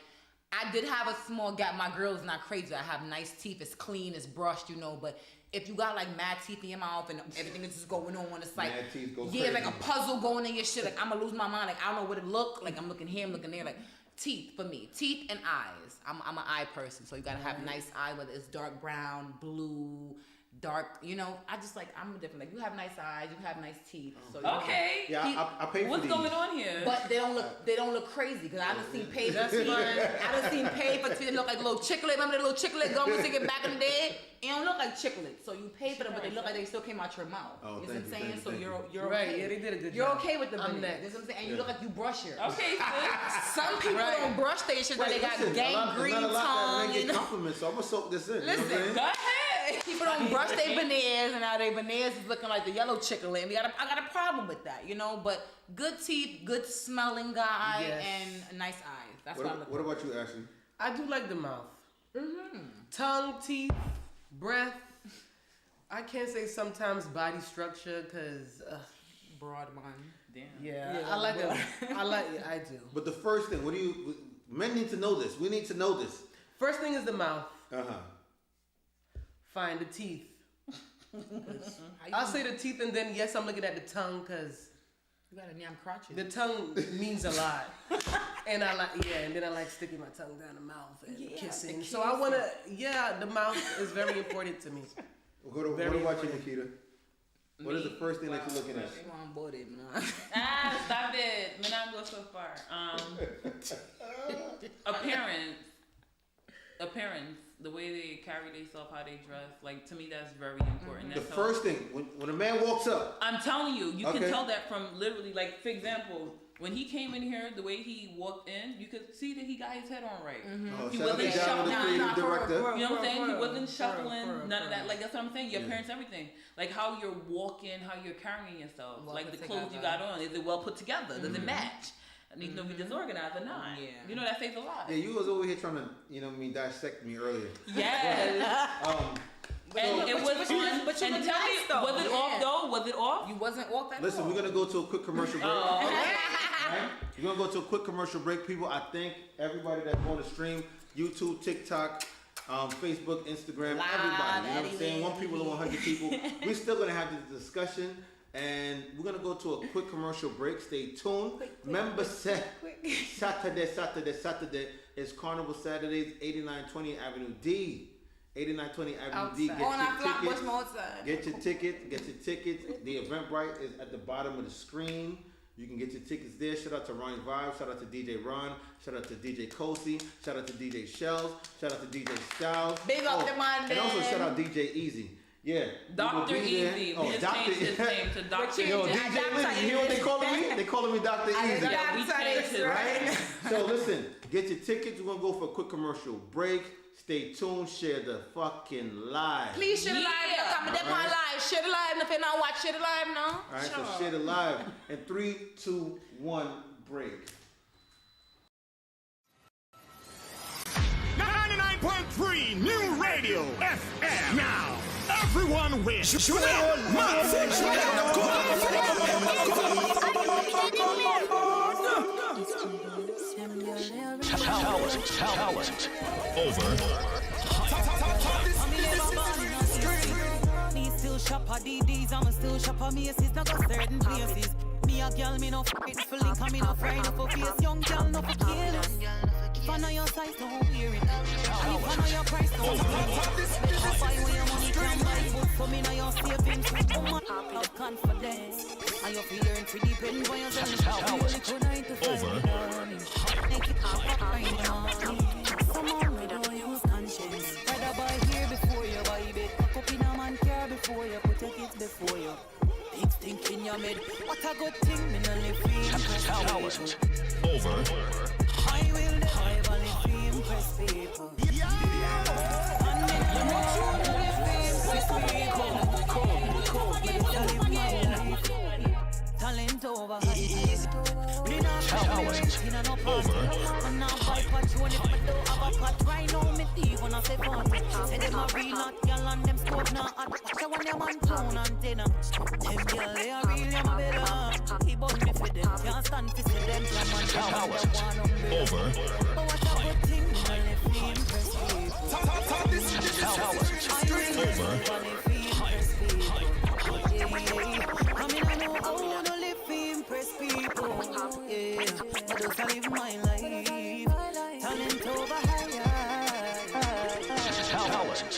I did have a small gap. My girl's not crazy. I have nice teeth. It's clean. It's brushed, you know. But if you got like mad teeth in your mouth and everything is just going on, it's like Mad teeth go yeah, crazy. like a puzzle going in your shit. Like I'm gonna lose my mind. Like I don't know what it look. Like I'm looking here, I'm looking there. Like teeth for me, teeth and eyes. I'm an eye person, so you gotta have nice eye, whether it's dark brown, blue, dark. You know, I just like I'm different. Like you have nice eyes, you have nice teeth. So you Okay. Yeah, I pay for What's these. going on here? But they don't look crazy because I done seen paid for That's teeth. fine. I done seen paid for teeth that look like little chiclet. Remember the little chiclet gum we used to get back in the day? It don't look like chiclet. So you pay for them, but they look like they still came out your mouth. Oh, you know what thank I'm you, saying? thank you, So thank you're Right, okay. yeah, they did a good You're job. okay with the I'm veneer. next. You know what I'm saying? And you look like you brush yours. Okay, sis. Some people Right. don't brush their shit, but they got Listen, gangrene there's not a lot that tongue. men You get know? compliments, so I'm gonna soak this in. Listen, you know what I'm Go ahead. People don't brush their veneers, and now their veneers is looking like the yellow chicken lamb. I got a problem with that, you know. But good teeth, good smelling guy, and nice eyes. That's what I look for. What about you, Ashley? I do like the mouth. Tongue, teeth, breath. I can't say sometimes body structure because Broad one. Damn. yeah, I do. But the first thing, men need to know this. We need to know this. First thing is the mouth. Uh-huh. Find the teeth. I'll say the teeth, and then yes, I'm looking at the tongue because You got a damn crotches. the tongue means a lot. And I and then I like sticking my tongue down the mouth and kissing. So I wanna, the mouth is very important to me. What about you, Nikita? What is the first thing that you're looking at? Stop it. Me not go so far. Appearance, the way they carry themselves, how they dress, like to me that's very important. The That's first thing, when a man walks up. I'm telling you, you can tell that from literally, like, for example, when he came in here, the way he walked in, you could see that he got his head on right. He wasn't shuffling. You know what I'm saying? He wasn't shuffling, none of that. Like, that's what I'm saying. Your appearance, everything. Like, how you're walking, how you're carrying yourself. Well like, the put clothes you got on. Is it well put together? Does it match? I need to be disorganized or not. Yeah. You know, that says a lot. Yeah, you was over here trying to, dissect me earlier. Yes. And it was on. But you and look tell nice, me, though. was it off though? Was it off? You wasn't off that. Listen, we're gonna go to a quick commercial break. Right? We're gonna go to a quick commercial break, people. I thank everybody that's on the stream, YouTube, TikTok, Facebook, Instagram, everybody. You know what I'm saying? 1 people to 100 people. We're still gonna have this discussion, and we're gonna go to a quick commercial break. Stay tuned. Remember, Saturday is Carnival Saturdays, 8920 Avenue D. 8920 Avenue D. Get your tickets. The Eventbrite is at the bottom of the screen. You can get your tickets there. Shout out to Ron's Vibes. Shout out to DJ Ron. Shout out to DJ Kosi. Shout out to DJ Shells. Shout out to DJ Styles. Big up the man. And also shout out DJ Easy. Yeah. Dr. Easy. Oh, We just Dr. changed his name to Dr. Yo, Easy. DJ Easy. You hear what they calling me? They calling me Dr. Easy. Yeah, we changed his Right? So listen, get your tickets. We're going to go for a quick commercial break. Stay tuned. Share the fucking live. Please share the live. Come on live. Share the live. If you not watch, share the live now. All right, so share the live. In 3, 2, 1, break. 99.3 New Radio FM. Now, everyone wins. Talent. Over. Me still shop at DDs, I'm still shop at Macy's, not got certain places. Me a girl, me no f***ing for link, and me no friend for face. Young girl, no for kill. If I know your size, don't wear it. And if I know your price, don't wear it. I buy where your money can buy, but for me now your savings. Woman, have confidence. And you're feeling pretty dependent on yourself. Really could 9 to 5 morning. Make it up, right now. Someone we don't use conscience. Rather buy here before you buy it. Pack up in a man car before you put your kids before you. Big stink in your mid. What a good thing, me no live Talent. Over. I will never live to impress people. And me no live to impress people. Talent over. Me not Talent. in no Over. and now buy patrol if I don't have a pot right now. Me thief when I say party. Say them a real hot girl and them scope now. I want your man tone antenna. Them girl they are real, I'm a better. He bought me for them. Can't stand to see them. Talent. Over. But what a good thing, I live to impress people. Over. I mean, I know how to live to impress people. Yeah, I just live my life. Talent over higher. Talent.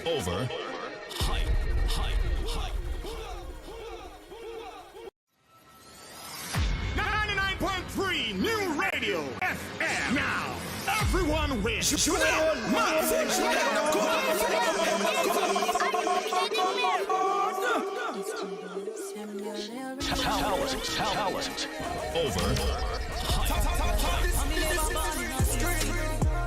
Over. 99.3 New Radio FM. Now, everyone wins. Talent. Over.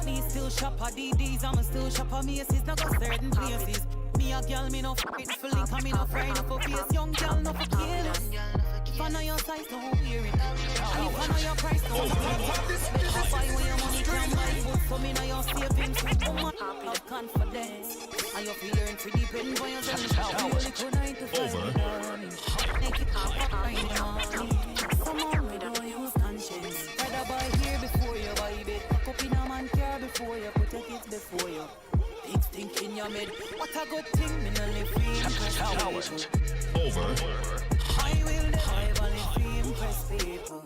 Me still shop at DDs, I'm still shop at Macy's, not got certain places. Me Me a girl, me no fit for link, and me no friend for face. Young girl, no for kill. If I know your size, don't wear it. And if I know your price, don't wear it. Better buy when your money can buy. Good for me, now your savings. Woman, have confidence. And you feel learn to depend on yourself. You only could 9 to 5. Make it up, find the money. Someone we don't use conscience. Rather buy here before you buy bed. Pack up in a man car before you put your kids before you. Big stink in your bed. What a good thing, me no live for impress people. Over. I will never live for impress people.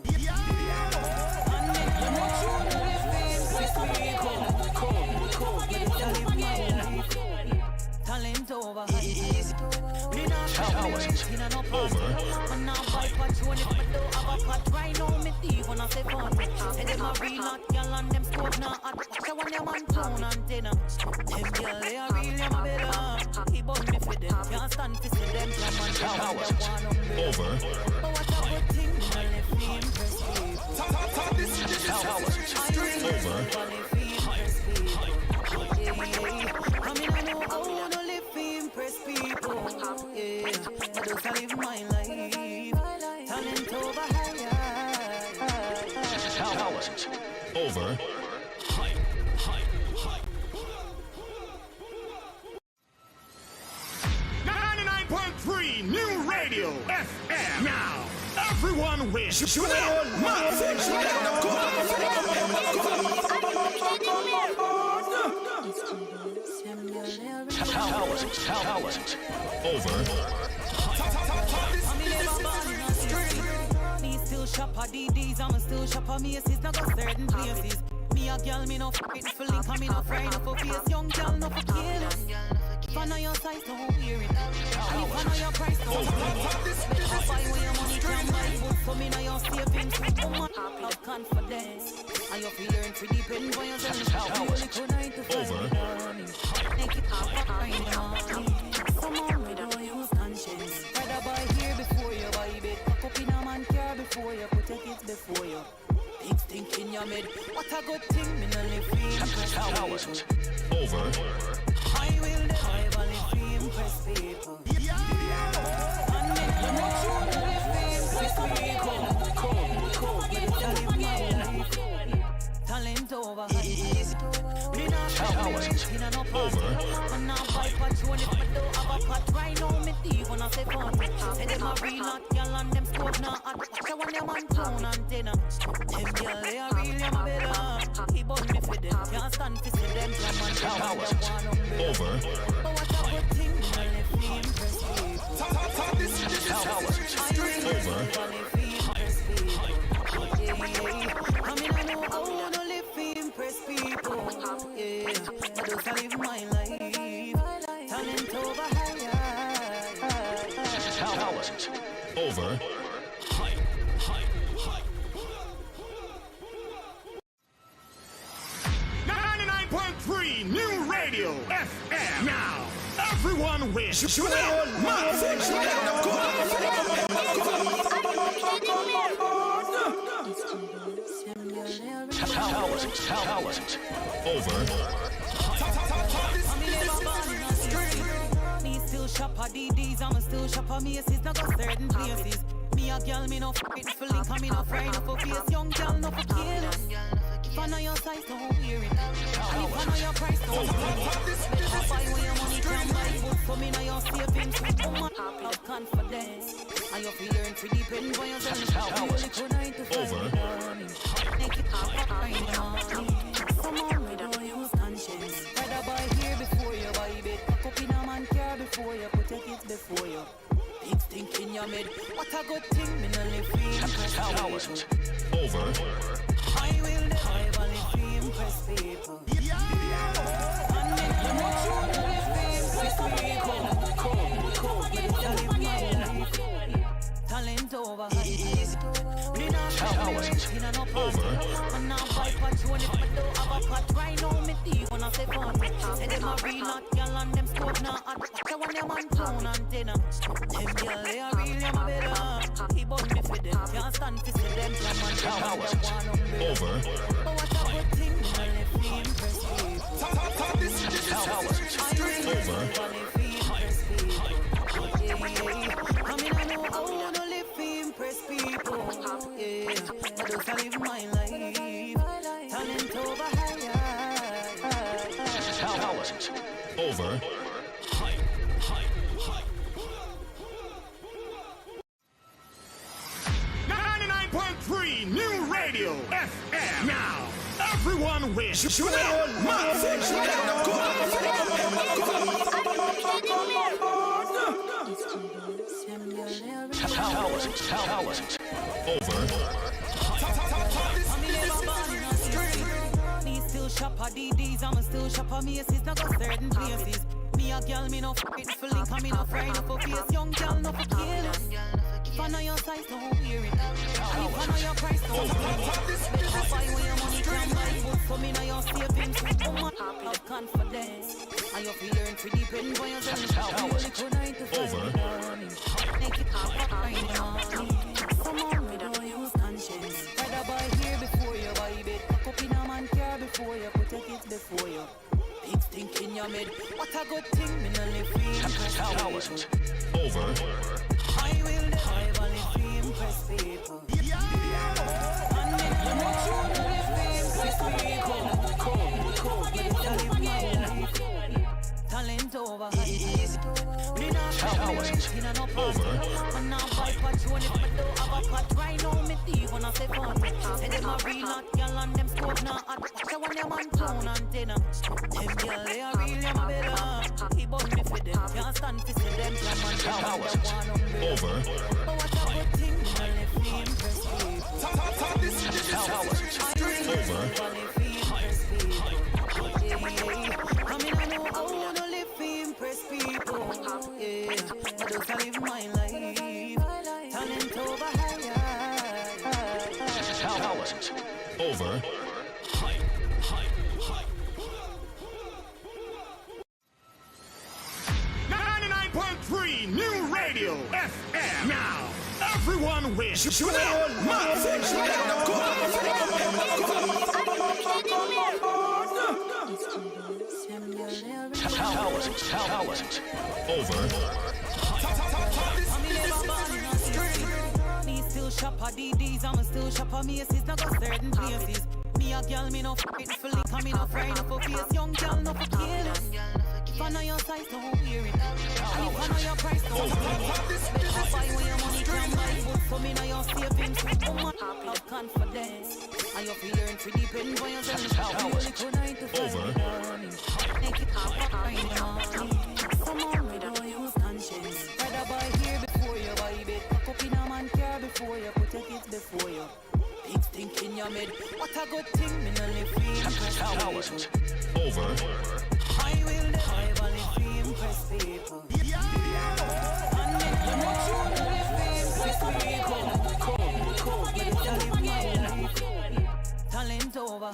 And me no live for impress people. Talent over. Me not in a no part. Man now buy patron if me don't have a pot. Right now me thief when I say fun. Say them a real hot girl and them scope now hot. Watch when them man tone antenna. Them girl they a real them a better. He bought me for them. Can't stand to see them come and come and the one umbrella. Over. But what a good thing me no live for impress people. I will never live for impress people. I mean I know how to live for impress people. Yeah, I just live my life. Talent over higher. Over. 99.3 New Radio FM. Now, everyone wins. Over. Me still shop at DDs, I'm still shop at Macy's. Now got certain places. Me a girl, me no fit for link, and me no friend no for face. Young girl, no for kill. If I know your size, don't wear it. And if I know your price, don't wear it. Better buy when your money can buy. Good for me, now your savings. Woman, have confidence. And you feel learn to depend on yourself. You only could 9 to 5. Make it up, find the money. Someone we don't use conscience. Rather buy here before you buy bed. Pack up in a man car before you put your kids before you. Big stink in your bed. What a good thing, me no live for impress people. Over. I will never live for impress people. And me no live for impress people. Better live my life. Talent over. Me not in a no part. Man now buy patron if me don't have a pot. Right now me thief when I say fun. Say them a real hot girl and them scope now hot. Watch when them man tone antenna. Them girl they a real them a better. He bought me for them. Can't stand to see them come and come and the one umbrella. Over. But what a good thing me no live for impress people. I will never live for impress people. Yeah, I mean I know how to live for impress people. Yeah, I just live my life. Talent over higher. Over. 99.3 New Radio FM. Now, everyone wins. Over. Me still shop at DDs, I'm still shop at Macy's. Now got certain places. Me a girl, me no fit for link, and me no friend no for face. Young girl, no for kill. If I know your size, don't wear it. And if I know your price, don't wear it. Better buy when your money can buy. Good for me, now your savings. Woman, have confidence. And you feel learn to depend on yourself. You only could 9 to 5. Make it up, find the money. Someone we don't use conscience. Rather buy here before you buy bed. Pack up in a man car before you put your kids before you. Big stink in your bed. What a good thing, me no live for impress people. Over. I will never live for impress people. And me no live for impress people. Better live my life. Talent over. Me not in a no part. Man now buy patron if me don't have a pot. Right now me thief when I say fun. Say them a real hot girl and them scope now hot. Watch when them man tone antenna. Them girl they a real them a better. He bought me for them. Can't stand to see them come and come and the one umbrella. Over. But what a good thing me no live for impress people. I will never live for impress people. Yeah. I mean, I know how to live to impress people. Yeah. I just live my life. Talent over higher. Talent over hype. 99.3 New Radio FM. Now, everyone wins. Talent over Me still shop at DDs, I'm still shop at Macy's, not go certain places. Me a girl, me no f***ing for link, and me no friend, no for face. Young girl, no for careless. If I know your size, don't wear it. And if I know your price, don't wear it. Better buy when your money can buy. But for me, now you're savings. Woman, have confidence. And you're feeling to depend on yourself. You only could 9 to 5 morning. Make it up right now. Someone we don't use conscience. Rather buy here before you buy bed. Pack up in a man car before you put your kids before you. Big stink in your mid. What a good thing, me no live for impress talent people. over I will never live for impress people. And me no live for impress people. Talent over hype. Me not talent in a no over party. And now buy patron if I don't have a pot. Right now me thief when I say fun. Say them a real hot girl and them scope now hot. Watch out when them man clown antenna. Them girl they a real them better. Keep on me for them. Can't stand to see them come and them one over but what a good thing me no live for impress people. talent over I mean, I know how to live to impress people. Yeah, I just live my life. Talent over higher. talent over hype. 99.3 New Radio FM. Now, everyone wins. Talent over Me still shop at DDs, I'm still shop at Macy's, not go certain places. Me a girl, me no f***ing for link, and me no friend, no for face. Young girl, no for careless. If I know your size, don't wear it. And if I know your price, don't wear it. Better buy when your money can buy. But for me, now you're savings. Woman, have confidence. And you're feeling to depend on yourself. You only could 9 to 5 morning. Make it up right now. Someone we don't use conscience. Rather buy here before you buy bed. Pack up in a man car before you put your kids before you. Big stink in your mid. What a good thing, me no live for impress talent people. over I will never live for impress people. And me no live for impress people. Talent over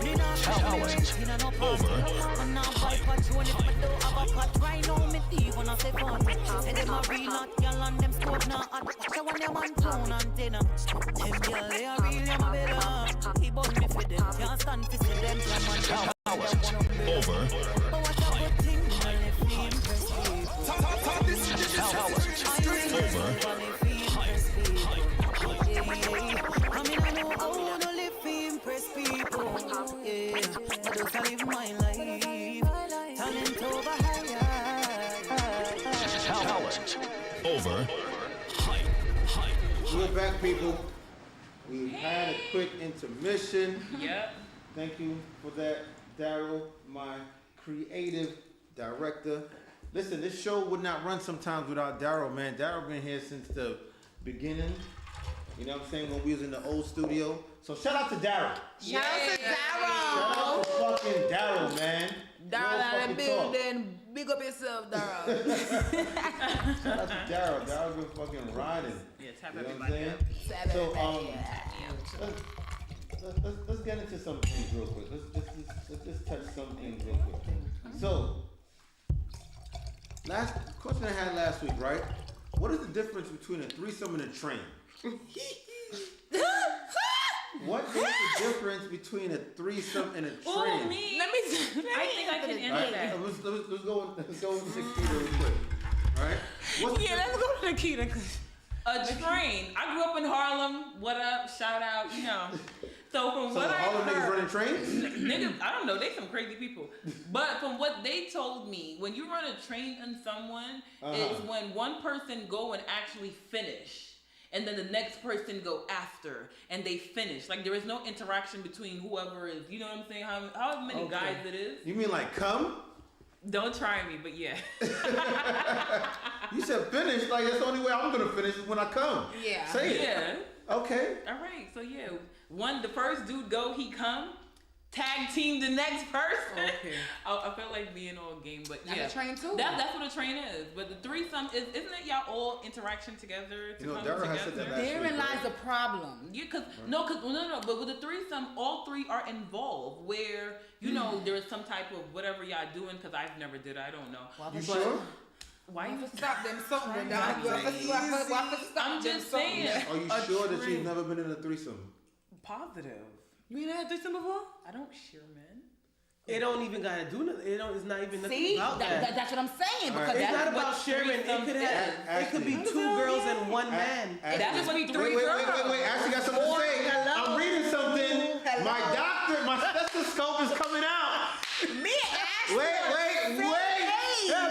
me not talent in a no party. over And now buy patron if I don't have a pot. Right now me thief when I say fun. Say them a real hot girl and them scope now hot. Watch out when them man clown antenna. Them girl they a real them better. Keep on me for them. Can't stand to see them come and talent over but what a good thing me no live for impress people. talent over I mean, I know how to live to impress people. Yeah, I just live my life. Talent over higher. talent over hype. We're back, people. We had a quick intermission. Yep. Thank you for that, Daryl, my creative director. Listen, this show would not run sometimes without Daryl, man. Daryl been here since the beginning. You know what I'm saying? When we was in the old studio. So shout out to Daryl. Shout out to Shout Daryl. out to fucking Daryl, man. Daryl Real out fucking of the talk. building. Big up yourself, Daryl. Shout out to Daryl. Daryl been fucking riding. Yeah, tap You know what I'm everybody saying? up. So let's get into some things real quick. Let's just touch some things real quick. So last question I had last week, right? What is the difference between a threesome and a train? What is the difference between a threesome and a train? Oh, me. I think I can answer that. Let's go with Nikita real quick. All right. Let's go to Nikita. A train. I grew up in Harlem. What up? Shout out. You know. So from what I Harlem niggas heard, running trains? niggas, I don't know. They some crazy people. But from what they told me, when you run a train on someone, it's when one person go and actually finish, and then the next person go after, and they finish. Like there is no interaction between whoever is. You know what I'm saying? How many guys it is? You mean like come? Don't try me, but yeah. You said finish. Like that's the only way I'm gonna finish is when I come. Yeah. Say it. Yeah. Okay. All right. So yeah, the first dude go, he come. Tag team the next person. Okay. I felt like being all game, but That's yeah, a train too. That's what a train is. But the threesome isn't it y'all all interaction together to come Dara together? has said that last Therein week, lies right? the problem. Yeah, no, but with the threesome, all three are involved. Where you know there is some type of whatever y'all doing. Because I've never did. I don't know. Well, You but- sure? Why you Stop them something. I'm just saying. Are you sure that you've never been in a threesome? Positive. You ain't had threesome before? I don't share men. It don't even gotta do nothing. It's not even nothing See, about that. that's what I'm saying. Because It's that's not what about sharing. It could have. It could be Ashley. 2 girls and 1 man. That just be 3 Wait. girls. Ashley got something to say. Hello. I'm reading something. My stethoscope is coming out. Me and Ashley. Wait.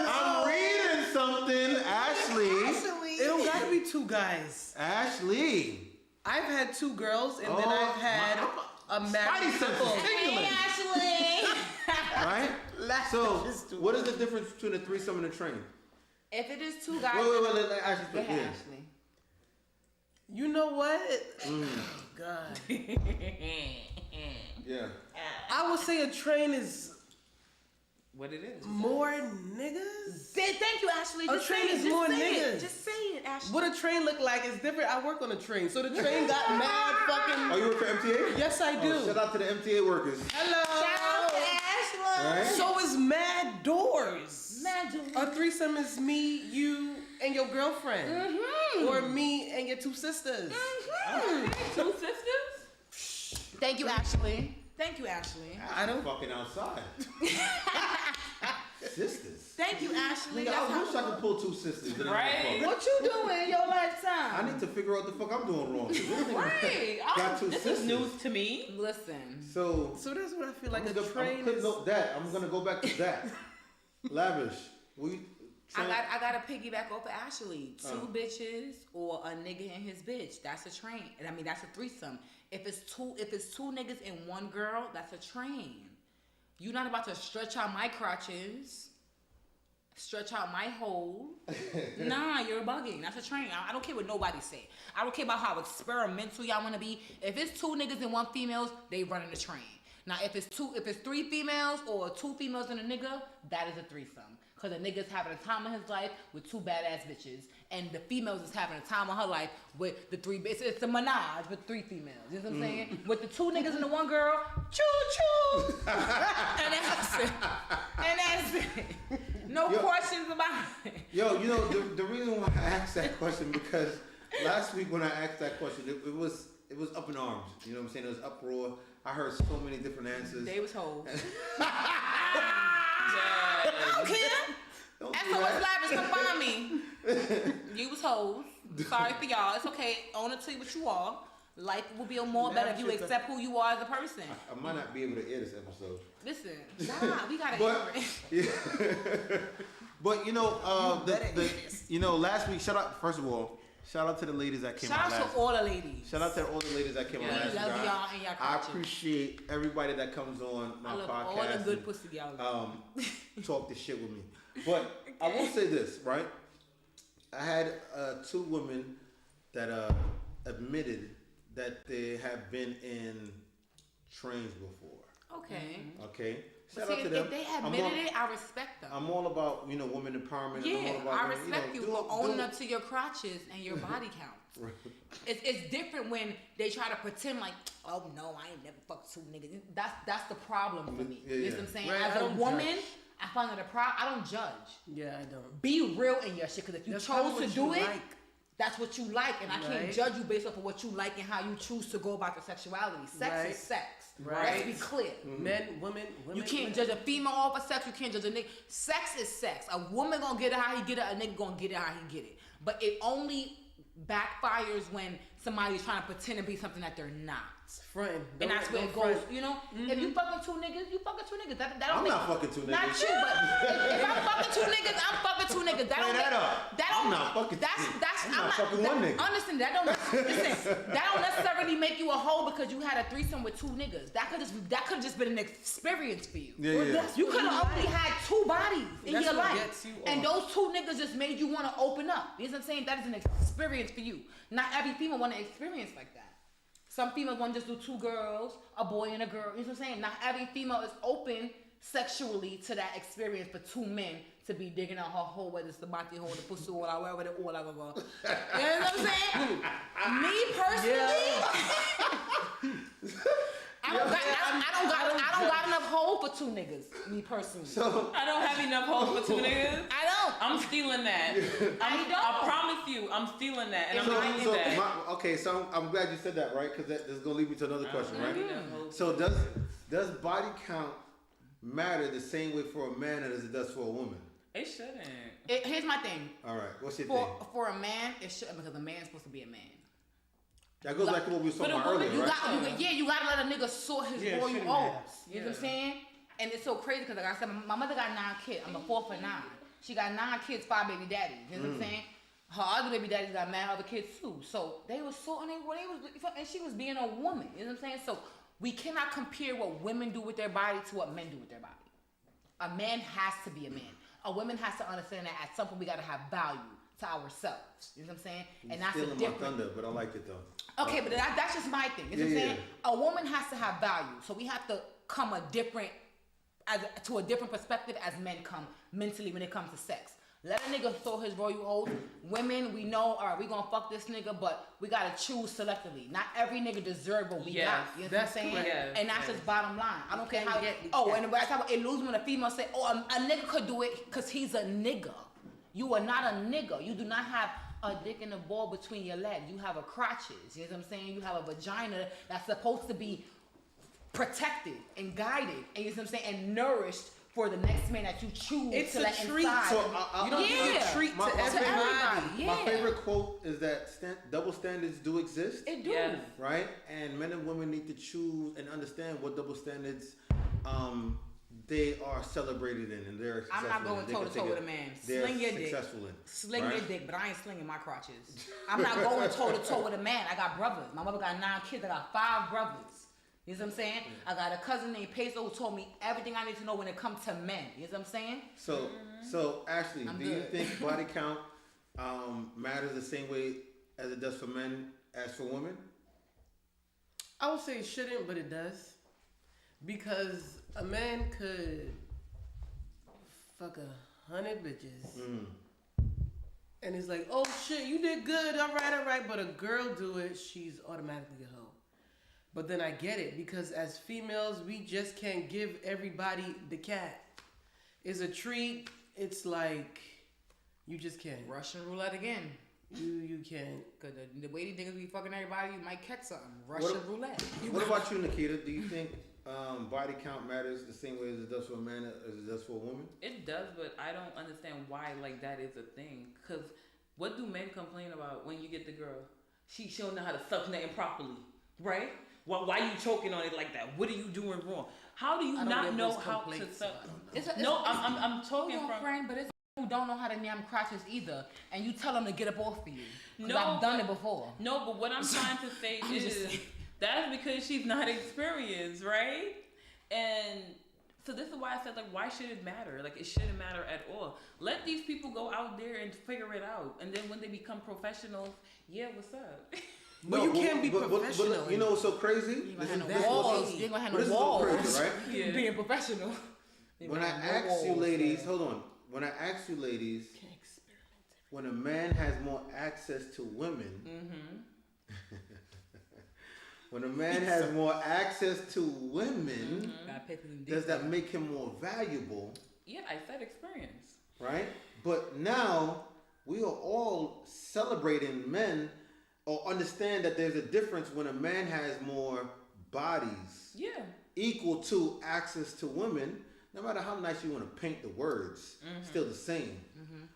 I'm reading something. Ashley. It don't gotta be 2 guys. Ashley. I've had 2 girls, and then I've had a Spidey married sense couple. is tingling. Ashley. Right? So, what is the difference between a threesome and a train? If it is 2 guys. Wait, let Ashley Go speak. ahead, Yeah. Ashley. You know what? Oh, God. Yeah. I would say a train is What it is? more niggas. Thank you, Ashley. A train is more niggas. Just say it, Ashley. What a train look like is different. I work on a train, so the train got mad Oh, fucking. you work for MTA? Yes, I do. Shout out to the MTA workers. Hello. Shout out to Ashley. Right? So is mad doors. Mad doors. A threesome is me, you, and your girlfriend, or me and your 2 sisters. 2 sisters? Thank you, Ashley. Thank you, Ashley. I don't. Fucking outside. Sisters. Thank you, Ashley. Nigga, I wish I could pull 2 sisters. in a Right? motherfucker. What you doing in your lifetime? I need to figure out the fuck I'm doing wrong. 'Cause this nigga Right. got 2 This sisters. is news to me. Listen. So, So that's what I feel like. I'm A gonna train put is. note that. I'm gonna go back to that. Lavish. I gotta piggyback off of Ashley. 2 bitches or a nigga and his bitch. That's a train. And I mean that's a threesome. If it's two niggas and 1 girl, that's a train. You're not about to stretch out my crotches, stretch out my hole. Nah, you're bugging. That's a train. I don't care what nobody say. I don't care about how experimental y'all wanna be. If it's 2 niggas and 1 female, they running the train. Now if it's 3 females or 2 females and a nigga, that is a threesome. Cause the nigga's having a time of his life with 2 badass bitches, and the females is having a time of her life with the 3 bitches. It's a menage with 3 females. You know what I'm saying? With the 2 niggas and the 1 girl, choo choo. and that's it. No questions about it. Yo, you know the reason why I asked that question because last week when I asked that question, it was up in arms. You know what I'm saying? It was uproar. I heard so many different answers. They was hoes. Yeah. I don't care. Don't That's do what's that. live is come find me. You was hoes. Sorry for y'all. It's okay. Own it to what you are. Life will be more better if you accept who you are as a person. I might not be able to air this episode. Listen, nah, we gotta But hear it. yeah. But you know, last week. First of all, shout out to the ladies that came Shout out out last to all the ladies. Shout out to all the ladies that came on We last week. love y'all and y'all I culture. appreciate everybody that comes on my I love podcast. all the good and, pussy y'all love. talk this shit with me. But I will say this, right? I had 2 women that admitted that they have been in trains before. Okay. Okay? But Shout out see, to them. if they admitted it, I respect them. I'm all about, women empowerment. I'm all Yeah, about, I respect you for owning up to your crotches and your body count. It's different when they try to pretend like, oh no, I ain't never fucked 2 niggas. That's the problem for me. Yeah, You know yeah. what I'm saying? Right, As I a don't woman, judge. I find that a problem. I don't judge. Yeah, I don't. Be real in your shit, because if you That's chose probably to what do you it, like. That's what you like, and I can't judge you based off of what you like and how you choose to go about your sexuality. Sex is sex. Right. Let's be clear. Men, women. You can't judge a female off of sex. You can't judge a nigga. Sex is sex. A woman gonna get it how he get it. A nigga gonna get it how he get it. But it only backfires when somebody's trying to pretend to be something that they're not. Friend. And that's where it goes, you know? If you fucking two niggas, you fucking two niggas. That don't I'm make, not fucking two niggas. Not you, but if I'm fucking two niggas, I'm fucking two niggas. That don't Play that make, up. that don't I'm not fucking I'm not fucking one nigga. Understand, that don't necessarily make you a hoe because you had a threesome with two niggas. That could just been an experience for you. Yeah. You could have only had two bodies in That's your what life. gets you And off. those two niggas just made you want to open up. You know what I'm saying? That is an experience for you. Not every female want to experience like that. Some females want to just do two girls, a boy and a girl. You know what I'm saying? Not every female is open sexually to that experience for two men to be digging out her hole, whether it's the body hole, the pussy hole, or wherever the all I go. You know what I'm saying? Me personally, I don't got enough hole for two niggas. Me personally. So I don't have enough hope for two niggas. I don't. I'm stealing that. I promise you, I'm stealing that, and I'm bringing that. okay, so I'm glad you said that, right? Because this is gonna lead me to another question, right? So does body count matter the same way for a man as it does for a woman? It shouldn't. Here's my thing. All right, what's your thing? For a man, it shouldn't because a man's supposed to be a man. That goes back to what we were talking about earlier, You right? you gotta let a nigga sort his royal oats. You know what I'm saying? And it's so crazy because, like I said, my mother got 9 kids. I'm the 4th of 9. She got 9 kids, 5 baby daddies. You know what I'm saying? Her other baby daddies got mad other kids too. So they was sorting and she was being a woman. You know what I'm saying? So we cannot compare what women do with their body to what men do with their body. A man has to be a man. A woman has to understand that at some point we gotta have value to ourselves. You know what I'm saying? And that's a Stealing different. my thunder, but I like it though. Okay, but that's just my thing. You know what I'm saying? A woman has to have value. So we have to come to a different perspective as men come mentally when it comes to sex. Let a nigga throw his royal oats. Women, we know, all right, we gonna fuck this nigga, but we gotta choose selectively. Not every nigga deserve what we got. You know what I'm saying? Yes. And that's just bottom line. I don't care how. And by the time it loses when a female say, "Oh, a nigga could do it because he's a nigga." You are not a nigga. You do not have a dick and a ball between your legs. You have a crotches. You know what I'm saying? You have a vagina that's supposed to be protected and guided, and you know what I'm saying, and nourished for the next man that you choose to let treat. inside. So you don't give a treat to everybody. Yeah. My favorite quote is that double standards do exist. It do. Yes. Right? And men and women need to choose and understand what double standards they are celebrated in and they're I'm successful not going in. toe to toe with a man. They're Sling your dick. successful in. Sling right? your dick, but I ain't slinging my crotches. I'm not going toe to toe with a man. I got brothers. My mother got 9 kids. I got 5 brothers. You know what I'm saying? I got a cousin named Peso who told me everything I need to know when it comes to men. You know what I'm saying? So Ashley, do you think body count matters the same way as it does for men as for women? I would say it shouldn't, but it does. Because a man could fuck 100 bitches. And it's like, oh shit, you did good, all right. But a girl do it, she's automatically a hoe. But then I get it, because as females, we just can't give everybody the cat. It's a treat. It's like, you just can't. Russian roulette again. You can't. Cause the way these niggas be fucking everybody, you might catch something. Russian roulette. What about you, Nikita? Do you think body count matters the same way as it does for a man as it does for a woman? It does, but I don't understand why like that is a thing. Cause what do men complain about when you get the girl? She don't know how to suck nothing properly, right? Why you choking on it like that? What are you doing wrong? How do you not know how to suck? I'm talking from friend, but it's who don't know how to name crotches either, and you tell them to get up off of you. No, I've done it before. No, but what I'm trying to say is that's because she's not experienced, right? And so this is why I said, like, why should it matter? Like, it shouldn't matter at all. Let these people go out there and figure it out, and then when they become professionals, yeah, what's up? But you can't be professional. But you know what's so crazy? You ain't gonna have no walls. You ain't gonna have no walls. Crazy, right? Yeah. Being professional. When I ask you ladies, hold on. When I ask you ladies, when a man has more access to women, when a man has more access to women, does that make him more valuable? Yeah, I said experience. Right? But now, we are all celebrating men or understand that there's a difference when a man has more bodies equal to access to women. No matter how nice you want to paint the words, still the same.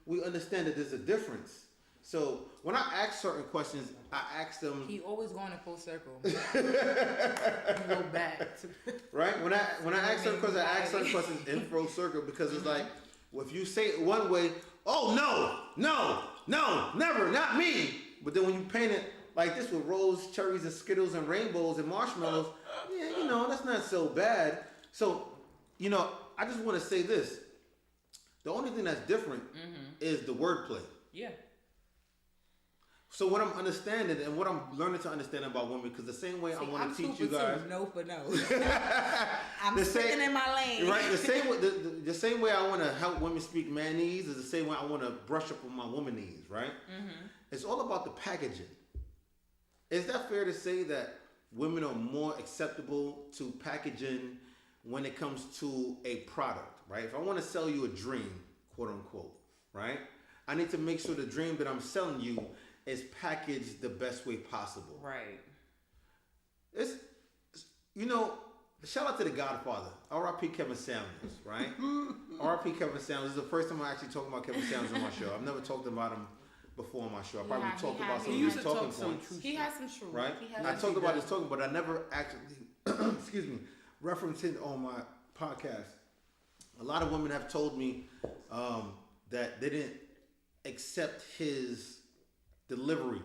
We understand that there's a difference. So when I ask certain questions, I ask them. He always going in full circle. Go back. Right? When I ask certain questions, I ask certain questions in full circle because it's like, well, if you say it one way, oh no, never, not me. But then when you paint it like this with rose, cherries, and Skittles, and rainbows, and marshmallows, yeah, you know, that's not so bad. So, you know, I just want to say this. The only thing that's different is the wordplay. Yeah. So what I'm understanding and what I'm learning to understand about women, because the same way I want to teach you guys. No for no. I'm sticking in my lane. Right. The same way I want to help women speak manese is the same way I want to brush up on my womanese. Right. It's all about the packaging. Is that fair to say that women are more acceptable to packaging when it comes to a product? Right. If I want to sell you a dream, quote unquote, right, I need to make sure the dream that I'm selling you is packaged the best way possible. Right. It's, you know, shout out to the Godfather, R.I.P. Kevin Samuels, right? R.I.P. Kevin Samuels. This is the first time I actually talk about Kevin Samuels on my show. I've never talked about him before on my show. I probably talked about some of his talking points. He has some truth. Right? I talked about his talking, but I never actually, excuse me, referenced it on my podcast. A lot of women have told me that they didn't accept his delivery.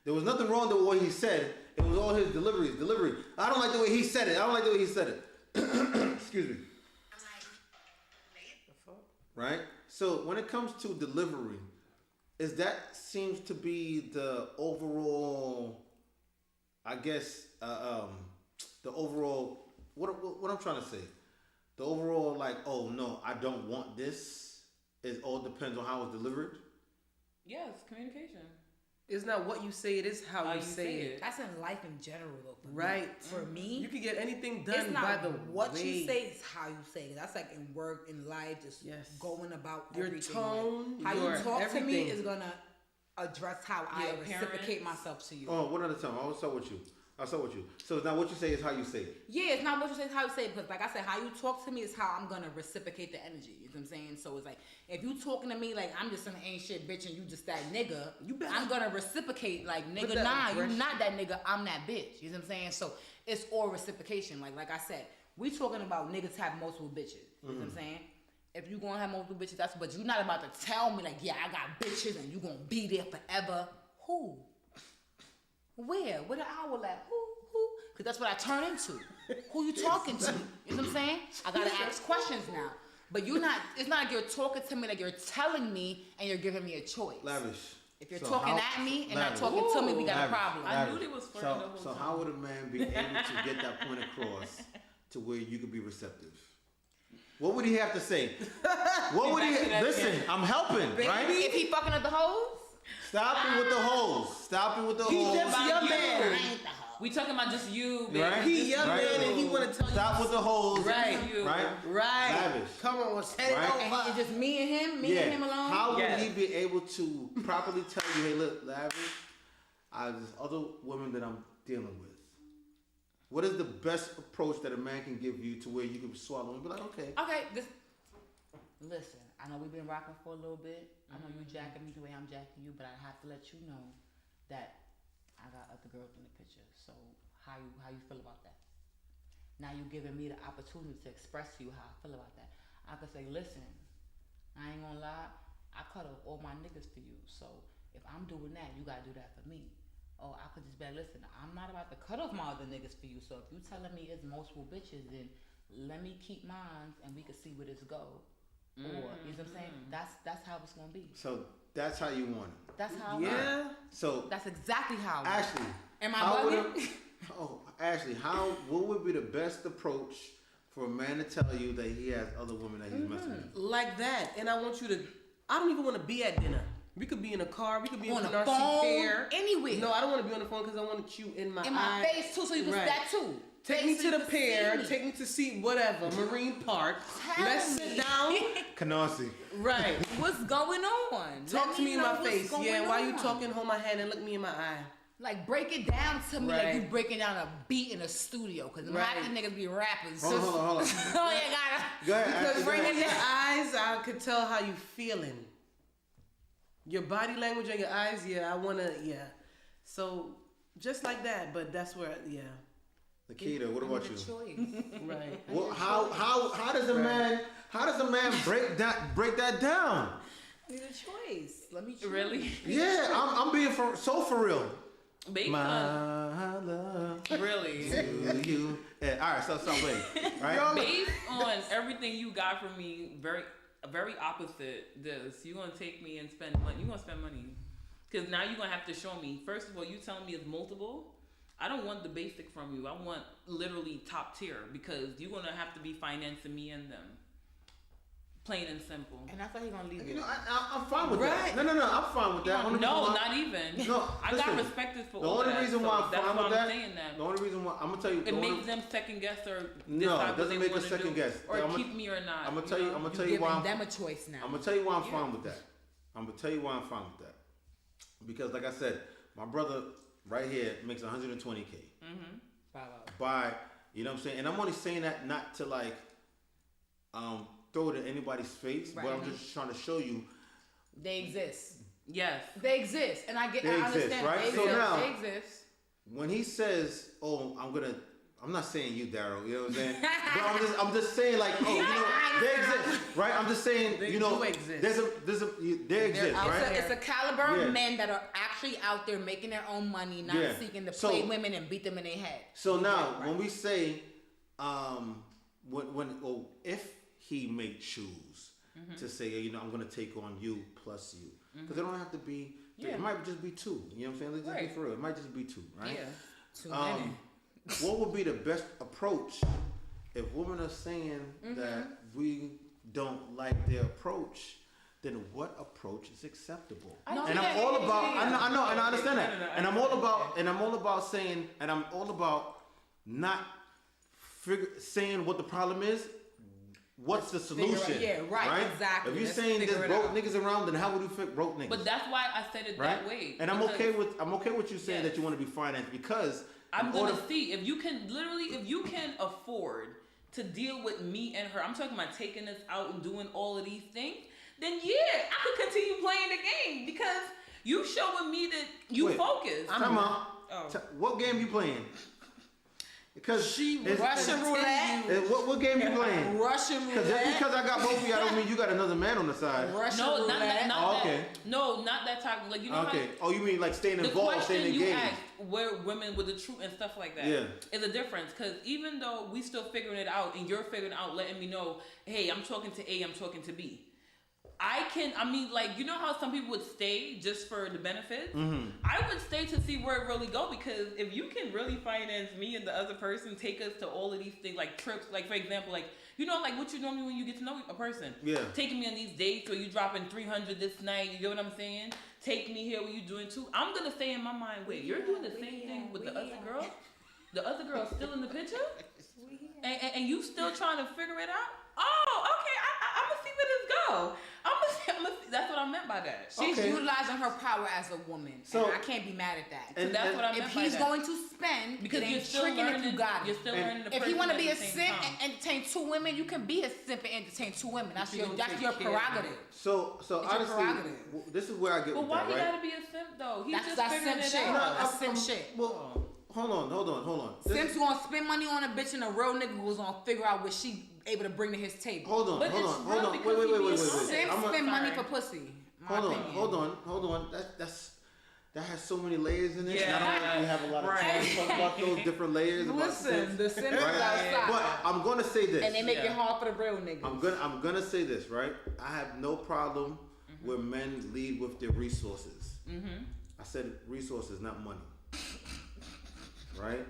There was nothing wrong with what he said. It was all his delivery. I don't like the way he said it. Excuse me. Right? So when it comes to delivery, seems to be the overall, I guess, the overall, what I'm trying to say. The overall, like, oh no, I don't want this. It all depends on how it's delivered. Yes, communication. It's not what you say, it is how you say it. That's in life in general, though. Right. For me, you can get anything done it's not by the what way. you say, it's how you say it. That's like in work, in life, just going about your everything. tone, like, how you talk everything. to me is gonna address how I reciprocate appearance. myself to you. Oh, one at a time. I'll start with you. So now what you say is how you say it. Yeah, it's not what you say, it's how you say it. Because like I said, how you talk to me is how I'm gonna reciprocate the energy. You know what I'm saying? So it's like, if you talking to me like I'm just some ain't shit bitch and you just that nigga, I'm gonna reciprocate like, nigga, nah, you not that nigga, I'm that bitch. You know what I'm saying? So it's all reciprocation. Like I said, we talking about niggas have multiple bitches. You know what I'm saying? If you gonna have multiple bitches, but you're not about to tell me like, yeah, I got bitches and you gonna be there forever. Who? Where? Where the owl at? Who? Because that's what I turn into. Who you talking to? You know what I'm saying? I gotta ask questions now. But you're not, it's not like you're talking to me, like you're telling me and you're giving me a choice. Lavish. If you're talking at me and not talking to me, we got a problem. I knew they was flirting the whole time. So how would a man be able to get that point across to where you could be receptive? What would he have to say? What would he, listen, I'm helping, right? If he fucking at the hoes? Stop it with the hoes. He's just your man. We talking about just you, baby. Right? He young man and he want to tell Stop with the hoes. Right. Right? Lavish. Come on, set it over. And it's just me and him, and him alone? How would he be able to properly tell you, hey, look, Lavish, there's other women that I'm dealing with. What is the best approach that a man can give you to where you can swallow and be like, okay. Okay, listen, I know we've been rocking for a little bit. I know you jacking me the way I'm jacking you, but I have to let you know that I got other girls in the picture. So how you feel about that? Now you're giving me the opportunity to express to you how I feel about that. I could say, listen, I ain't gonna lie, I cut off all my niggas for you. So if I'm doing that, you gotta do that for me. Or I could just be like, listen, I'm not about to cut off my other niggas for you. So if you telling me it's multiple bitches, then let me keep mine and we can see where this go. Or, you know what I'm saying? That's how it's gonna be. So that's how you want it. That's how I want it. So that's exactly how I want Ashley, it. Am I bugging? Ashley, what would be the best approach for a man to tell you that he has other women that he's messing with? Like that. And I want you to, I don't even want to be at dinner. We could be in a car. We could be on in the our phone, chair. anywhere. No, I don't want to be on the phone because I want you in my face too, so you can see that too. Take me to the Basically, pier. see me. Take me to see whatever Marine Park. Tell Let's me. sit down. Canarsie. Right. What's going on? Talk Let to me in know my what's face. going Yeah, why you on. talking? Hold my hand and look me in my eye. Like, break it down to me like Right. you breaking down a beat in a studio. Because Right. half the niggas be rappers. Hold on. Oh, you gotta. Go ahead. Because go right ahead. in your eyes, I could tell how you feeling. Your body language and your eyes, yeah, I wanna, yeah. So just like that, but that's where, yeah. Nikita, what about you? Choice. Right. Well, how does a man break that down? Need a choice. Let me choose. Really? Yeah, I'm being for real. Based My on love really. to you. Yeah, all right, so wait, right? Based on everything you got from me, very opposite this. You're gonna take me and spend money. You're gonna spend money. Cause now you're gonna have to show me. First of all, you telling me it's multiple. I don't want the basic from you. I want literally top tier because you're gonna have to be financing me and them. Plain and simple. And I thought he gonna leave You it. know, I'm fine with Right. that. No, I'm fine with that. Only No, reason why- not even. No, I listen, got respect for the all only that, reason so why I'm that's fine why with I'm that. saying that. The only reason why I'm gonna tell you. It makes them second guess or No, decide it what doesn't they make a wanna second do, guess. or I'ma- keep me or not. I'm gonna you tell you. know? I'm gonna You tell you giving why. them a choice now. I'm gonna tell you why I'm fine with that. I'm gonna tell you why I'm fine with that. Because, like I said, my brother right here makes 120K. By, you know what I'm saying? And I'm only saying that not to like throw it in anybody's face, but I'm just trying to show you They exist. Yes. They exist, and I They understand. exist, right? They So exist. now- They exist. when he says, "Oh, I'm not saying you, Daryl," you know what I'm saying? But I'm just saying like, oh, you know, they exist, right? I'm just saying, They you know, do exist. they exist, It's right? a caliber Yeah. of men that are actually out there making their own money, not Yeah. seeking to So- play women and beat them in their head. So now, when we say, if he may choose to say, you know, I'm going to take on you plus you, because it don't have to be. Yeah. It might just be two. You know what I'm saying? Let's just be Right. for real. It might just be two, right? Yeah. Too many. What would be the best approach if women are saying that we don't like their approach? Then what approach is acceptable? No, And yeah, I'm all yeah, about. yeah. I know, and I understand that. No, And I'm all about saying, and I'm all about not saying what the problem is. What's the solution? yeah, right, exactly. If you're Let's saying figure there's it broke out. niggas around, then how would you fit broke niggas? But that's why I said it right? that way. And I'm because okay with you saying Yes. that you want to be financed because I'm in gonna order- see if you can afford to deal with me and her. I'm talking about taking us out and doing all of these things. Then yeah, I could continue playing the game because you showing me that you Wait, focus. Come on. Oh. What game you playing? Because Russian roulette. What game you playing? Russian Because just roulette. because I got both of you, I don't mean you got another man on the side. Russian No, not roulette. that. Not Oh, that. okay. No, not that type. Like you know how Okay. Oh, you mean like staying the involved, question staying you engaged? asked where women with the truth and stuff like that Yeah. is a difference because even though we still figuring it out and you're figuring out letting me know, hey, I'm talking to A, I'm talking to B. Like, you know how some people would stay just for the benefits? Mm-hmm. I would stay to see where it really go because if you can really finance me and the other person, take us to all of these things, like trips, like for example, like, you know, like what you normally when you get to know a person. Yeah. Taking me on these dates or you dropping 300 this night, you get what I'm saying? Take me here, what you doing too? I'm going to say in my mind, wait, you're doing the same thing with the other girl? The other girl's still in the picture? And you still trying to figure it out? Oh, okay. I'm gonna see where this go. I'm gonna see. That's what I meant by that. She's Okay. utilizing her power as a woman. So- and I can't be mad at that. And- That's what I meant if by he's that. going to spend, Because it you're ain't still tricking learning. if you got You're it. still And- learning the If person you want to at be the a same simp time. and entertain two women, you can be a simp and entertain two women. That's You your gonna that's take your care of it. prerogative. So It's your honestly, prerogative. this is where I get But with why that, he right? gotta be a simp though? He's That's just that figuring simp it shit. out. That's simp shit. Well, hold on. This Simps gonna spend money on a bitch and a real nigga who's gonna figure out what she able to bring to his table. Hold on. But it's real Wait, because he being wait. Simps I'm spend money sorry. for pussy. My opinion. Hold on. That has so many layers in it. And I don't Yeah. really have a lot of time Right. to talk about those different layers. about Listen, Sims, the simps right? is outside. But I'm gonna say this. And they make Yeah. it hard for the real niggas. I'm gonna say this, right? I have no problem where men lead with their resources. I said resources, not money. Right?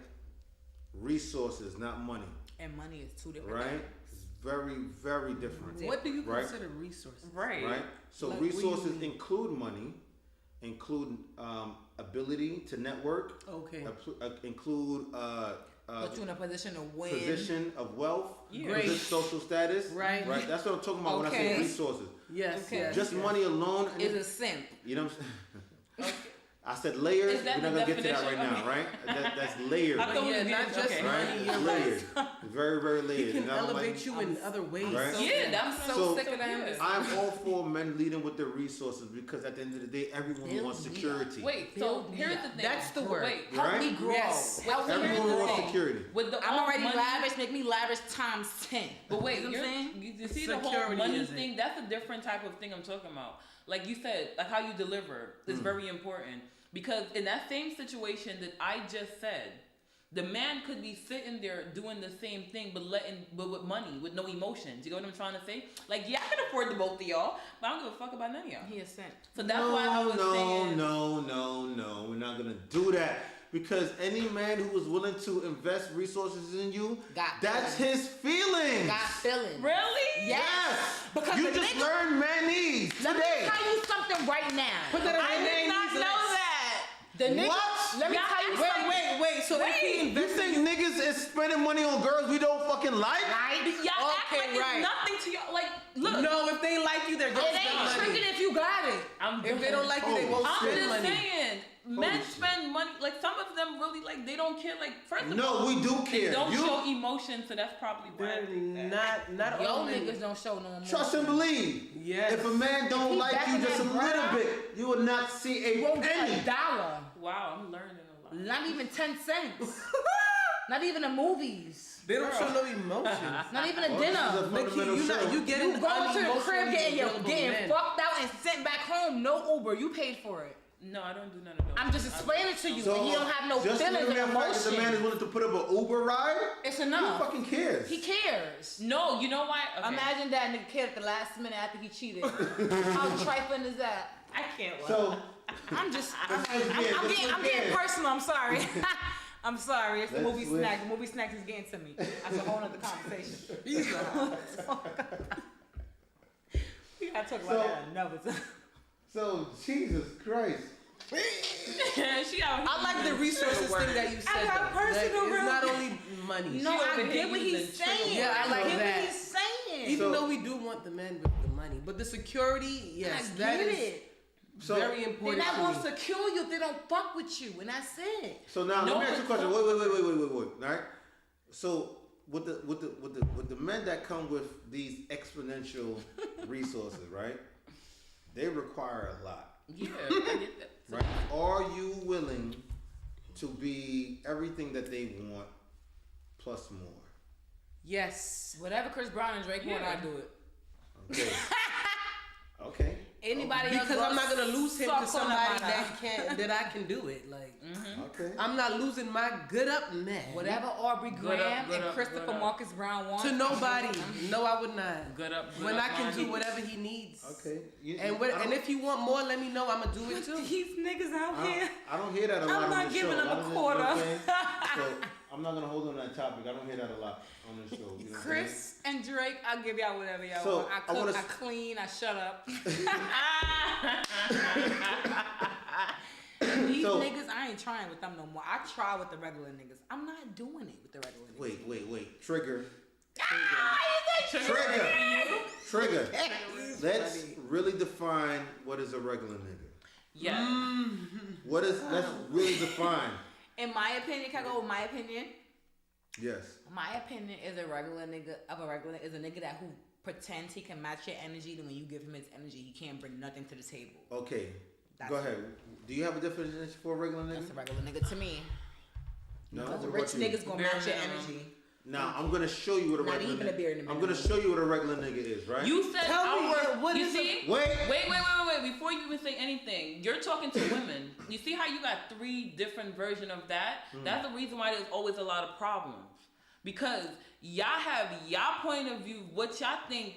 Resources, not money. And money is two different Right? things. It's very, very different. What do you Right. consider resources? Right. Right? So Like, what do you resources mean? include money, include ability to network, Okay. include Put you in a position of win. position of wealth, Great. position, social status. Right. Right. That's what I'm talking about when I say Okay. resources. Yes. Okay. Yes. Just yes. money alone. Is a simp. You know what I'm saying? I said layers. Is that We're not the gonna get to that right definition? now, right? That's layers. I thought we Yeah, was not getting- just okay. money. Right? You're Layered. Very, very He layered. can And I don't elevate like, you in other ways. Right. So Yeah, that's So sick of them. good. I'm all for men leading with their resources because at the end of the day, everyone Build wants me up. security. Wait, so Build me here's up. the thing. That's the word. Wait, Help Right? me grow. Yes. Help me Everyone Everyone grow. wants security. with the I'm all already money, lavish. Make me lavish times 10. But wait, You know what I'm saying? you see the whole Security money is it. thing? That's a different type of thing I'm talking about. Like you said, like how you deliver is very important. Because in that same situation that I just said, the man could be sitting there doing the same thing, but with money, with no emotions. You know what I'm trying to say? Like, yeah, I can afford the both of y'all, but I don't give a fuck about none of y'all. He a simp. So that's why I was saying. No. We're not gonna do that because any man who is willing to invest resources in you, Got that's feelings. his feelings. Got feelings. Really? Yes. Because you the just nigga- learned man needs Let me today. tell you something right now. Put that on I your did name. not He's know like- that. The nigga, What? let me Yeah, tell you Wait, something. wait. So if he You invests think niggas is spending money on girls we don't fucking like? Y'all act Okay, like right. it's nothing to y'all. Like, look. No, if they like you, they're gonna It spend ain't money. tricking if you got it. If they don't like you, they won't Oh, I'm spend just money. saying, men Holy shit. spend money. Like some of them really like they don't care. Like first of No, all, we do they care. don't You- show emotion, so that's probably why. They're I think that. not Yo all men. niggas don't show no more. Trust and believe. Yes. If a man don't he like you backing just a that little ground, bit, you will not see a You won't get penny. $1. Wow, I'm learning a lot. Not even 10 cents. Not even the movies. They don't show no emotions. Not even a Well, dinner. this is a Nikki, fundamental you show. getting You going to the crib getting men. fucked out and sent back home. No Uber. You paid for it. No, I don't do none of those. I'm just explaining to you. and he don't have no just feelings the and mere fact that the man is emotion. willing to put up an Uber ride, It's who enough. fucking cares? He cares. No, you know why? Okay. Imagine that nigga kid at the last minute after he cheated. How trifling is that? I can't. Lie. So I'm just, Let's switch I'm gears. getting personal. I'm sorry. I'm sorry. It's the Let's movie switch. snack. The movie snacks is getting to me. That's a whole other conversation. We gotta talk about that another time. So Jesus Christ. she out here I like the using resources trigger thing that you words. said. got though. personal That real- it's not only money. No, over I here get what he's using trigger saying. Yeah, I like get that. what he's saying. Even So- though we do want the men with the money, but the security, yes, I that get is it. So very They're important. not to gonna me. secure you if they don't fuck with you, and that's it. so now No, let me ask you a but- question. Wait. All right. So with the men that come with these exponential resources, right? They require a lot. Yeah, I get that. Right? Are you willing to be everything that they want plus more? Yes. Whatever Chris Brown and Drake want, Yeah. I do it. Okay. Okay. Anybody else? Because I'm not gonna lose him suck to on somebody the that can't, that I can do it. Like, Okay. I'm not losing my good up man. Whatever Aubrey Good Graham up, good and up, Christopher good up. Marcus Brown want. To nobody. No, I would not. Good up. Good When up, I can man. do whatever he needs. Okay. And if you want more, let me know. I'ma do it too. These niggas out here. I don't hear that a lot I'm on not this giving show. them I a don't- quarter. You know what I'm saying? So I'm not gonna hold on that topic. I don't hear that a lot on this show. You know what I'm saying? Chris and Drake, I'll give y'all whatever y'all So, want. I I cook, wanna I s- clean, I shut up. These So- niggas, I ain't trying with them no more. I try with the regular niggas. I'm not doing it with the regular niggas. Wait. Trigger. Trigger. Trigger. Let's really define what is a regular nigga. Yeah. Let's really define. In my opinion, can I go with my opinion? Yes. My opinion is a regular nigga is a nigga that who pretends he can match your energy, then when you give him his energy, he can't bring nothing to the table. Okay. That's Go ahead. Do you have a definition for a regular That's a nigga? regular nigga to me. No. Because the What rich about you? niggas gonna Bare match your minimum. energy. Now I'm gonna show you what a Not regular even a beer in the I'm middle. gonna show you what a regular nigga is, right? You said Tell me, our. what you is see? Wait. Before you even say anything, you're talking to women. You see how you got 3 different versions of that? That's the reason why there's always a lot of problems. Because y'all have y'all point of view, what y'all think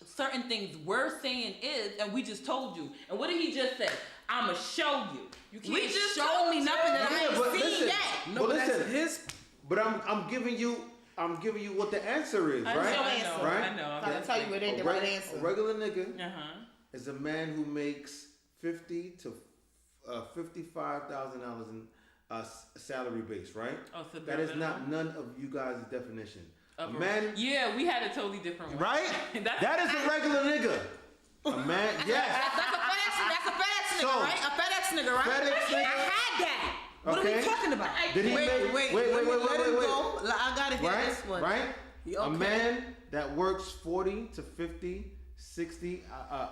certain things we're saying is, and we just told you. And what did he just say? I'ma show you. You We can't just show told me you. nothing that I Yeah, but ain't seen listen. yet. No, But but that's listen. his. But I'm giving you what the answer is, I right? know, answer. Right? I know. I'm trying to tell you it ain't the right answer. A regular nigga Uh-huh. is a man who makes $50,000 to $55,000 salary base, right? Oh, so that is not none of you guys' definition. A Of man, Yeah, we had a totally different one. right? That is a regular nigga. A man, yes. That's a FedEx nigga, So, right? A FedEx nigga, right? FedEx nigga. I had that. What are Okay. we talking about? Did he Wait, make? wait, Wait. let him go. I gotta hear Right, this one. right. You A okay? man that works 40 to 50, 60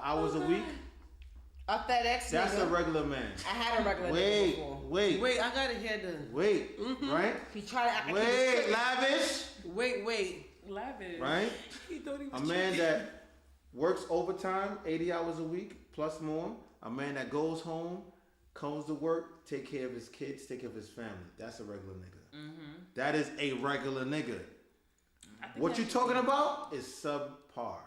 hours a week. A FedEx That's nigga. a regular man. I had a regular nigga Wait, before. wait, I gotta hear the. wait. Right? He tried to act like he was Wait, tripping. lavish. Wait. Lavish. Right? He thought he was A man that works overtime, 80 hours a week plus more. A man that goes home, comes to work, take care of his kids, take care of his family. That's a regular nigga. That is a regular nigga. What you talking about is subpar.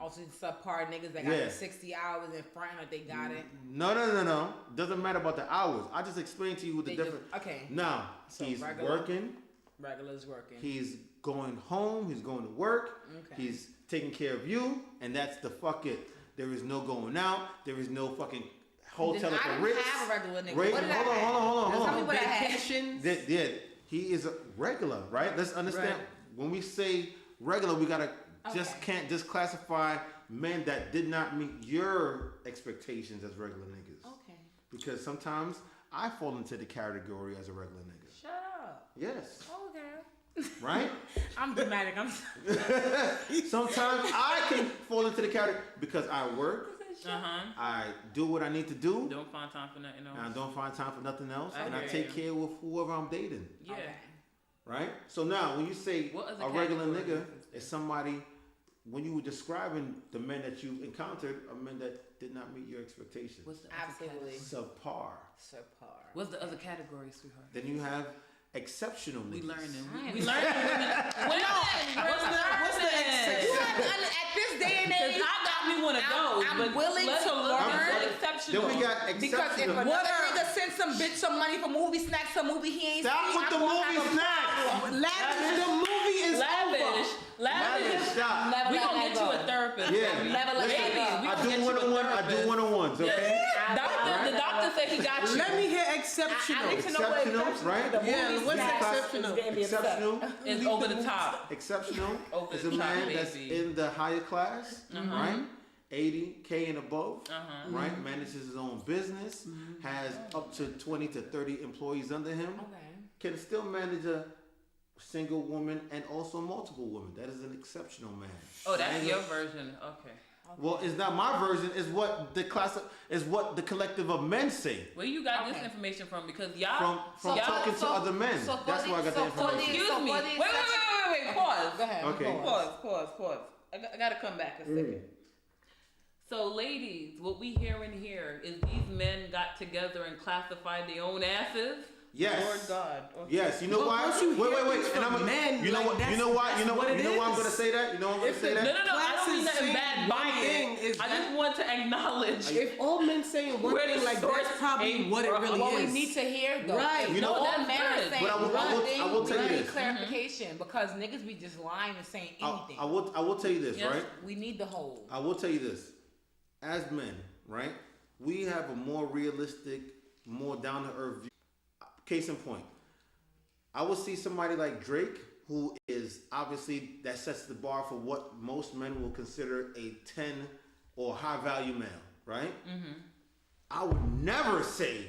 Also, subpar niggas that got Yeah. the 60 hours in front like they got it. No. Doesn't matter about the hours. I just explained to you what the They just- difference. okay. Now, So he's regular- working. Regulars working. He's going home. He's going to work. Okay. He's taking care of you, and that's the fuck it. There is no going out. There is no fucking hotel Then at I the don't Ritz. have a regular nigga. Ray- What did I hold on. Tell me Hold on. what I had. vacations. Yeah, he is a regular, right? Let's understand. Right. When we say regular, we gotta just Okay. can't just classify men that did not meet your expectations as regular niggas. Okay. Because sometimes I fall into the category as a regular nigga. Shut up. Yes. Okay. Right? I'm dramatic. I'm Sometimes I can fall into the category because I work, Uh-huh. I do what I need to do, Don't find time for nothing else. and I don't find time for nothing else, I and I hear take you. care of whoever I'm dating. Yeah. Okay. Right? So now, when you say What other a regular categories nigga is there? is somebody, when you were describing the men that you encountered, are men that did not meet your expectations. What's the Absolutely. Subpar. Subpar. What's the other category, sweetheart? Then you have exceptional We niggas. learning. I We am- learning women. What's the exception? You have to at this day and age, Because I got me one of those. I'm but willing let's to look learn. at exceptional. Then we got because if exceptional. another nigga sends some bitch some money for movie snacks, some movie he ain't Stop seen, with the I'm gonna movie have a snacks. problem. Lavish, the movie is Lavish. Lavish, stop. Never We let gonna that get you go. a therapist. Yeah. baby. Never let Listen, that go. We I gonna do get you a one-on-one. I do therapist. one-on-ones. Okay. The doctor said he got you. Let me hear I exceptional. need to know what Exceptional, exceptional right? The Yeah, movie what's snacks exceptional? is getting me upset. Exceptional. It's over the top. Exceptional Over is the a top, man that's baby. in the higher class, right? 80K and above, right? Manages his own business, has up to 20 to 30 employees under him, Okay. can still manage a single woman and also multiple women. That is an exceptional man. Oh, that's your version. Okay. Well, it's not my version. It's what the collective of men say Where you got this Okay. information from? Because y'all from y'all- talking to other men. so for That's the- where I got so the for information. the- Excuse me. for Wait, the wait. Pause. Go ahead. Okay. Pause. I gotta come back a second. So, ladies, what we hearing here is these men got together and classified their own asses. Yes. Lord God. Okay. Yes, you know But why? once you hear things And from men, you know like, what? You that's- know why? You that's know what it You know why I'm is. gonna say that? You know why I'm gonna If say it- that? No. I don't mean Classes nothing saying bad one by thing it. is I that- just want to acknowledge. If all men saying one Where the thing, like source that's probably came what it from. really What is. we need to hear though. Right. You know all what? men are But saying I will- one I will thing, tell you we need this. clarification because niggas be just lying and saying anything. I will tell you this, Yes. right? We need the whole. I will tell you this. As men, right? We have a more realistic, more down to earth view. Case in point, I will see somebody like Drake, who is obviously that sets the bar for what most men will consider a 10 or high value male, right? I would never say,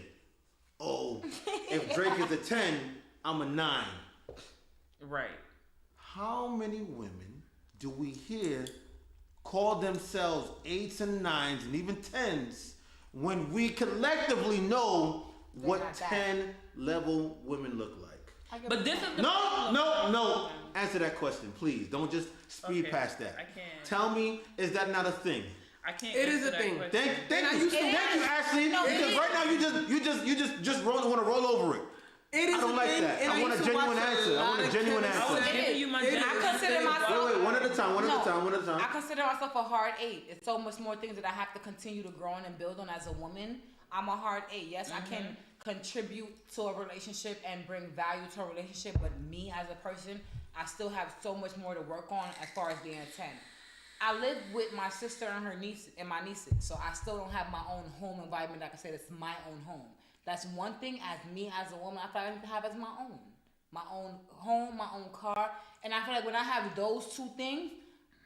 oh, if Drake is a 10, I'm a 9. Right. How many women do we hear call themselves 8s and 9s and even 10s when we collectively know what not that. 10 level women look like? But this is the No. Answer that question, please. Don't just speed Okay, past that. I can't. Tell me, is that not a thing? I can't. It is answer a that thing. question. Thank you, Ashley. No, it because is. right now you just want to roll over it. It is I don't a like thing, that. and I want a used to genuine watch answer. I lot want a of genuine Kevin answer. I was Smith. giving you my It is genuine I consider answer. myself- Wait, one at a time. No. I consider myself a hard 8. It's so much more things that I have to continue to grow on and build on as a woman. I'm a hard 8. Yes, I can contribute to a relationship and bring value to a relationship, but me as a person, I still have so much more to work on as far as being a 10. I live with my sister and her niece and my nieces, so I still don't have my own home environment. I can say that's my own home. That's one thing as me as a woman, I feel like I need to have as my own. My own home, my own car. And I feel like when I have those two things,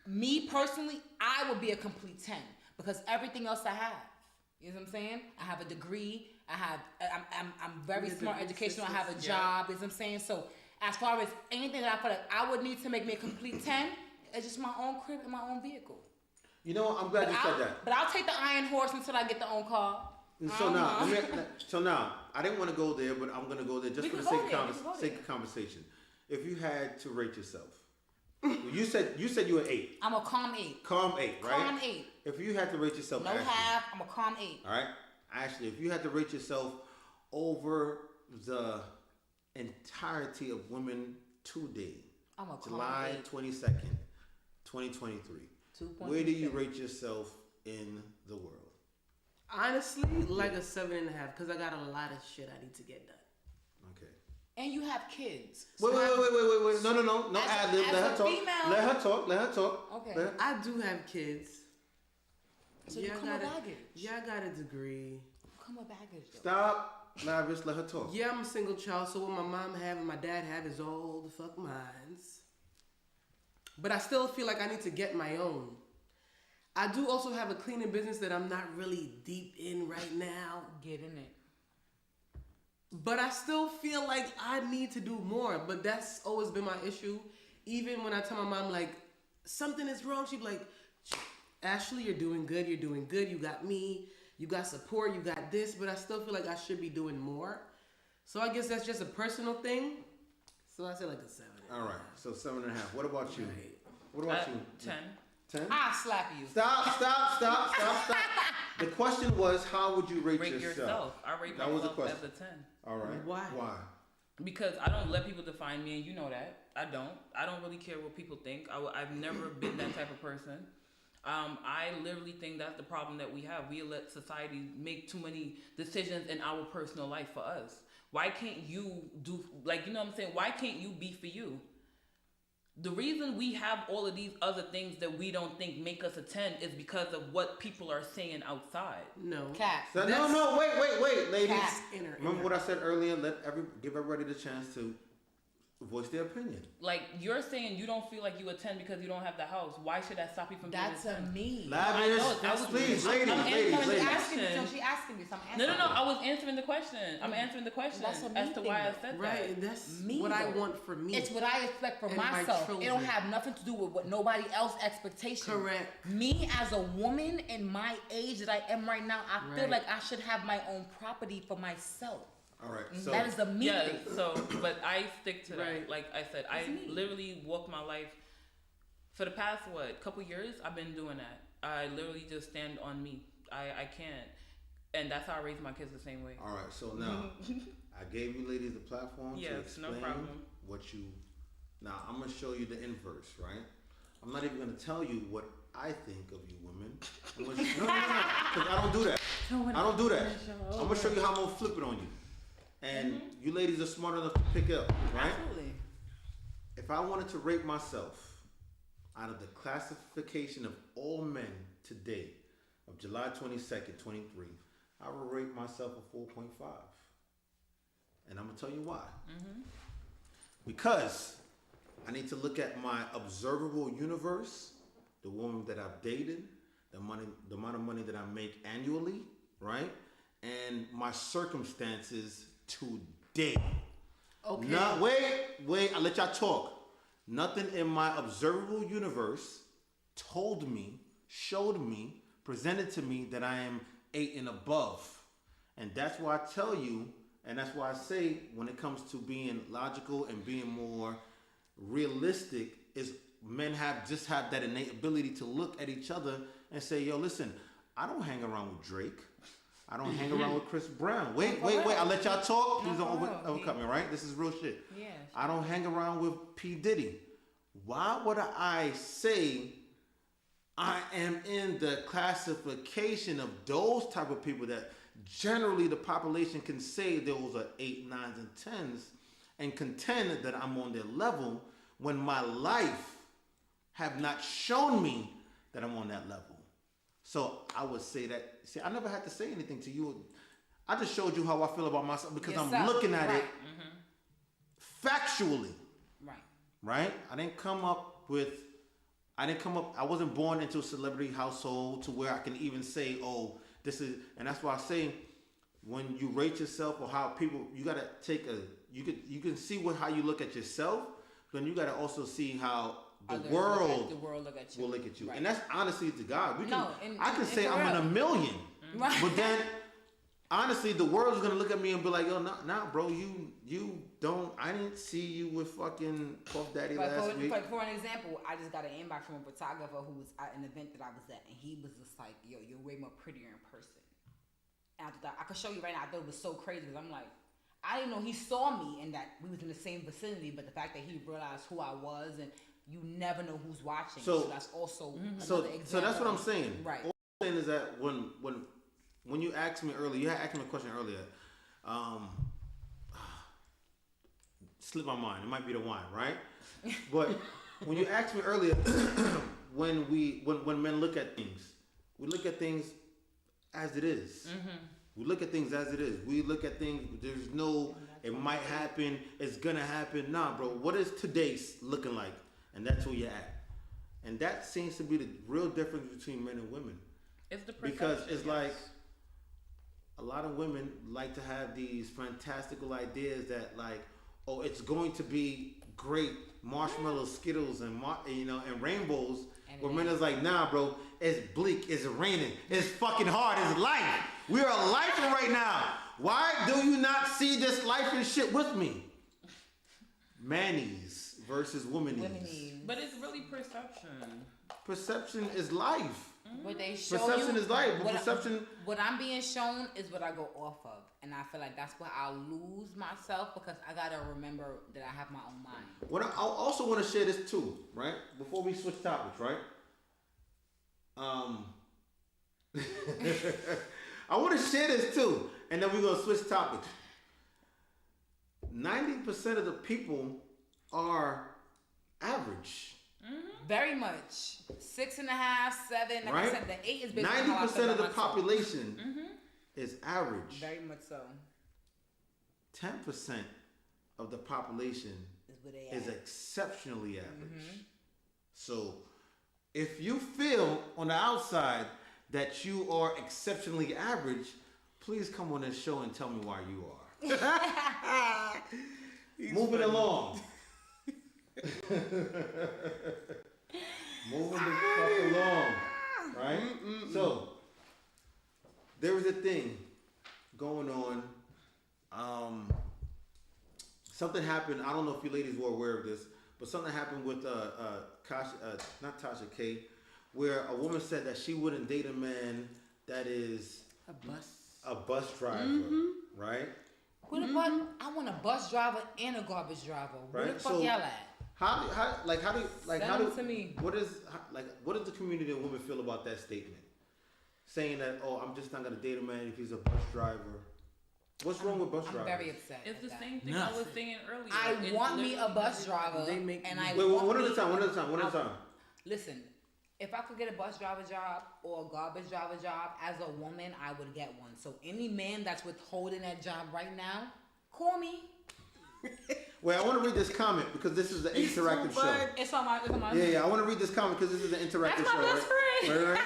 me personally, I would be a complete 10 because everything else I have. You know what I'm saying? I have a degree. I'm very smart educational. I have a job. You know what I'm saying? So as far as anything that I feel like I would need to make me a complete 10, it's just my own crib and my own vehicle. You know what? I'm glad you said that. But I'll take the iron horse until I get the own car. So now, I didn't want to go there, but I'm going to go there just for the sake of conversation. If you had to rate yourself, you said you were 8. I'm a calm 8. Calm 8, right? Calm 8. If you had to rate yourself, no half. I'm a calm 8. All right, Ashley, if you had to rate yourself over the entirety of Women Today, I'm a calm July 8. 22nd, 2023, where do you rate yourself in the world? Honestly, like a 7.5, because I got a lot of shit I need to get done. Okay. And you have kids. Wait. No, ad-lib. Let her talk. Let her talk. Okay. I do have kids. So you come with baggage. Yeah, I got a degree. Come with baggage, though. Stop, Lavish. Let her talk. Yeah, I'm a single child, so what my mom have and my dad have is all the fuck mines. But I still feel like I need to get my own. I do also have a cleaning business that I'm not really deep in right now. Get in it. But I still feel like I need to do more. But that's always been my issue. Even when I tell my mom, like, something is wrong, she'd be like, Ashley, you're doing good. You're doing good. You got me. You got support. You got this. But I still feel like I should be doing more. So I guess that's just a personal thing. So I say like a 7. All right. So 7.5. What about you? Right. What about you? 10. 10? I'll slap you. Stop. The question was, how would you rate yourself? I rate that myself was as a 10. All right. Why? Because I don't let people define me, and you know that. I don't really care what people think. I've never been that type of person. I literally think that's the problem that we have. We let society make too many decisions in our personal life for us. Why can't you do, like, you know what I'm saying? Why can't you be for you? The reason we have all of these other things that we don't think make us a 10 is because of what people are saying outside. No. Cat. So, no, wait, ladies. Cat. Remember what I said earlier? Give everybody the chance to voice their opinion. Like, you're saying you don't feel like you a 10 because you don't have the house. Why should that stop you from being a 10? That's a me. Lavish, please, ladies. She asking me, so I'm answering. No. I was answering the question. I'm answering the question That's a me as to why I said that. Right, that's Me, what I though. want for me. It's what I expect from And my myself. It don't children. have nothing to do with what nobody else expectations. Correct. Me as a woman in my age that I am right now, I feel Right. like I should have my own property for myself. All right. So That is the me Yeah, thing. but I stick to Right. that. Like I said, I literally walk my life for the past, couple years, I've been doing that. I literally just stand on me. I can't. And that's how I raise my kids the same way. all right. So now, I gave you ladies the platform to Yes, explain no problem. what you. Now I'm gonna show you the inverse, right? I'm not even gonna tell you what I think of you women. No, because I don't do that. I don't do that. I'm gonna show you how I'm gonna flip it on you. And you ladies are smart enough to pick up, right? Absolutely. If I wanted to rate myself out of the classification of all men today, of July 22nd, 23, I would rate myself a 4.5. And I'm going to tell you why. Because I need to look at my observable universe, the woman that I've dated, the amount of money that I make annually, right? And my circumstances today. Okay. No, wait, I'll let y'all talk. Nothing in my observable universe told me, showed me, presented to me that I am 8 and above. And that's why I tell you, and that's why I say when it comes to being logical and being more realistic, is men have that innate ability to look at each other and say, yo, listen, I don't hang around with Drake. I don't hang around with Chris Brown. Wait. I'll let y'all talk. Please don't overcut me, right? This is real shit. Yeah. I don't hang around with P. Diddy. Why would I say I am in the classification of those type of people that generally the population can say those are 8, 9s, and 10s and contend that I'm on their level when my life have not shown me that I'm on that level? So I would say that, I never had to say anything to you. I just showed you how I feel about myself because I'm Yourself, looking at it right. factually. Right. Right? I wasn't born into a celebrity household to where I can even say, oh, this is, and that's why I say, when you rate yourself or how people, you gotta take you can see how you look at yourself, then you gotta also see how the world will look at you. Will look at you. Right. And that's honestly to God. I can and say for I'm in real. a million, Right. but then honestly, the world's gonna look at me and be like, yo, nah, bro, you don't. I didn't see you with fucking Puff Daddy last week. For an example, I just got an inbox from a photographer who was at an event that I was at, and he was just like, yo, you're way more prettier in person. And I could show you right now. I thought it was so crazy because I'm like, I didn't know he saw me and that we was in the same vicinity, but the fact that he realized who I was, and you never know who's watching. So that's also another example. So that's what I'm saying. Right. All I'm saying is that when you asked me earlier, you had asked me a question earlier. Slipped my mind. It might be the wine, right? But when you asked me earlier, when men look at things, we look at things as it is. We look at things as it is. We look at things. There's no. It might happen. It's gonna happen. Nah, bro. What is today's looking like? And that's where you're at. And that seems to be the real difference between men and women. It's the perception, because it's yes. like a lot of women like to have these fantastical ideas that like, oh, it's going to be great marshmallows, Skittles, and and rainbows. Where men is like, nah, bro, it's bleak, it's raining, it's fucking hard, it's life. We are lifing right now. Why do you not see this life and shit with me? Mannies versus womanies. But it's really perception. Perception is life. What they show Perception you, is life. But perception. What I'm being shown is what I go off of, and I feel like that's where I'll lose myself because I gotta remember that I have my own mind. What I also want to share this too, right? Before we switch topics, right? I want to share this too, and then we're gonna switch topics. 90% of the people are average. Very much. 6.5, 7. Like right? I said, the 8 is based on how I 90% feel of the about myself. population is average. Very much so. 10% of the population Is where they is at. exceptionally average. So, if you feel on the outside that you are exceptionally average, please come on this show and tell me why you are. Moving along. Moving the fuck along, right? So there was a thing going on. Something happened. I don't know if you ladies were aware of this, but something happened with not Tasha K, where a woman said that she wouldn't date a man that is a bus driver, right? Who the fuck? I want a bus driver and a garbage driver. Where Right? the fuck So, y'all at? How do to me. what does the community of women feel about that statement? Saying that, oh, I'm just not gonna date a man if he's a bus driver. What's wrong with bus drivers? I'm very upset. It's the at same that. thing I was saying earlier. I It's want me a literally bus driver, They make and me- I Wait, want one at me- a time. Listen, if I could get a bus driver job or a garbage driver job as a woman, I would get one. So any man that's withholding that job right now, call me. Wait, I want to read this comment because this is an interactive show. It's on my. Yeah, I want to read this comment because this is an interactive That's my show. best right? friend.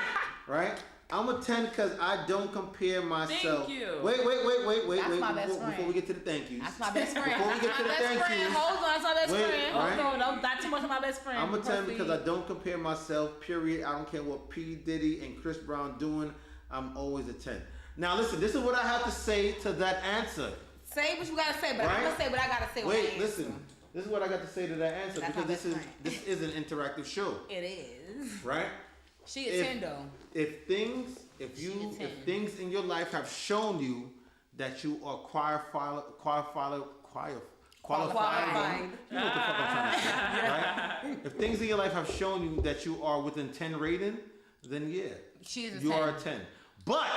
Right? I'm a 10 because I don't compare myself. Thank you. Wait. That's my best Before friend. we get to the thank yous. That's my best friend. Before we get to the That's my thank best friend. yous. Hold on, that's my best Wait, friend. right? Hold on, not too much of my best friend. I'm a 10 because I Proceed. don't compare myself, period. I don't care what P. Diddy and Chris Brown doing. I'm always a 10. Now listen, this is what I have to say to that answer. Say what you gotta say, but Right? I'm gonna say what I gotta say. Wait, listen. This is what I got to say to that answer That's because my this best is an interactive show, It is. right? She a 10 though. If things in your life have shown you that you are qualified, you know what the fuck I'm trying to say, right? If things in your life have shown you that you are within 10 rating, then yeah, She is a you 10. are a 10. But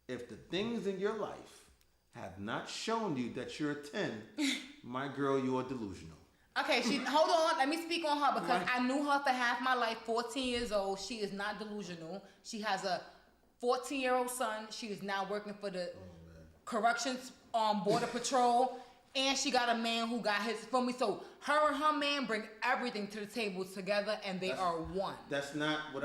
if the things in your life have not shown you that you're a 10, my girl, you are delusional. Okay, hold on. Let me speak on her because I knew her for half my life. 14 years old. She is not delusional. She has a 14-year-old son. She is now working for the corrections border patrol, and she got a man who got his for me. So her and her man bring everything to the table together, and they are one. That's not what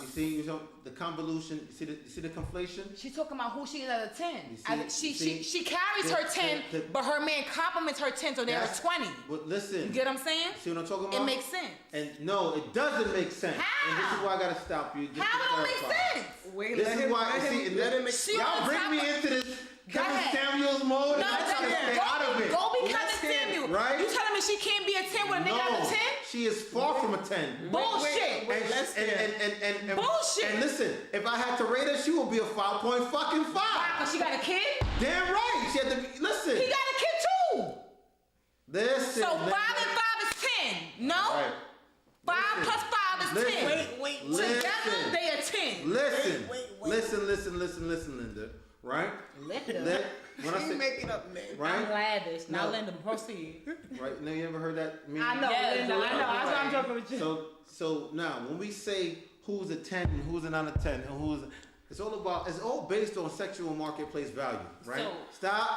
you see. You know, the convolution. You see the conflation. She's talking about who she is at a 10. See, She carries her 10, but her man compliments her 10, so they're a 20. But listen, you get what I'm saying? See what I'm talking about? It makes sense. And no, it doesn't make sense. How? And this is why I gotta stop you. Just How to it don't clarify. make sense? Wait, This is why. let him explain. Y'all bring me into this Kevin Samuels mode, and I'm trying to stay out of it. Go be Kevin Samuels. Right? You telling me she can't be a 10 with a nigga at a 10? She is far from a 10. Bullshit. And Bullshit. And listen, if I had to rate her, she would be a 5.5. Because she got a kid? Damn right. She had to be. Listen. He got a kid too. Listen. So 5 and 5 is 10. No? Right. 5 plus 5 is 10. Wait. Together they are 10. Listen, Linda. Right? Linda. When I say making up names. right? I'm lavish. Now No. Linda, proceed. Right? Now you ever heard that? I know, Yes, Linda. I know. That's why I'm joking with you. So now when we say who's a 10 and who's a not a 10 and it's all based on sexual marketplace value, right? Stop.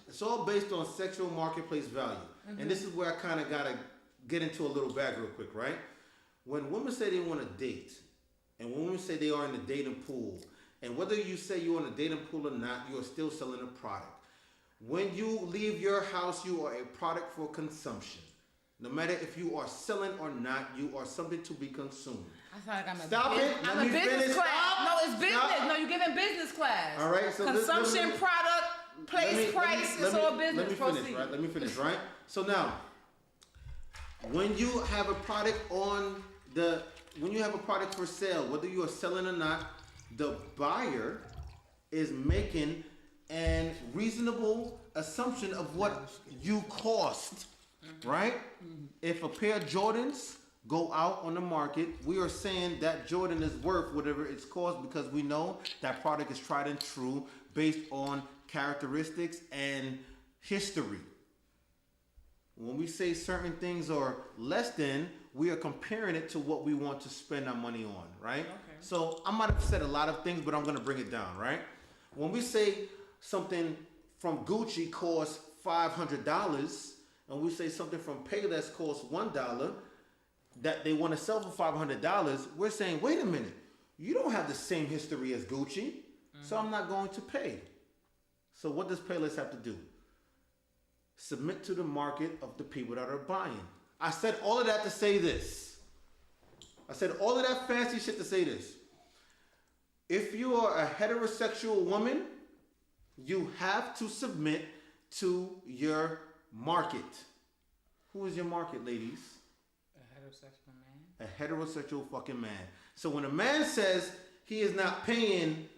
It's all based on sexual marketplace value. And this is where I kind of got to get into a little bag real quick, right? When women say they want to date, and when women say they are in the dating pool, and whether you say you're in a dating pool or not, you are still selling a product. When you leave your house, you are a product for consumption. No matter if you are selling or not, you are something to be consumed. I feel like I'm Let a me business finish. class. Stop. No, it's business. Stop. No, you're giving business class. All right. So consumption, product, place, price. It's all business. Let me finish. Right. So now, when you have a product for sale, whether you are selling or not, the buyer is making a reasonable assumption of what you cost, right? If a pair of Jordans go out on the market, we are saying that Jordan is worth whatever it's cost because we know that product is tried and true based on characteristics and history. When we say certain things are less than, we are comparing it to what we want to spend our money on, right? Okay. So I might have said a lot of things, but I'm going to bring it down, right? When we say something from Gucci costs $500, and we say something from Payless costs $1, that they want to sell for $500, we're saying, wait a minute, you don't have the same history as Gucci, so I'm not going to pay. So what does Payless have to do? Submit to the market of the people that are buying. I said all of that to say this. I said all of that fancy shit to say this. If you are a heterosexual woman, you have to submit to your market. Who is your market, ladies? A heterosexual man. A heterosexual fucking man. So when a man says he is not paying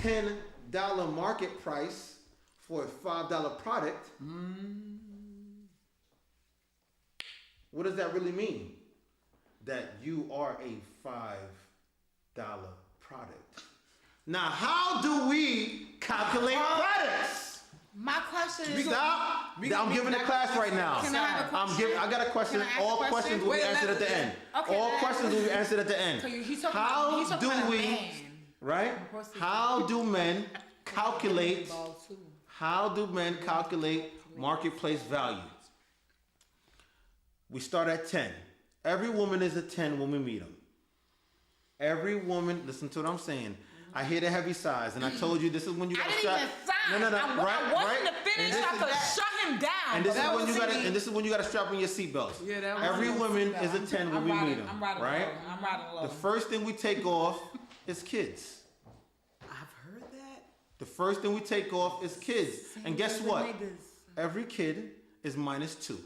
$10 market price for a $5 product, what does that really mean? That you are a $5 product. Now, how do we calculate products? My question is... Stop. I'm giving a class right now. Can I have a question? I got a question. All questions will be answered at the end. Okay, all questions will be answered at the end. So he's talking How about do we, man. right? How do men calculate, marketplace value? We start at 10. Every woman is a 10 when we meet them. Every woman, listen to what I'm saying. I hear the heavy sighs, and I told you this is when you got to strap. I want him to finish. I could shut him down. And this is when you got to strap on your seatbelts. Yeah, Every woman is a 10 when we meet them, right? I'm riding along. The first thing we take off is kids. I've heard that. The first thing we take off is kids. And guess what? Every kid is -2.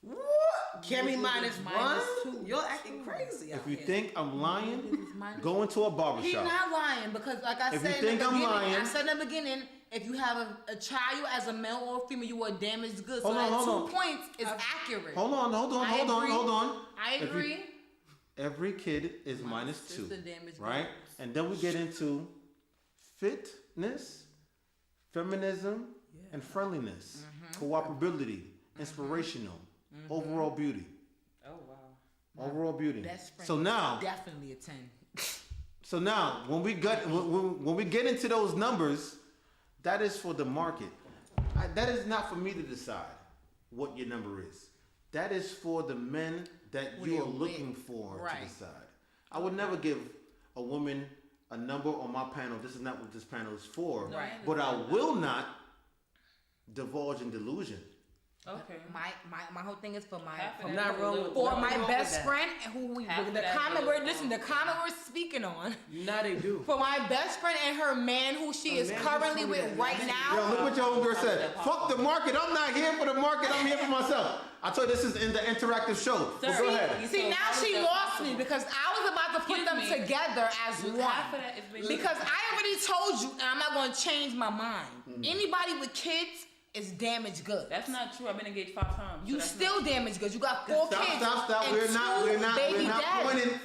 What? Kimmy -1? You're acting crazy. If you think I'm lying, go into a barbershop. He's not lying because, like I said in the beginning, if you have a child as a male or a female, you are damaged goods. So at 2 points is accurate. Hold on. I agree. Every kid is -2, right? And then we get into fitness, feminism, and friendliness, cooperability, inspirational, overall beauty. Oh wow. Overall beauty. Best friend. So now, definitely a 10. So now, when we get into those numbers, that is for the market. That is not for me to decide what your number is. That is for the men that you are looking for to decide. I would never give a woman a number on my panel. This is not what this panel is for. Right. But I will not divulge in delusion. Okay. My whole thing is for my I'm not wrong with for that. my Nothing wrong best with that. friend who we Half of the that comment is we're wrong. listen the comment we're speaking on Now they do. for my best friend and her man who she is man currently just told me with that. right Yo, now. look what your homegirl said. Fuck the market. I'm not here for the market. I'm here for myself. I told you this is in the interactive show. But Sir, go ahead. See, now she lost me because I was about to put Excuse them me. together as Half of one. that is basically- Because I already told you, and I'm not going to change my mind. Anybody with kids is damaged goods. That's not true. I've been engaged 5 times. You so that's still damaged goods. You got 4 kids. Stop. And We're 2 not baby daddies.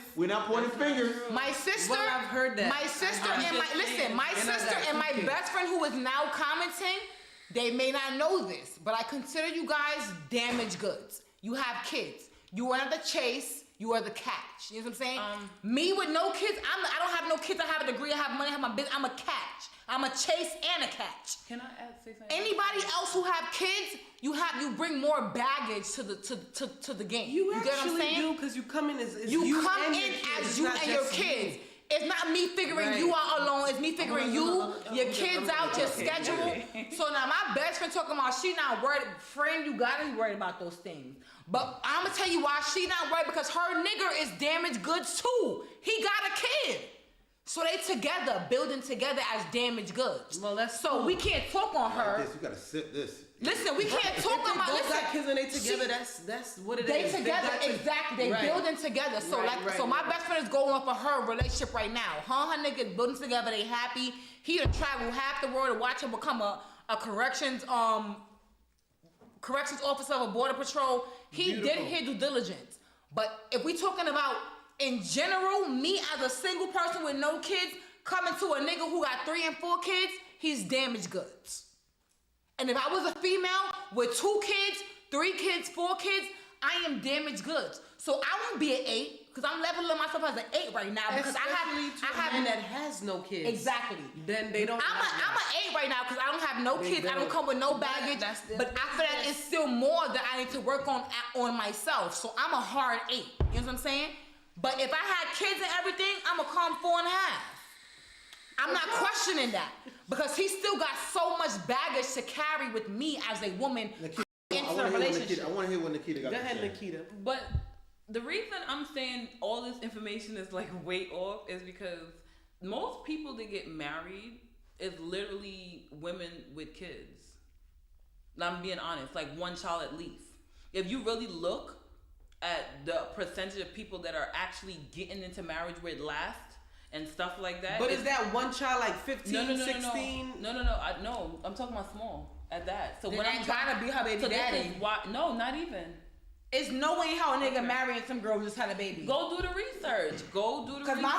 pointing fingers. My sister, Well, I've heard that. my sister I'm and my just listen, saying. my And I sister got and 2 my kids. best friend who is now commenting, they may not know this, but I consider you guys damaged goods. You have kids. You are not the chase. You are the catch. You know what I'm saying? Me with no kids, I don't have no kids. I have a degree. I have money. I have my business. I'm a catch. I'm a chase and a catch. Can I say something? Anybody else who have kids, you bring more baggage to the game. You get what I'm actually saying? do because you come in as You come and in your kids. as It's you not and your just kids. you. It's not me figuring Right. you out alone. It's me figuring you, your kids out, your Okay. schedule. So now my best friend talking about she not worried. Friend, you gotta be worried about those things. But I'm gonna tell you why she not worried, because her nigga is damaged goods too. He got a kid. So they together, building together as damaged goods. Well, that's so cool. we can't talk on her. Like this, you gotta sip this. Listen, we can't talk If they about both listen. got kids and they together, she- that's what it They is. together, got to- exactly. They Right. building together. So Right, my right. best friend is going off of her relationship right now. Her and her nigga building together. They happy. He done travel half the world to watch her become a corrections officer of a border patrol. He did Beautiful. his due diligence. But if we talking about in general, me as a single person with no kids coming to a nigga who got 3 and 4 kids, he's damaged goods. And if I was a female with 2 kids, 3 kids, 4 kids, I am damaged goods. So I won't be an 8 because I'm leveling myself as an 8 right now because Especially to a man that has no kids. exactly. Then they don't. I'm an 8 right now because I don't have no kids. I don't come with no baggage. But after that, it's still more that I need to work on myself. So I'm a hard 8. You know what I'm saying? But if I had kids and everything, I'm a calm 4.5. I'm not questioning that because he still got so much baggage to carry with me as a woman into a relationship. I want to hear what Nikita got Go to ahead, say. Nikita. But the reason I'm saying all this information is like way off is because most people that get married is literally women with kids. And I'm being honest, like 1 child at least. If you really look at the percentage of people that are actually getting into marriage where it lasts and stuff like that. But is that 1 child like 15, no, 16? No, I'm talking about small at that. So Then when that I'm gotta be her baby so this daddy. is why, no, not even. It's no way how a nigga marrying some girl who just had a baby. Go do the research. Go do the research. Cause my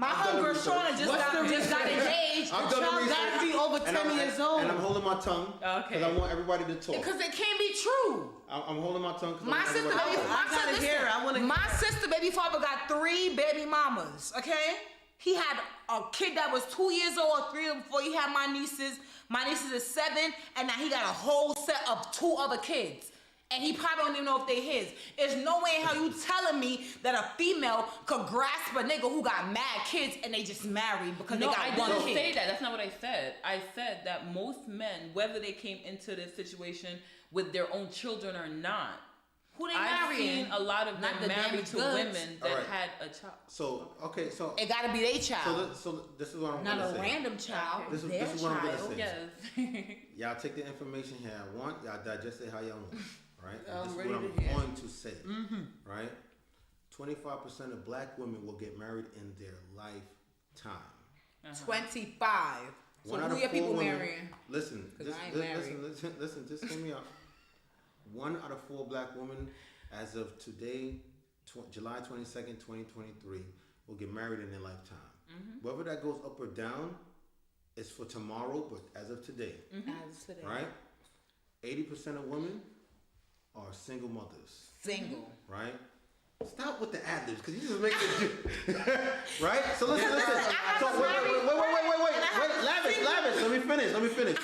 homegirl, Shauna just got engaged. I've done the Child research. gotta be over 10 years old. And I'm holding my tongue because Okay. I want everybody to talk. Because it can't be true. I'm holding my tongue because My sister, baby, I gotta hear it. I wanna hear my it. sister, baby father got 3 baby mamas. Okay, he had a kid that was 2 years old or 3 before he had my nieces. My nieces is 7, and now he got a whole set of 2 other kids. And he probably don't even know if they his. There's no way in hell you telling me that a female could grasp a nigga who got mad kids and they just married because No, they got I one didn't kid. say that. That's not what I said. I said that most men, whether they came into this situation with their own children or not, Who they I've marrying? seen a lot of them Not the married damaged to goods. women that Alright. had a child. So It gotta be their child, so this is what I'm not gonna a say. random child. This is their what I'm gonna child. say. Yes. Y'all take the information here I want. Y'all digest it how y'all want. Right? I'm This is ready what I'm to hear. going to say. Right? 25% of black women will get married in their lifetime. 25. So One out who of your 4 people women. marrying? Listen, 'Cause this, I ain't listen, just hear me out. 1 out of 4 black women, as of today, July 22nd, 2023, will get married in their lifetime. Whether that goes up or down is for tomorrow, but as of today, As today. right? 80% of women are single mothers, Single. right? Stop with the ad-libs, because you just make it. Right? So listen. So wait. let me finish.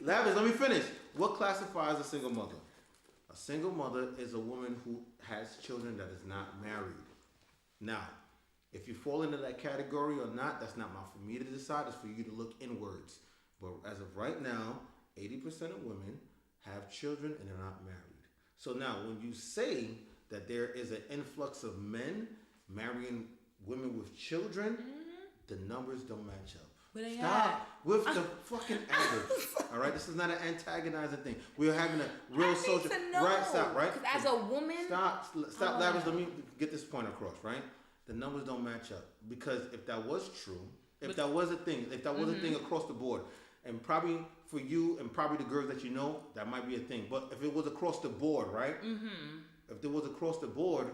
Lavish, let me finish. What classifies a single mother? A single mother is a woman who has children that is not married. Now, if you fall into that category or not, that's not for me to decide. It's for you to look inwards. But as of right now, 80% of women have children and they're not married. So now, when you say that there is an influx of men marrying women with children, the numbers don't match up. Stop with the fucking average. All right, this is not an antagonizing thing. We're having a real social. Right, stop. Right. As a woman. Stop, Lavish. Let me get this point across. Right, the numbers don't match up because if that was true, if that was a thing across the board, and probably for you and probably the girls that you know, that might be a thing. But if it was across the board, right? If it was across the board,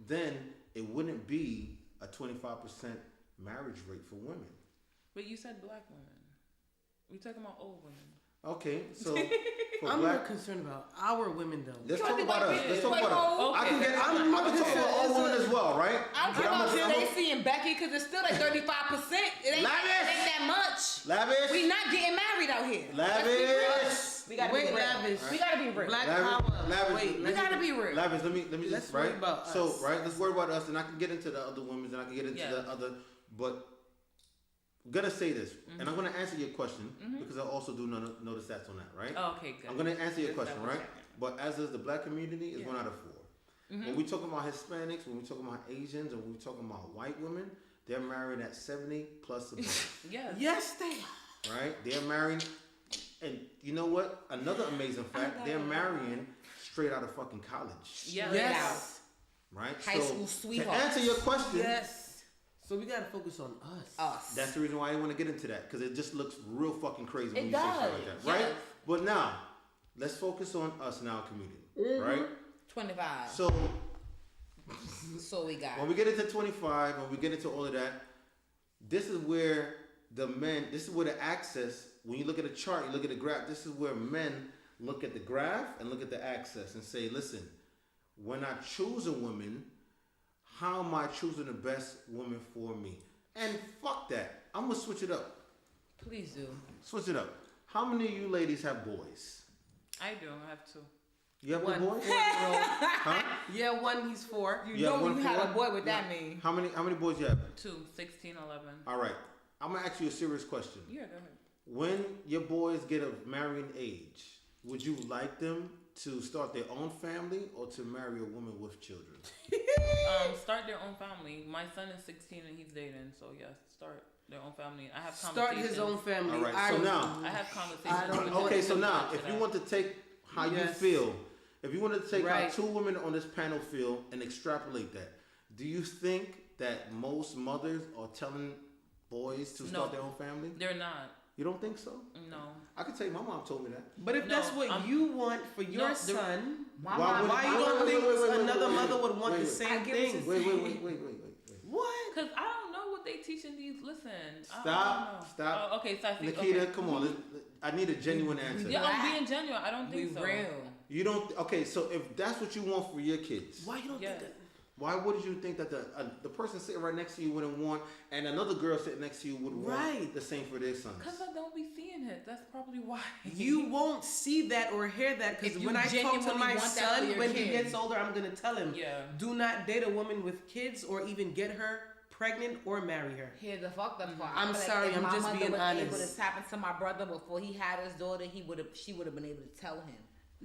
then it wouldn't be a 25% marriage rate for women. But you said black women. We talking about old women. Okay, so for I'm more concerned about our women though. Let's talk about us. Let's talk about us. Okay. I can talk about all women as well, right? I'm talking about Stacey and Becky because it's still like 35%. It ain't that much. Lavish. We not getting married out here. Lavish. We gotta be real. Lavish. We gotta be real. Black Lavish. power. Lavish. Wait, We gotta be real. Lavish, let me just worry about so us. right, let's worry about us, and I can get into the other women, and I can get into the other, but I'm gonna say this, and I'm gonna answer your question because I also do know the stats on that, right? Oh, okay, good. I'm gonna answer your question, right? checking. But as is the black community, is 1 out of 4. When we talking about Hispanics, when we talking about Asians, and when we talking about white women, they're married at 70 plus above. Yes, they are. Right? They're marrying, and you know what? Another amazing fact: they're marrying straight out of fucking college. Yes. Right? High school sweethearts. To answer your question, Yes. So we gotta focus on us. that's the reason why I didn't want to get into that because it just looks real fucking crazy when It you say does. stuff like that, right? Yes. But now, let's focus on us in our community, right? 25. So we got. When we get into 25, when we get into all of that, this is where the access, when you look at a chart, you look at the graph, this is where men look at the graph and look at the access and say, listen, when I choose a woman, how am I choosing the best woman for me? And fuck that. I'm going to switch it up. Please do. Switch it up. How many of you ladies have boys? I do. I have 2. You have One. boys? Huh? Yeah, one. He's 4. You know when you have a boy, what that mean? How many boys you have? 2, 16, 11. All right. I'm going to ask you a serious question. Yeah, go ahead. When your boys get of marrying age, would you like them to start their own family or to marry a woman with children? Start their own family. My son is 16 and he's dating, so yes, start their own family. I have Start conversations. his own family. All right. So now, I have conversations. with okay. him So now, about if you that. want to take how you Yes. feel, if you want to take how Right. 2 women on this panel feel and extrapolate that, do you think that most mothers are telling boys to start their own family? They're not. You don't think so? No. I can tell you, my mom told me that. But if that's what you want for your son, My Why mom- would- why you wait, don't wait, think wait, wait, another wait, mother wait, would want wait, the wait. same I get what thing? Wait. What? Because I don't know what they teaching these. Listen. I don't know. Stop. Oh, okay, so I see. Nikita, Okay. come on. I need a genuine answer. Yeah, I'm being genuine. I don't We think so. real. You don't. Okay, so if that's what you want for your kids, Why you don't Yes. think that? why would you think that the person sitting right next to you wouldn't want, and another girl sitting next to you would want Right. the same for their sons? Because I don't be seeing it. That's probably why. You won't see that or hear that If because you when I talk to genuinely my want that for son your when he kid. gets older, I'm gonna tell him, Yeah. do not date a woman with kids or even get her pregnant or marry her. Here's the fucked up part. I'm I feel sorry, if I'm my just mother being was honest. able to tap into my brother before he had his daughter, she would have been able to tell him.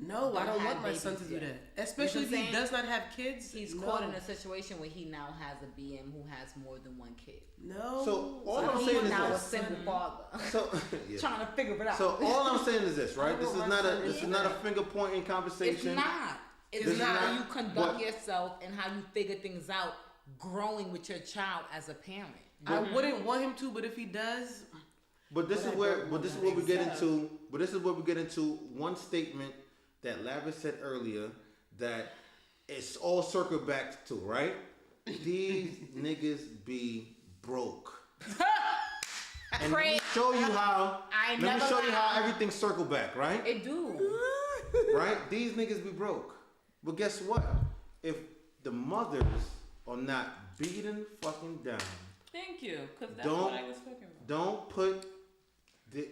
No, I Don't don't have want my son to babies do yet. that. Especially You know what if I'm he does not have kids. He's no. caught in a situation where he now has a BM who has more than one kid. No. So all So I'm he's saying is now a this. single father, So yeah. trying to figure it out. So all I'm saying is this, right? I This don't is want not my a son this is either. not a finger pointing it's conversation. not. It's This is not how not- you conduct but- yourself and how you figure things out growing with your child as a parent. I wouldn't want him to, but if he does, But this is where we get into. But this is where we get into one statement that Lavish said earlier that it's all circled back to, right? These niggas be broke. And let me show you how. Let me show you how everything circled back, right? It do. Right? These niggas be broke. But guess what? If the mothers are not beaten fucking down, Thank you, because that's Don't- what I was talking about. don't put the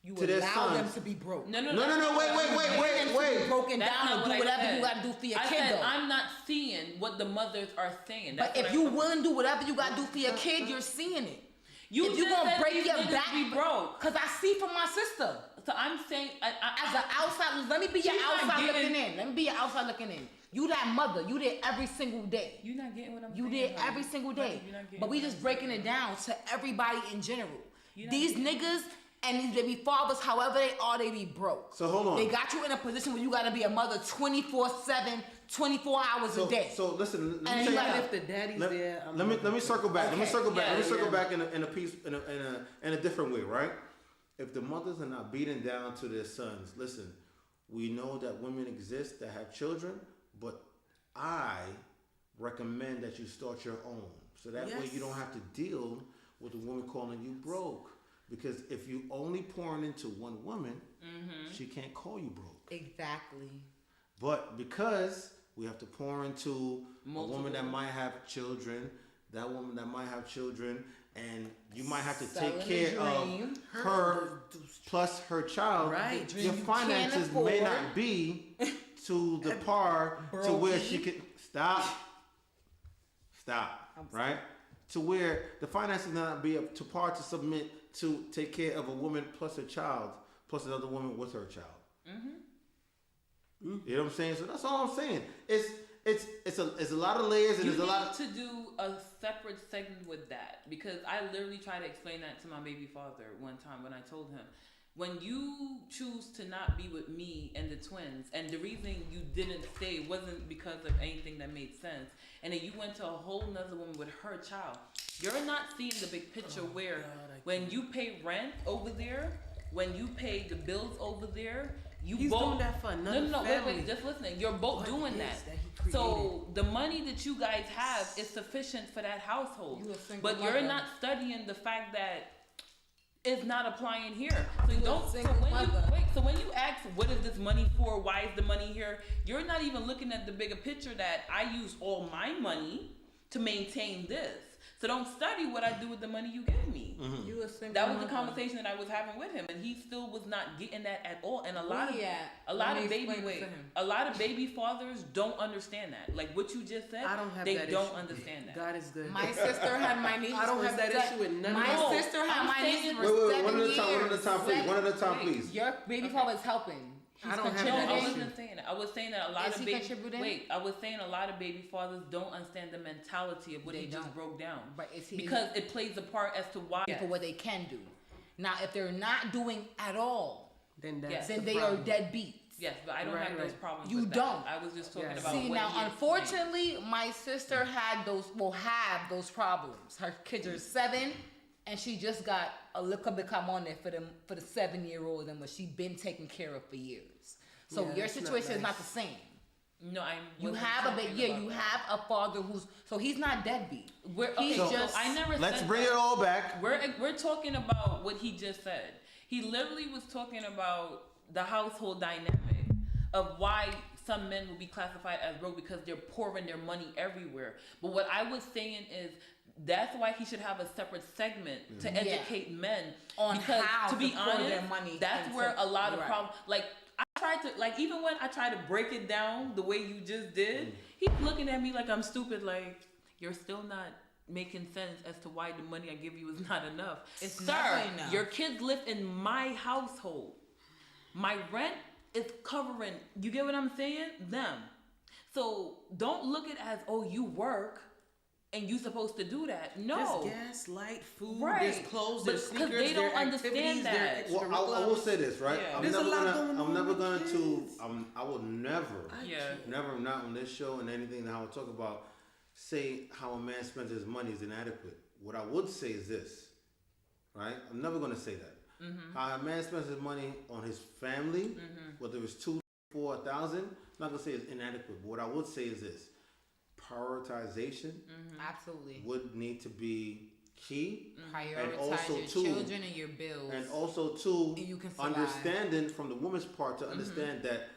You to their allow them sons. to be broke. No, Wait. Broken That's down not and do what I whatever said. you gotta do for your I kid said though. I'm not seeing what the mothers are saying. That's But what if I you said. willing to do whatever you gotta do for your kid, you're seeing it. You if you just gonna said break these your niggas back, be broke. cause I see from my sister. So I'm saying, As an outside, let me be your She's not outside getting- looking in. Let me be your outside looking in. You that mother, you there every single day. you're not getting what I'm You saying. did every single day. You're not getting But we what just I'm breaking saying. it down to everybody in general. You're not These getting niggas and these baby fathers, however they are, they be broke. So hold on. They got you in a position where you gotta be a mother 24/7, 24 hours a day. So listen, let And me you tell gotta- you. If the daddy's Let, there, I'm let me circle back. Let me Okay. circle back. Let me Yeah, circle yeah. back in a piece in a different way, right? If the mothers are not beating down to their sons, listen. We know that women exist that have children, but I recommend that you start your own, so that way you don't have to deal with a woman calling you broke. Because if you only pouring into one woman, she can't call you broke. Exactly. But because we have to pour into a woman that Multiple. might have children, that woman that might have children, and you might have to Selling take the care of dream. her plus her child. Right. The dream Your you finances can't may afford. not be to the par to where she can stop, right? To where the finances may not be up to par to submit to take care of a woman plus a child plus another woman with her child. You know what I'm saying? So that's all I'm saying. It's a lot of layers and You there's a lot of need to do a separate segment with that, because I literally tried to explain that to my baby father one time when I told him, when you choose to not be with me and the twins, and the reason you didn't stay wasn't because of anything that made sense, and then you went to a whole nother woman with her child, you're not seeing the big picture where when you pay rent over there, when you pay the bills over there, you He's both doing that for another no, family. wait, just listening. You're both What doing is that. that he So the money that you guys have is sufficient for that household. You a single But you're mother. not studying the fact that it's not applying here. So you You a don't. So single when mother. you wait, so when you ask, what is this money for? Why is the money here? You're not even looking at the bigger picture that I use all my money to maintain this. So don't study what I do with the money you give me. You a single That was the mother. conversation that I was having with him, and he still was not getting that at all. And a lot Where of he at? a Let lot me of baby explain it to him. a lot of baby fathers don't understand that. Like what you just said, I don't have they that don't issue. understand that. God is good. My sister had my nieces. I don't for have that issue with none of My them. sister had I'm my saying- nieces for wait, 7 one at a years. time, one at a time, please. One at a time, please. Your baby father is helping. He's I don't have No, that I issue. wasn't saying that. I was saying that a lot Is of he baby contributing? wait, I was saying a lot of baby fathers don't understand the mentality of what They he just don't. broke down. But is he- because it plays a part as to why for what they can do. Now, if they're not doing at all, Then that's Yes. the then they problem. are deadbeats. Yes, but I don't Right, have those right. problems. You with don't. That. I was just talking Yes. about See, what now, he explained. unfortunately, my sister had will have those problems. Her kids are 7, and she just got a little bit come on there for the 7-year-old and what she been taken care of for years. So Yeah, your that's not situation is not nice. the same. No, I You wasn't have a talking yeah, about you that. have a father so he's not deadbeat. Okay, He's so I never Let's said bring that. it all back. We're talking about what he just said. He literally was talking about the household dynamic of why some men will be classified as broke because they're pouring their money everywhere. But what I was saying is that's why he should have a separate segment to educate men On because how to be to pour honest, their money that's into- where a lot of right. problems like I tried to even when I tried to break it down the way you just did, he's looking at me like I'm stupid, like you're still not making sense as to why the money I give you is not enough. It's Sir, never enough. your kids live in my household. My rent is covering, you get what I'm saying? Them. So don't look at it as, oh, you work and you supposed to do that. No. There's gas, light, food, Right. there's clothes, But- there's 'cause sneakers, they don't there are understand activities, there are that. extra Well, I will say this, right? Yeah. I'm There's a never lot gonna. going I'm on never with going to. kids. I will never. Yeah. Never, not on this show and anything that I will talk about, say how a man spends his money is inadequate. What I would say is this, right? I'm never going to say that. How a man spends his money on his family, whether it's 2, 4, 1,000, I'm not going to say it's inadequate. But what I would say is this: prioritization Absolutely. would need to be key, Prioritize also, your too- children and your bills. and also too And you can survive. understanding from the woman's part to understand that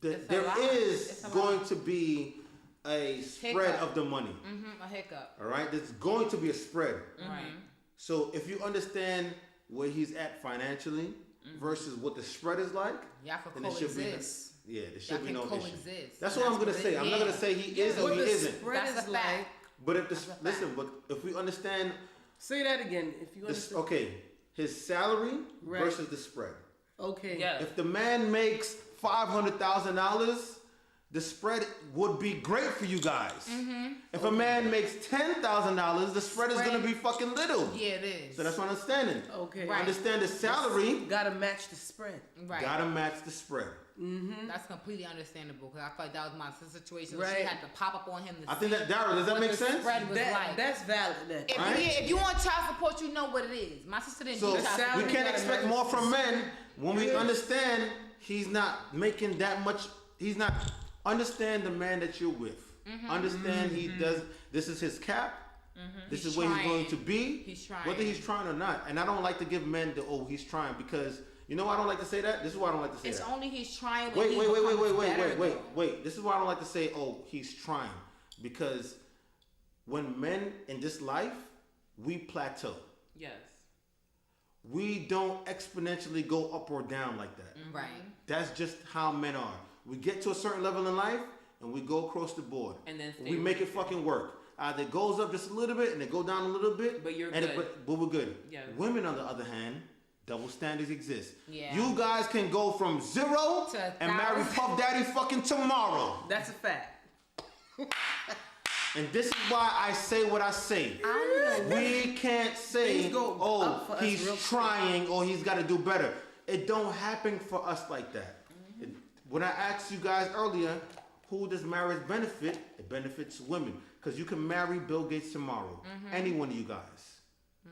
It's a there lot. is It's a going lot. to be a spread Hiccup. of the money. A hiccup. All right, there's going to be a spread. Right. So if you understand where he's at financially versus what the spread is like, Y'all can then it should be coexist. there should be Y'all no can issue. coexist. That's what I'm gonna say. I'm not gonna say he is or he isn't. Spread That's is a like. fact. But if but if we understand Say that again. If you this, understand. okay, his salary Right. versus the spread. Okay. Yes. If the man makes $500,000, the spread would be great for you guys. If a man makes $10,000, the spread is gonna be fucking little. Yeah, it is. So that's what I'm understanding. Okay. Right. Understand the salary, Gotta match the spread. Right. gotta match the spread. That's completely understandable because I felt like that was my situation. Right. She had to pop up on him. To I think see that, Daryl, does that what make the sense? spread was like. That's valid. Then. If, Right? if you want child support, you know what it is. My sister didn't So do child salary we support. can't gotta expect match more the from men when we understand he's not making that much. He's not understand the man that you're with. Understand he does. This is his cap. This He's is where he's trying. going to be. He's trying. Whether he's trying or not. And I don't like to give men the he's trying because you know why I don't like to say that. This is why I don't like to say It's that. only he's trying when he Wait. becomes better, though. Wait. This is why I don't like to say, he's trying. Because when men in this life, we plateau. Yes. We don't exponentially go up or down like that. Right. That's just how men are. We get to a certain level in life and we go across the board. And then stay we make it right fucking work. Either it goes up just a little bit and it go down a little bit. But you're and good. But we're good. Yes. Women, on the other hand, double standards exist. Yeah. You guys can go from 0 To and marry 1,000. Puff Daddy fucking tomorrow. That's a fact. And this is why I say what I say. We can't say, Things go up for us he's real quick. trying or he's got to do better. It don't happen for us like that. When I asked you guys earlier, who does marriage benefit? It benefits women. Because you can marry Bill Gates tomorrow. Any one of you guys.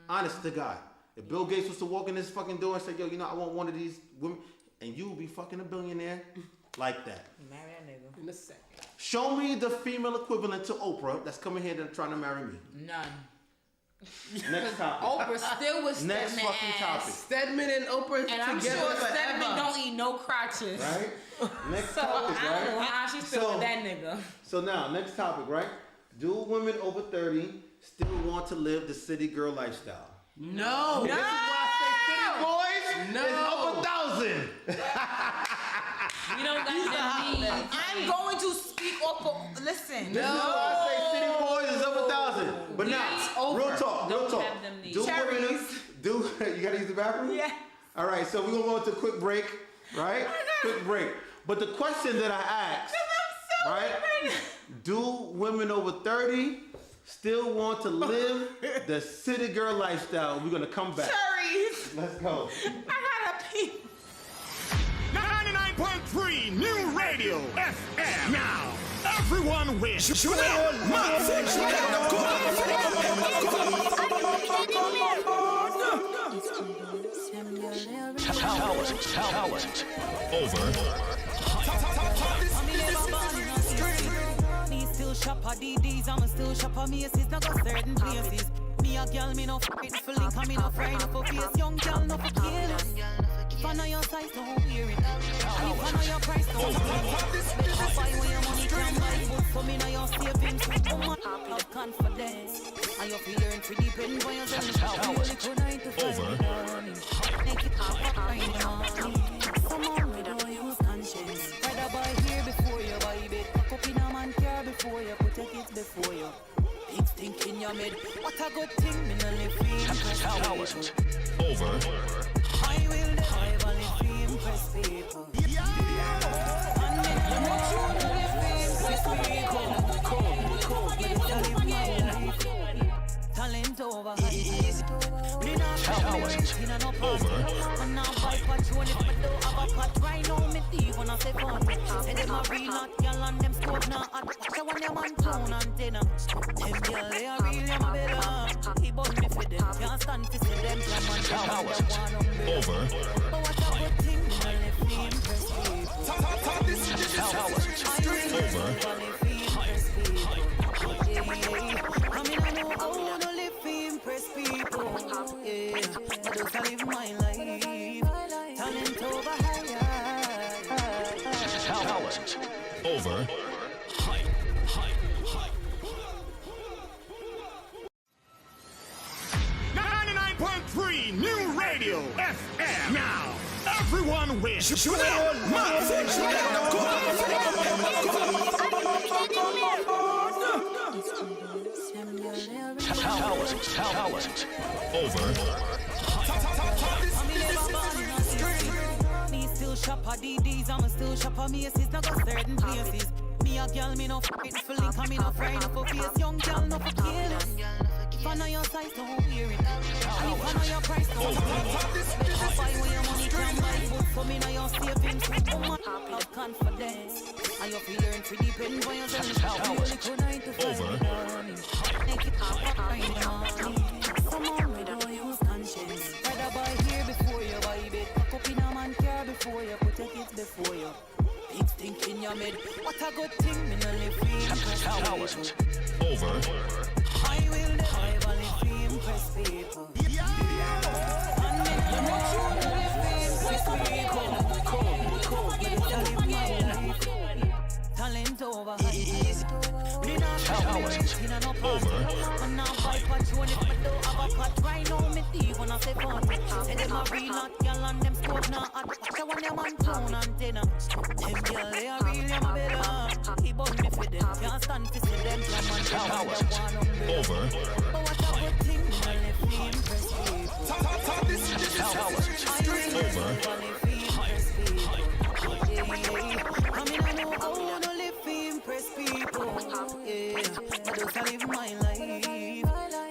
Honest to God. If Bill Gates was to walk in this fucking door and say, yo, I want one of these women, and you will be fucking a billionaire like that. Marry that nigga. In a second. Show me the female equivalent to Oprah that's coming here and trying to marry me. None. Next topic. Oprah still was Next Stedman fucking ass. topic. Stedman and Oprah And I'm together sure forever. Stedman don't eat no crotches. Right? Next So topic, I don't know right? how she's still with that nigga. So now, next topic, right? Do women over 30 still want to live the city girl lifestyle? No. This is why I say city boys No. is up 1,000. We don't got that need. I'm going to speak up. Listen. This is why I say city boys is up 1,000. But now, real talk, real Don't talk. have them needs. Do women Cherries. you gotta use the bathroom? Yeah. All right, so we're gonna go into a quick break, right? Quick break. But the question that I asked, right? Do women over 30 still want to live the city girl lifestyle? We're gonna come back. Cherries. Let's go. I gotta pee. 99.3 New Radio FM. Now, everyone wins. Talent. Over. Me still shop at DDs, I'ma still shop at Macy's, not got certain places. Me a girl, me no f***ing for link, and me no friend no for face. Young girl, no for careless. If I know your size, don't wear it. And if I know your price, don't better buy when your money can buy. But for me, now your savings, woman, have confidence. And you feel learn to depend on yourself. You only could 9 to 5. Over. Make it up, find the money. Someone we don't use conscience. Rather buy here before you buy bed. Pack up in a man car before you put your kids before you. Big stink in your mid. What a good thing, me no live for Talent. Over. I will never live for impress people. And me no live for impress people. But if I live my life, talent over high. Me not Talent. in no Over. and now buy patrol if I don't have a pot. Right now me thief when I say fun. Say them a real hot girl and them scope now hot. Watch out when them on clown antenna. Them girl they a real them better. He bought me for them. Can't stand to see them come and Talent. Over. but what a good thing me no live for impress people. Talent. I will Over. never live for impress people. Yeah. I mean I know how to live for impress people. Yeah. I just live my life. Talent over high. Talent. Over. 99.3 New Radio FM. Now, everyone wins. Talent. Over. Me still shop at DDs, I'ma still shop at Macy's, not go certain places. Me a girl, me no f***ing for link, and me no friend, no for face. Young girl, no for careless. If I know your size, don't wear it. And if I know your price, don't wear it. I buy when your money can buy food, so me know your savings. Woman, have confidence. And you feel learn to depend on yourself. You only could 9 to 5 morning. Make it up, find money. Someone we don't use conscience. Rather buy here before you buy bed. Pack up in a man car before you put your kids before you. Big stink in your mid. What a good thing, me no live free. Talent. Over. I will never live free, impress people. And me no live free, impress people. Talent over. Me not Talent. in no Over. I'm not by patrol if I don't have a pot. Right now, me thief when I say fun. Say them a real hot girl and them scope not hot. Watch out when them on phone antenna. Them girl they a real, them a better. He bought me for them. Can't stand to see them from man. Talent. Over. But what a good thing, me no live free, impress people. Talent. I will Over. never live free, impress people. I mean I know how to live free, impress people. Yeah, I just live my life.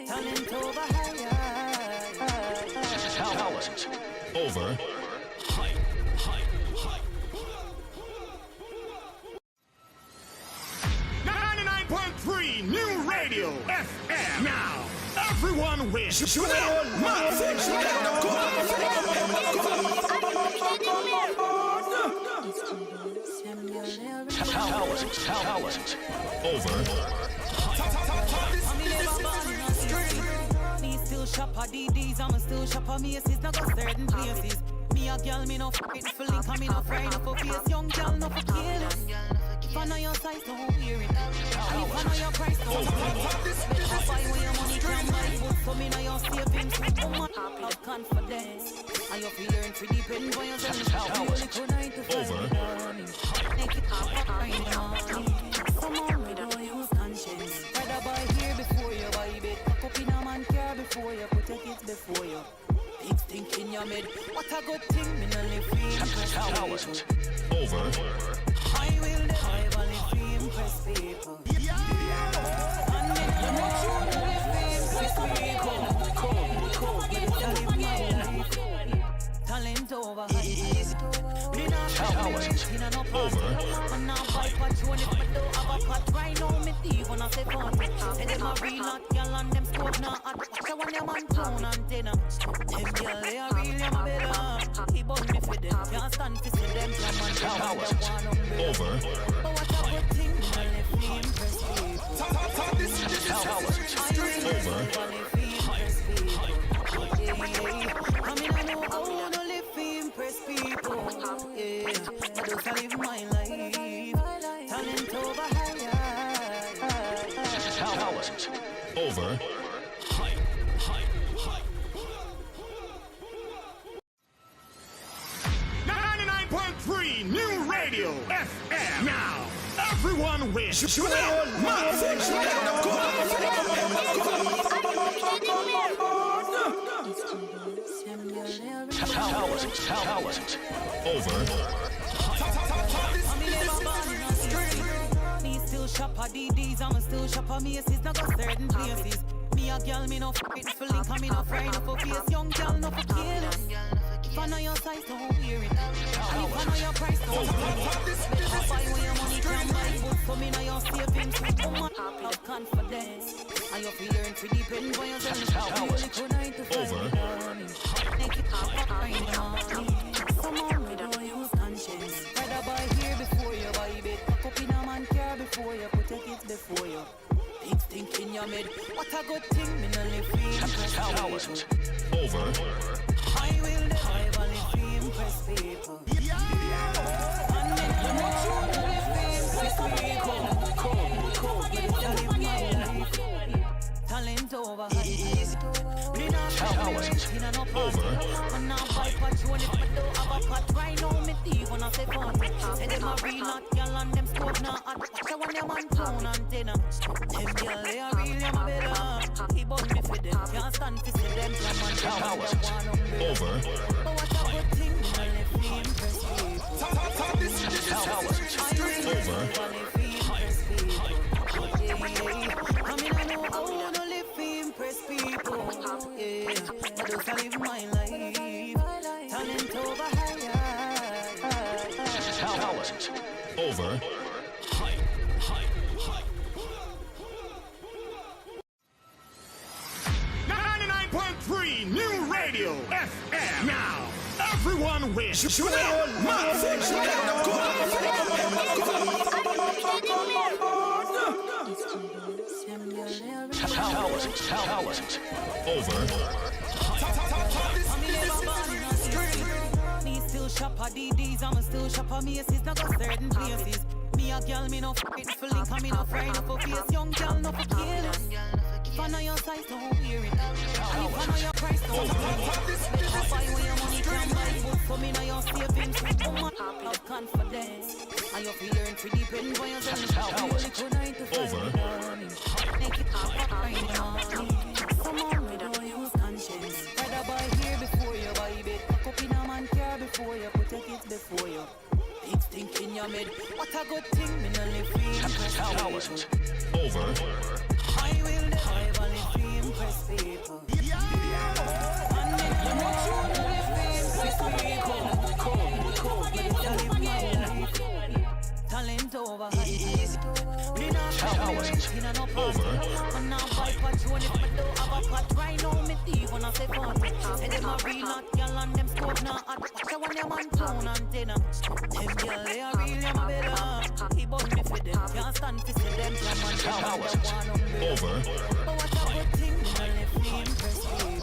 Talent over higher. Talent. Over. 99.3 New Radio FM. Now, everyone wins. Talent. Over. Me still shop at DDs, I'ma still shop at Macy's, not go certain places. Me a girl, me no f***ing for link, and me no friend, no for face. Young girl, no for careless. If I know your size, don't wear it. And if I know your price, don't wear it. I buy when your money can buy food, so me know your savings. Woman, have confidence. And you feel learn to depend on yourself. You only could 9 to 5 morning. Make it up, find money. Someone we don't use conscience. Rather buy here before you buy bed. Pack up in a man car before you put your kids before you. Big stink in your mid. What a good thing, me no live free. Talent. Over. I will never live free, impress people. And me no live free, impress people. Talent over. Me not Talent. in no party. Over. I'm not by patrol if I don't have a pot. Right now, me thief when I say fun. Say them a real hot girl and them scope not hot. Watch out when them on phone antenna. Them girl they a real, them a better. He bought me for them. Can't stand to see them from man. Talent. Over. But what a good thing, me no live free, impress people. Talent. I will Over. never live free, impress people. Yeah, I mean I know how to live free, impress people. Yeah, I just live my life. Talent over higher. Talent. Over. 99.3 New Radio FM. Now, everyone wins. Talent. Over. Me still shop at DDs, I'ma still shop at Macy's, not go certain places. Me a girl, me no f***ing for link, and me no friend, no for face. Young girl, no for careless. If I know your size, don't wear it. And if I know your price, don't wear it. I buy when your money can buy food, so me know your savings. Woman, have confidence. And you feel learn to depend on yourself. You only could 9 to 5 morning. Make it up, find money. Someone we don't use conscience. Rather buy here before you buy bed. Pack up in a man car before you put your kids before you. Big stink in your mid. What a good thing, me no live free. Talent. Over. I will never live free, impress people. And me no live free, impress people. Talent over. Me not Talent. in no party. Over. I'm not by real hot girl and them scope now. I want them on phone and dinner. Them girl they are real, them a better. He bought me for them, can't stand to see them. Over. But what a good thing, I left me impressed people. Over. I mean, I know I wanna live to impress people. Yeah, I just live my life. Talent over higher. Over. 99.3 New Radio FM. Now, everyone wins. Over. Me still shop at DDs, I'm still shop at Macy's, not got certain places. Me a girl, me no f***ing for link, and me no friend for face. Young girl, no for careless. If I know your size, don't wear it. And if I know your price, don't wear it. Better buy when your money can buy book. So me know your savings, woman have confidence. And you're feeling pretty depend on yourself. Really good night to find make it up right now. Someone we don't use conscience. Rather buy here before you buy bed. Pack up in a man car before you put your kids before you. Big stink in your bed. What a good thing, me no live free. Over. I will drive and live free, impress people. And then you know you live free, impress people. Talent over easy. Me not me no party. Man now buy patrol if me don't have a pot. Right now me thief when I say party. Say them a real hot girl and them scope now. I want them on phone and dinner. Them girl they are real, them a better. He bought me for them, can't stand to see them. Over. But what a good thing, me no live free impress people. Over.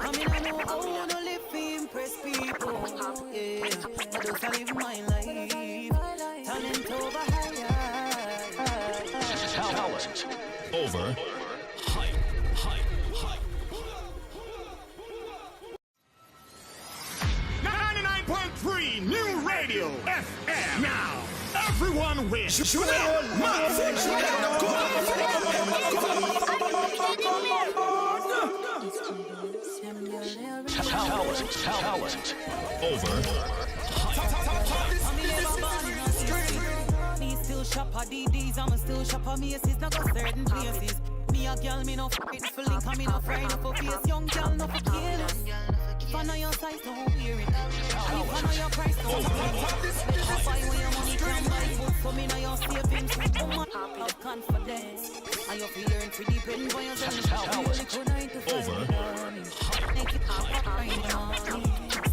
I mean I know I wanna live to impress people. Yeah, I just live my life. Talent over higher. Over. 99.3 New Radio FM. Now, everyone wins. Over. Me still shop at DDs, I'm still shop at Macy's, not got certain places. Me a girl, me no f***ing for link, and me no friend for face. Young girl, no for careless. If I know your size, don't wear it. And if I know your price, don't wear it. Better buy when your money can buy book. So me know your savings, woman have confidence. And you're feeling pretty depend on yourself. Really good night to find make it up right now.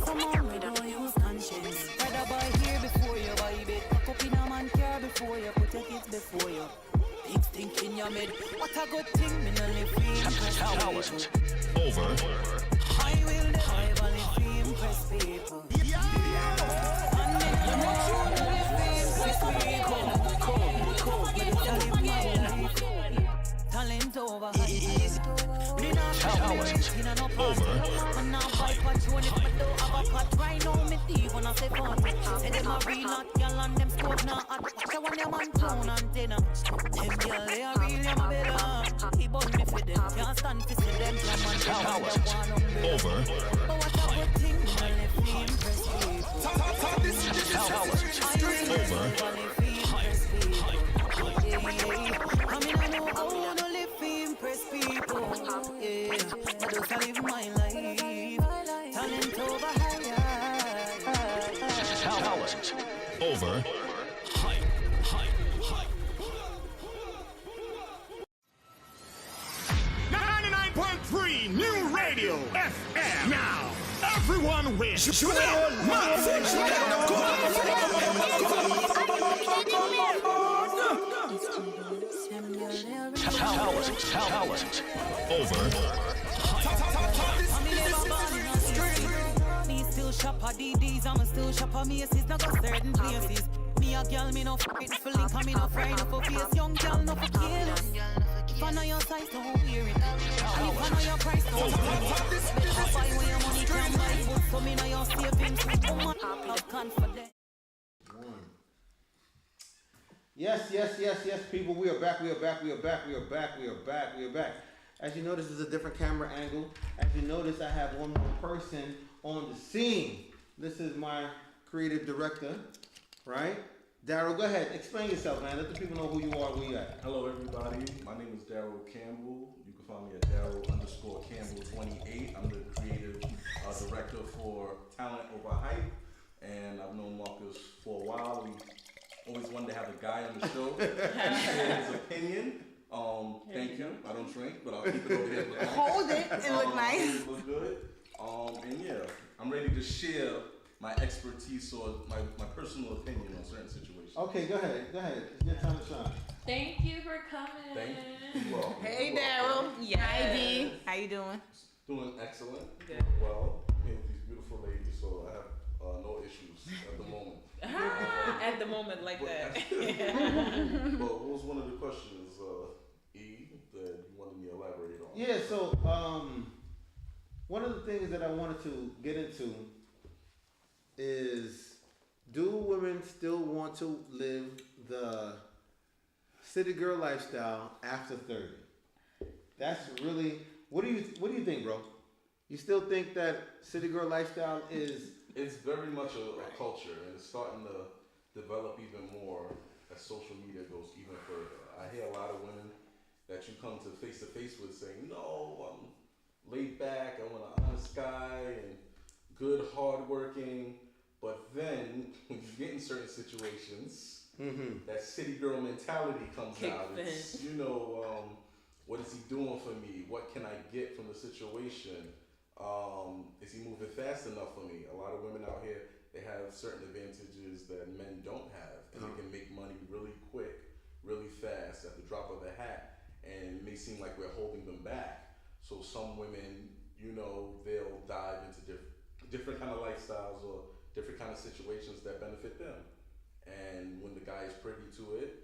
Someone we don't use conscience. Rather buy here before you buy bed. Pack up in a man car before you put your kids before you. Big stink in your bed. What a good thing, me no live free impress people. Over. I will drive and live free impress people. And then you know you live free impress people. Talent over easy. Me not me no party. Man now buy patrol if me don't have a pot. Right now me thief when I say party. Say them a real hot girl and them scope now. I want them on phone and dinner. Them girl they are real, them a better. He bought me for them, can't stand to see them. Over. But what a good thing, me no live free impress people. Over. I mean I know I wanna live to impress people. Yeah, I just live my life. Talent over higher. Over. 99.3 New Radio FM. Now, everyone wins. Over. Me still shop at DDs, I'm still shop at Macy's, not got certain places. Me a girl, me no f***ing for link, and me no friend for face. Young girl, no for careless. If If I know your size, don't wear it. And if I know your price, don't wear it. Buy where your money can buy. Put some in your savings. Woman, have confidence. Yes, people. We are back. As you know, this is a different camera angle. As you notice, I have one more person on the scene. This is my creative director, right? Daryl, go ahead. Explain yourself, man. Let the people know who you are, where you at. Hello, everybody. My name is Daryl Campbell. You can find me at Daryl_Campbell28. I'm the creative director for Talent Over Hype, and I've known Marcus for a while. We always wanted to have a guy on the show share his opinion. Thank you. I don't drink, but I'll keep it over here. Hold it and look nice. It look good. And yeah, I'm ready to share my expertise or my personal opinion on certain situations. Okay, go ahead. It's your time to shine. Thank you for coming. Thank you. Well, Hey, Daryl. Yes. Hi, D. How you doing? doing excellent. Good. Well, with these beautiful ladies, so I have no issues at the moment. At the moment, like that. But what was one of the questions, E, that you wanted me to elaborate on? Yeah, so one of the things that I wanted to get into is, do women still want to live the city girl lifestyle after 30? That's really, what do you think, bro? You still think that city girl lifestyle is? It's very much a culture, and it's starting to develop even more as social media goes even further. I hear a lot of women that you come to face with saying, no, I'm laid back, I want an honest guy, and good, hardworking. But then, when you get in certain situations, that city girl mentality comes out. It's, what is he doing for me? What can I get from the situation? Is he moving fast enough for me? A lot of women out here, they have certain advantages that men don't have, and they can make money really quick, really fast at the drop of a hat, and it may seem like we're holding them back. So some women, they'll dive into different kind of lifestyles or different kind of situations that benefit them. And when the guy is privy to it,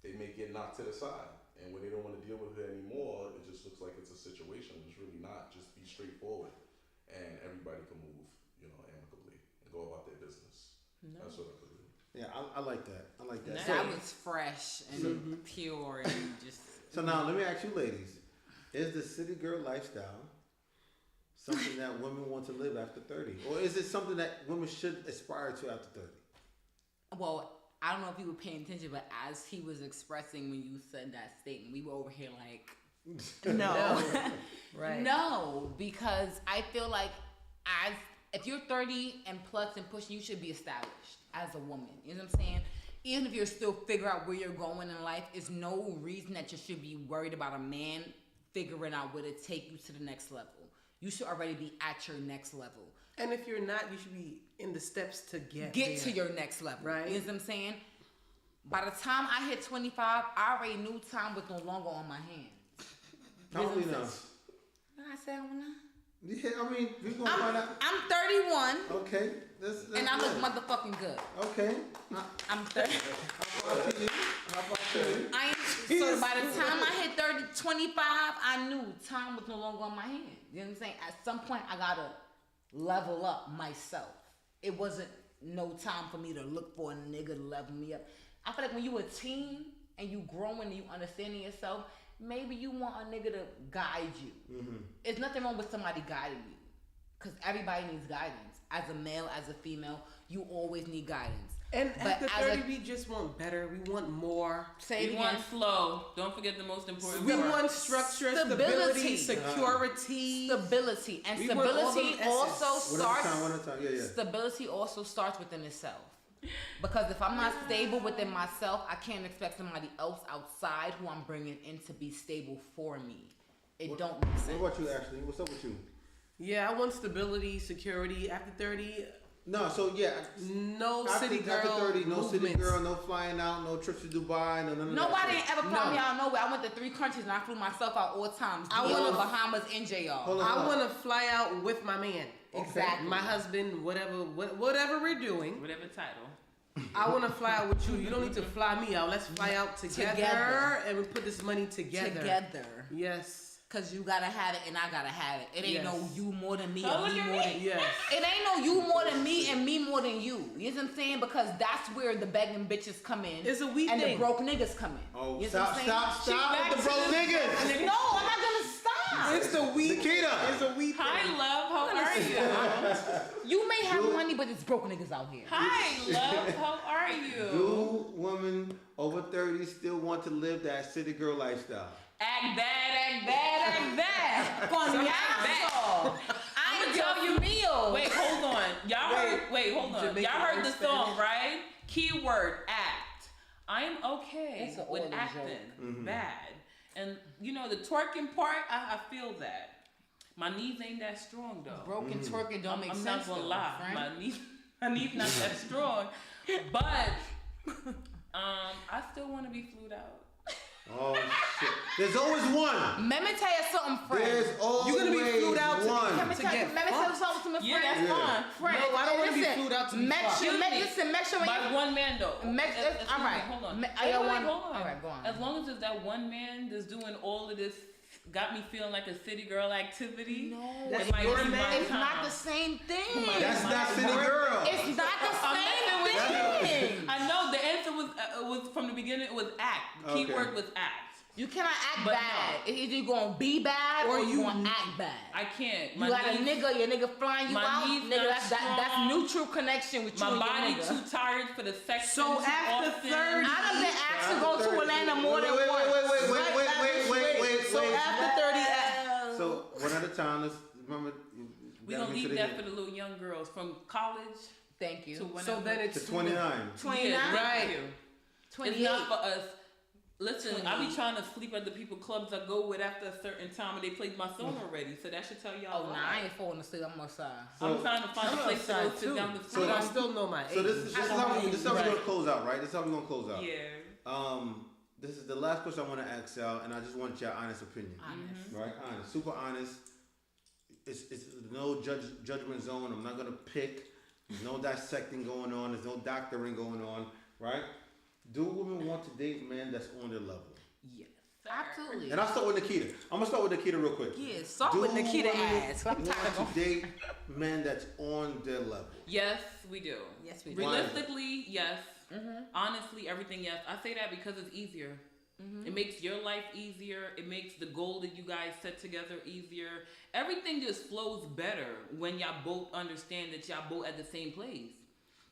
they may get knocked to the side. And when they don't want to deal with it anymore, it just looks like it's a situation. It's really not. Just be straightforward, and everybody can move, amicably and go about their business. No. That's what I believe. Yeah, I like that. No. That was fresh and pure and just. So now let me ask you, ladies, is the city girl lifestyle something that women want to live after 30, or is it something that women should aspire to after 30? Well, I don't know if you were paying attention, but as he was expressing when you said that statement, we were over here like, no. Right. No, because I feel like if you're 30 and plus and pushing, you should be established as a woman. You know what I'm saying? Even if you're still figuring out where you're going in life, there's no reason that you should be worried about a man figuring out where to take you to the next level. You should already be at your next level. And if you're not, you should be in the steps to get to your next level. Right. You know what I'm saying? By the time I hit 25, I already knew time was no longer on my hands. How old are you now? I said I'm not. Yeah, I mean, we're going to find out. I'm 31. Okay. That's and I look good. motherfucking good. Okay. I'm 30. How about you? So by the time I hit 25, I knew time was no longer on my hands. You know what I'm saying? At some point, I got to level up myself. It wasn't no time for me to look for a nigga to level me up. I feel like when you a teen and you growing and you understanding yourself, maybe you want a nigga to guide you. There's nothing wrong with somebody guiding you, because everybody needs guidance. As a male, as a female, you always need guidance. And after 30, we just want better. We want more. We want flow. Don't forget the most important We part. want structure, stability, security. Stability. And We stability also starts. One at a time. Yeah. Stability also starts within itself. Because if I'm not stable within myself, I can't expect somebody else outside who I'm bringing in to be stable for me. It don't make sense. What about you, Ashley? What's up with you? Yeah, I want stability, security. After 30, no. So yeah, no city girl. After 30, no movements. city girl, no flying out, no trips to Dubai, no none of that. Nobody ever brought me out nowhere. I went to 3 countries and I flew myself out all times. I went to Bahamas and JR. I want to fly out with my man. Exactly. My husband, whatever we're doing. Whatever title. I want to fly out with you. You don't need to fly me out. Let's fly out together. And we put this money together. Yes. Cause you gotta have it and I gotta have it. It ain't no you more than me Oh, or me look at more than Yes. It ain't no you more than me and me more than you. You know what I'm saying? Because that's where the begging bitches come in. It's a we and thing. the broke niggas come in. Oh, You know what I'm stop saying? with the broke niggas. No, I'm not gonna stop. It's the we. Nikita. It's a we thing. Hi, love. How are you? You may have money, but it's broke niggas out here. Hi, love. How are you? Do women over 30 still want to live that city girl lifestyle? Act bad, act bad, act bad. Con Act bad. I I'ma tell you. meal. Wait, hold on. Y'all heard? Wait, hold on. Jamaican Y'all heard the and song, Spanish. right? Keyword act. I'm okay It's an with oily acting bad, and you know the twerking part. I feel that. My knees ain't that strong though. Broken twerking don't make I'm sense. not gonna though, lie. friend. My knees not that strong, but I still want to be flued out. Oh shit! There's always one. Let me tell you something, friend. There's always You're gonna be flued out to one. Let me to tell you get fucked. something, Yeah, friend. that's fine. Friend, No, I don't wanna be listen, flued out to be make fucked. sure, make sure when By you one man though. All right. Hold on. I got one. Hold on. All right, go on. As long as it's that one man that's doing all of this, got me feeling like a city girl activity. No, That's it might your be my man. it's time. not the same thing. That's not city girl. It's not the I'm messing with same thing. I know the answer was from the beginning. It was act. The Okay. keyword was act. You cannot act But bad. no. Either you gonna be bad or you you- gonna act bad. I can't. You got a nigga, your nigga flying you my out, knees nigga. not That's strong. neutral connection with you My and body your nigga. too tired for the sex. So too after often. 30 I done been asked to go to Atlanta more than wait, once. wait. So after 30, So one at a time. Let's remember. We gonna leave that for the little young girls from college Thank you. to whenever. so then it's to 29. 29, Yeah, Right. It's 28. not for us. Listen, I be trying to sleep at the people clubs I go with after a certain time, and they played my song already. So that should tell y'all. Oh, a nah, lot. I ain't falling asleep. I'm outside. I'm trying to find a place to go outside, sit too. down the But street. I still know my age. So this is how we're Right. gonna close out, right? This is how we're gonna close out. Yeah. This is the last question I want to ask y'all, and I just want your honest opinion. Honest. Right? Honest, super honest. It's no judgment zone. I'm not gonna pick. There's no dissecting going on. There's no doctoring going on. Right? Do women want to date men that's on their level? Yes. Absolutely. And I'll start with Nikita. I'm gonna start with Nikita real quick. Yeah, start Do with Nikita women ass. I'm want tired of to date men that's on their level? Yes, we do. Yes, we do. Realistically, yes. Honestly, everything yes. I say that because it's easier. It makes your life easier. It makes the goal that you guys set together easier. Everything just flows better when y'all both understand that y'all both at the same place.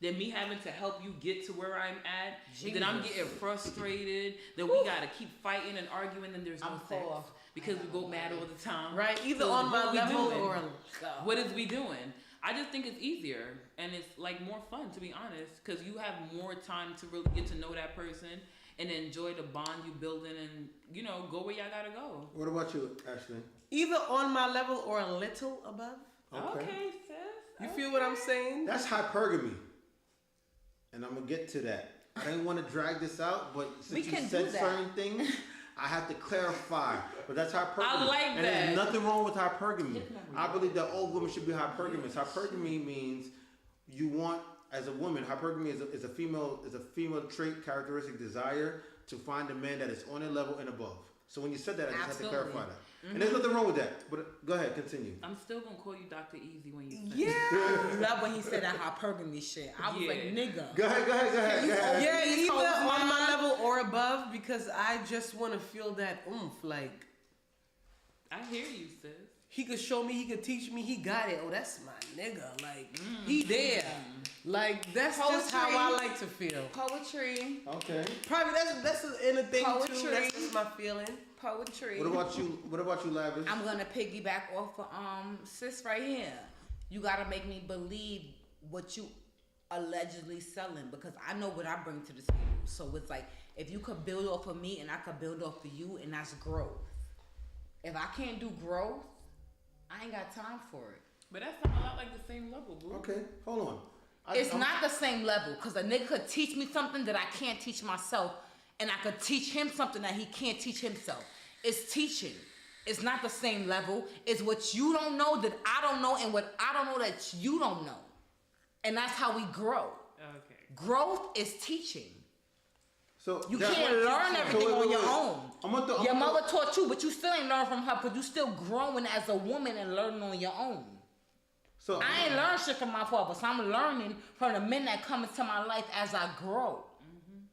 Than me having to help you get to where I'm at. Then I'm getting frustrated. Then we gotta keep fighting and arguing. And there's no I'm sex full. because we go mad all the time. Right, either So on my what we level doing? or What is we doing? I just think it's easier and it's like more fun, to be honest, because you have more time to really get to know that person and enjoy the bond you building and go where y'all gotta go. What about you, Ashley? either on my level or a little above. Okay, sis. You feel what I'm saying? That's hypergamy. And I'm gonna get to that. I didn't want to drag this out, but since We you can said do that. certain things, I have to clarify. But that's hypergamy. I like and that. there's nothing wrong with hypergamy. I believe that all women should be hypergamous. Hypergamy means you want, as a woman, hypergamy is a female trait, characteristic, desire to find a man that is on a level and above. So when you said that, I just had to clarify that. And there's nothing wrong with that. But go ahead, continue. I'm still gonna call you Dr. Easy when you say Yeah. Love when he said that hypergamy shit. I was Yeah. like, nigga. Go ahead. Yeah, You either told on my mine. level or above, because I just want to feel that oomph. Like, I hear you, sis. he could show me, he could teach me, he got it. Oh, that's my nigga. Like, he there. Like, that's just how I Poetry. like to feel. Poetry. Okay. Probably that's an inner thing too. Poetry. That's just my feeling. Poetry. What about you, Lavish? I'm gonna piggyback off of sis right here. You gotta make me believe what you allegedly selling, because I know what I bring to the table. So it's like, if you could build off of me and I could build off of you, and that's growth. If I can't do growth, I ain't got time for it. But that sounds a lot like the same level, boo. Okay, hold on. It's not the same level, because a nigga could teach me something that I can't teach myself, and I could teach him something that he can't teach himself. It's teaching. It's not the same level. It's what you don't know that I don't know, and what I don't know that you don't know. And that's how we grow. Okay. Growth is teaching. So You can't learn everything on your own. Your mother taught you, but you still ain't learn from her, but you still growing as a woman and learning on your own. So I ain't learned shit from my father, so I'm learning from the men that come into my life as I grow.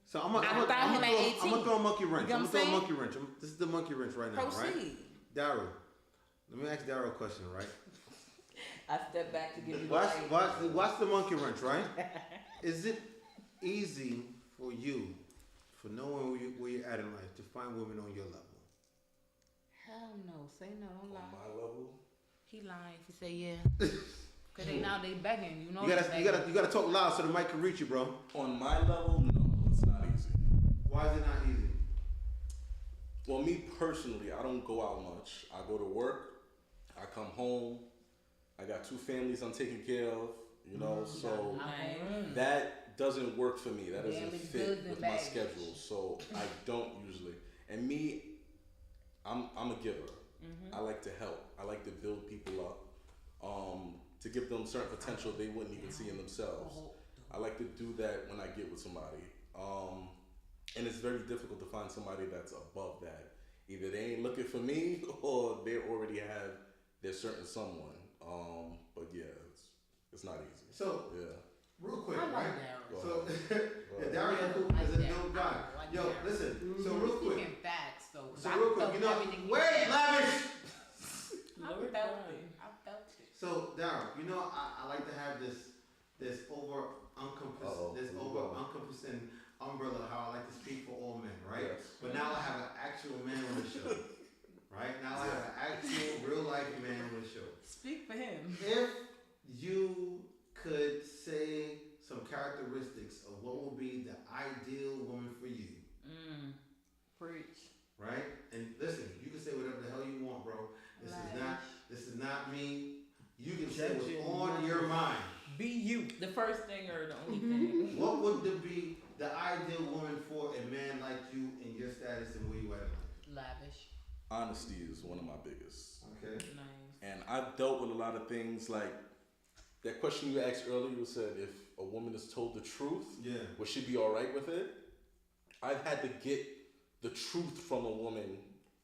So I'm gonna throw a monkey wrench. You know I'm gonna throw a monkey wrench. This is the monkey wrench right now, Proceed. right? Daryl, let me ask Daryl a question, right? I step back to give you Watch the monkey wrench, right? Is it easy for you, for knowing where you're at in life, to find women on your level? Hell no. Say no. Don't lie. On my level? He lying if he say yeah. Cause they begging. You know you gotta talk loud so the mic can reach you, bro. On my level, no, it's not easy. Why is it not easy? Well, me personally, I don't go out much. I go to work, I come home, I got 2 families I'm taking care of, you know, so that doesn't work for me. That doesn't fit with my schedule, so I don't usually. And me, I'm a giver. I like to help. I like to build people up, to give them certain potential they wouldn't even see in themselves. I like to do that when I get with somebody. And it's very difficult to find somebody that's above that. Either they ain't looking for me or they already have their certain someone. But yeah, it's not easy. So, yeah. Real quick, I like right? Daryl. So, Daryl is a dope guy. Yo, listen. So real quick. Speaking facts though. So real quick, you know, wait, lavish. I felt it. So Daryl, you know, I like to have this over encompassing umbrella how I like to speak for all men, right? Yes. But now I have an actual man on the show, right? Now I have an actual real life man on the show. Speak for him. If you could say some characteristics of what would be the ideal woman for you, Preach. right? And listen, you can say whatever the hell you want, bro. This is not me. You can say what's on your mind. Be you. The first thing or the only thing? What would be the ideal woman for a man like you in your status and where you at in life? Lavish. Honesty is one of my biggest. Okay. Nice. And I've dealt with a lot of things like that question you asked earlier. You said if a woman is told the truth, would she be all right with it? I've had to get the truth from a woman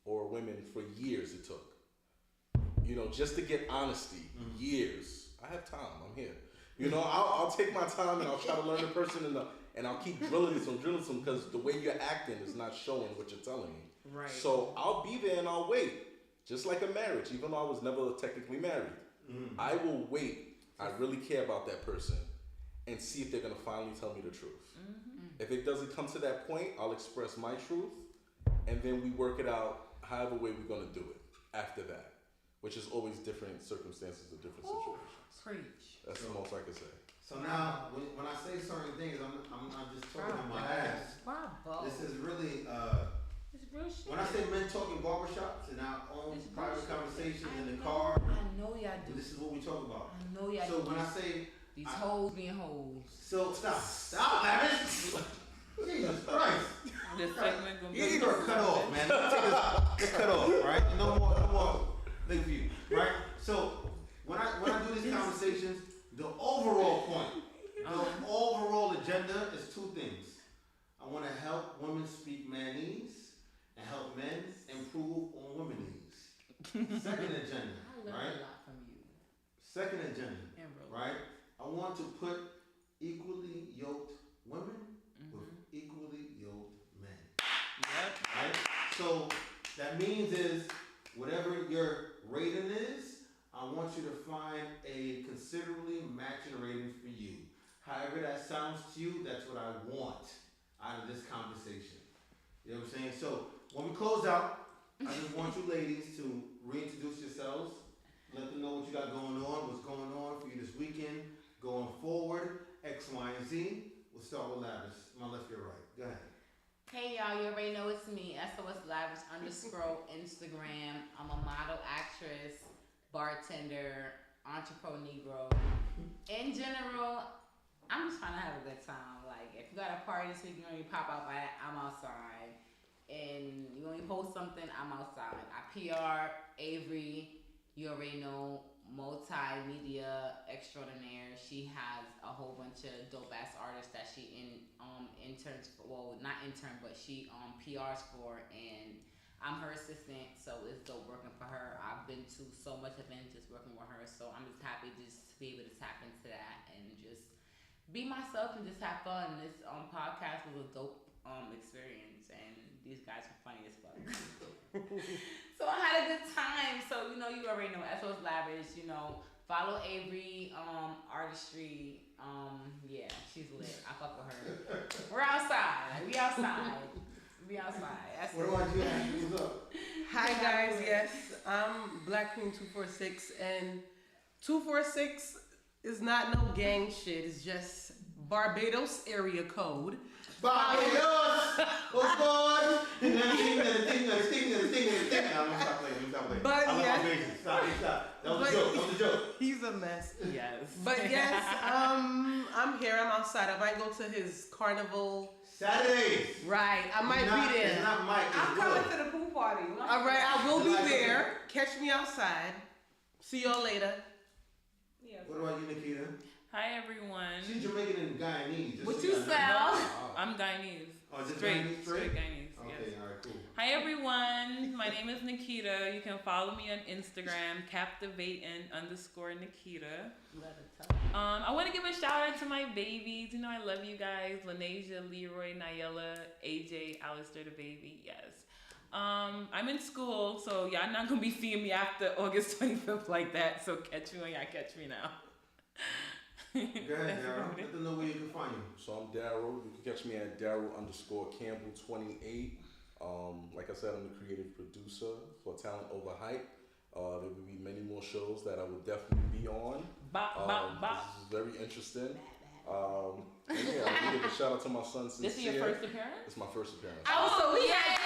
or women for years. It took, you know, just to get honesty. Years. I have time. I'm here. You know, I'll take my time and I'll try to learn the person and I'll keep drilling some because the way you're acting is not showing what you're telling me. Right. So I'll be there and I'll wait. Just like a marriage, even though I was never technically married. I will wait. I really care about that person and see if they're going to finally tell me the truth. If it doesn't come to that point, I'll express my truth and then we work it out however way we're going to do it after that, which is always different circumstances or different situations. Preach. That's the most I can say. So now, when I say certain things, I'm not just talking in my ass. Bravo. This is really, It's real shit. when I say men talking barbershops and our own private conversations in the car, I know y'all do. this is what we talk about. I know y'all So do. when I say, These hoes being hoes. so stop, lavish. Jesus Christ. This segment gonna be. You need to cut off, man. Let's cut off, right? No more big view, right? So when I do these conversations, the overall point, the overall agenda is 2 things. I want to help women speak manese and help men improve on womenese. Second agenda, I learned right? a lot from you. Second agenda, And real right? I want to put equally yoked women with equally yoked men. Yep. Right? So that means is whatever your rating is, I want you to find a considerably matching rating for you. However that sounds to you, that's what I want out of this conversation. You know what I'm saying? So when we close out, I just want you ladies to reintroduce yourselves, let them know what you got going on, what's going on for you this weekend, going forward, X, Y, and Z. We'll start with Lavish. My left, your right. Go ahead. Hey y'all, you already know it's me, SOS Lavish _ Instagram. I'm a model, actress, bartender, entrepreneur Negro. In general, I'm just trying to have a good time. Like, if you got a party this week, you want me to pop out by it, I'm outside. And you want me to post something, I'm outside. I PR, Avery, you already know, multimedia extraordinaire. She has a whole bunch of dope ass artists that she interns for, well, not intern, but she PRs for, and I'm her assistant, so it's dope working for her. I've been to so much events just working with her, so I'm just happy just to be able to tap into that and just be myself and just have fun. This podcast was a dope experience, and these guys were funny as fuck. So I had a good time. So you already know SOS Lavish. Follow Avery Artistry. Yeah, she's lit. I fuck with her. We're outside. We outside. That's What about you? What's up? Hi guys, yes, I'm Black Queen 246, and 246 is not no gang shit. It's just Barbados area code. Barbados! What's going? I'm gonna stop playing. But I'm yes. amazing. Stop. That was a joke. He's a mess. Yes. But yes, I'm here. I'm outside. I might go to his carnival. Saturdays. Right, I might be there. It's not Mike. I'm coming to the pool party. All right, I will be there. Catch me outside. See y'all later. Yeah. What about you, Nikita? Hi everyone. She's Jamaican and Guyanese. What you sell? I'm Guyanese. Oh, just Straight Guyanese? Guyanese. Okay, Yes. all right, cool. Hi everyone. My name is Nikita. You can follow me on Instagram, captivating_Nikita. I want to give a shout out to my babies. I love you guys. Lanasia, Leroy, Nayela, AJ, Alistair the baby. Yes. I'm in school, so y'all not gonna be seeing me after August 25th like that. So catch me when y'all catch me now. Go ahead, Daryl. Let them know where you can find you. So I'm Daryl. You can catch me at Daryl_Campbell28. Like I said, I'm the creative producer for Talent Over Hype. There will be many more shows that I will definitely be on. This is very interesting. And yeah, I want to give a shout out to my son Sincere. This is your first appearance? It's my first appearance. Oh, so we had.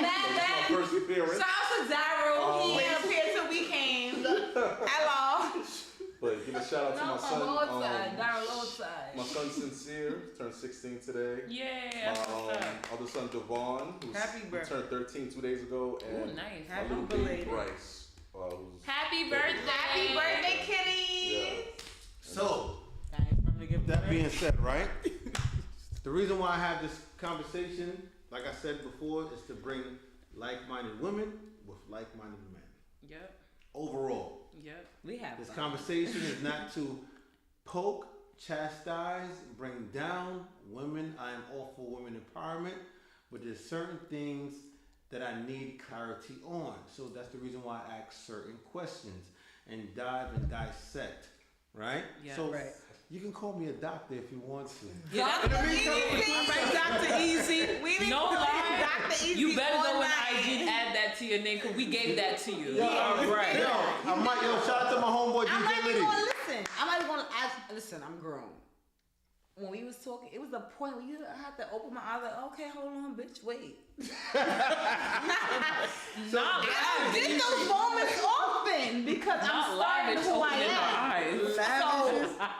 My first appearance. Shout out to Daryl. He ain't appeared till we came. Hello. But give a shout out to my son. Daryl outside. My son Sincere turned 16 today. Yeah. My other son Devon, who turned 13 2 days ago, and nice. my little baby Bryce, who's Happy birthday. Happy birthday, kitty. yeah. So, that being said, right? The reason why I have this conversation, like I said before, is to bring like-minded women with like-minded men. Yep. Overall, Yep. We have this conversation is not to poke, chastise, bring down women. I am all for women empowerment, but there's certain things that I need clarity on. So that's the reason why I ask certain questions and dive and dissect, right? Yeah, so right. You can call me a doctor if you want to. Yeah. Right, Dr. Easy. No lie. Dr. Easy You better go all on night. IG and add that to your name because we gave that to you. Yo, Right. Shout out to my homeboy I'm not DJ even Liddy. gonna listen. I'm not even gonna ask. Listen, I'm grown. When we was talking, it was a point where I had to open my eyes like, okay, hold on, bitch, wait. I get those moments often because I'm starting who I am. So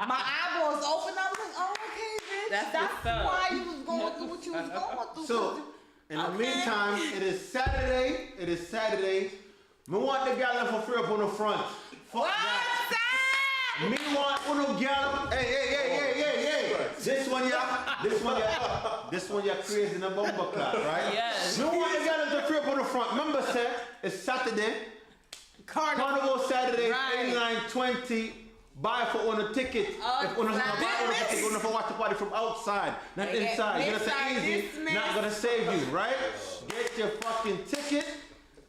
my eyeballs open up like, oh, okay, bitch. That's why you was going through what you was going through. So, in the meantime, it is Saturday. Me want the gal for free up on the front. Fuck that. Me want uno gal. Hey. This one, you're crazy in the bumper clap, right? Yes. Me want the gal for free up on the front. Remember, sir, it's Saturday. Carnival Saturday, Right. 89.20. Buy for on a ticket. If on a ticket, on a watch the party from outside, not inside. You're gonna say easy, not gonna save you, right? Get your fucking ticket.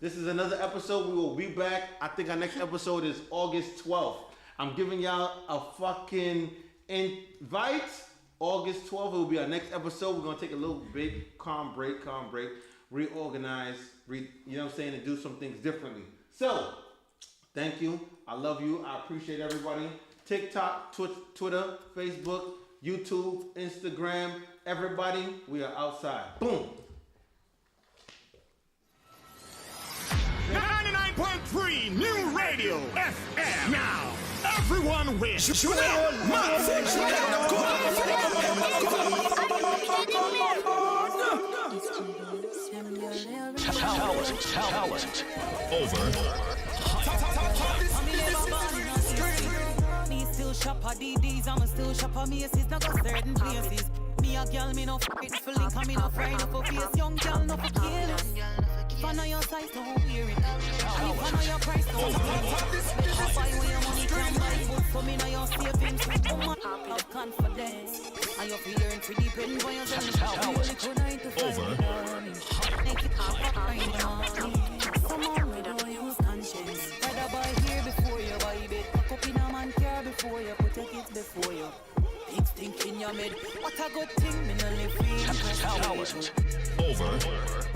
This is another episode. We will be back. I think our next episode is August 12th. I'm giving y'all a fucking invite. August 12th, it will be our next episode. We're gonna take a little big calm break, reorganize, you know what I'm saying, and do some things differently. So, thank you. I love you. I appreciate everybody. TikTok, Twitter, Facebook, YouTube, Instagram, everybody. We are outside. Boom. 99.3 New Radio FM. Now, everyone wins. Talent. Over. Me still shop at DDs, I'm still shop at Macy's, not go certain places. Me a girl, me no f***ing for link, and me no friend, no for face. Young girl, no for careless. If I know your size, don't wear it. And if I know your price, don't wear it. I buy when your money can buy food, so me know your savings. Woman, have confidence. And you're fearing to depend on yourself. You only could 9 to 5 in the morning. Make it up in the morning. Someone we don't use conscience. Rather buy here before you buy bed. Pack up in a man car before you put your kids before you. Big stink in your mid. What a good thing, me no live free. Talent. Over.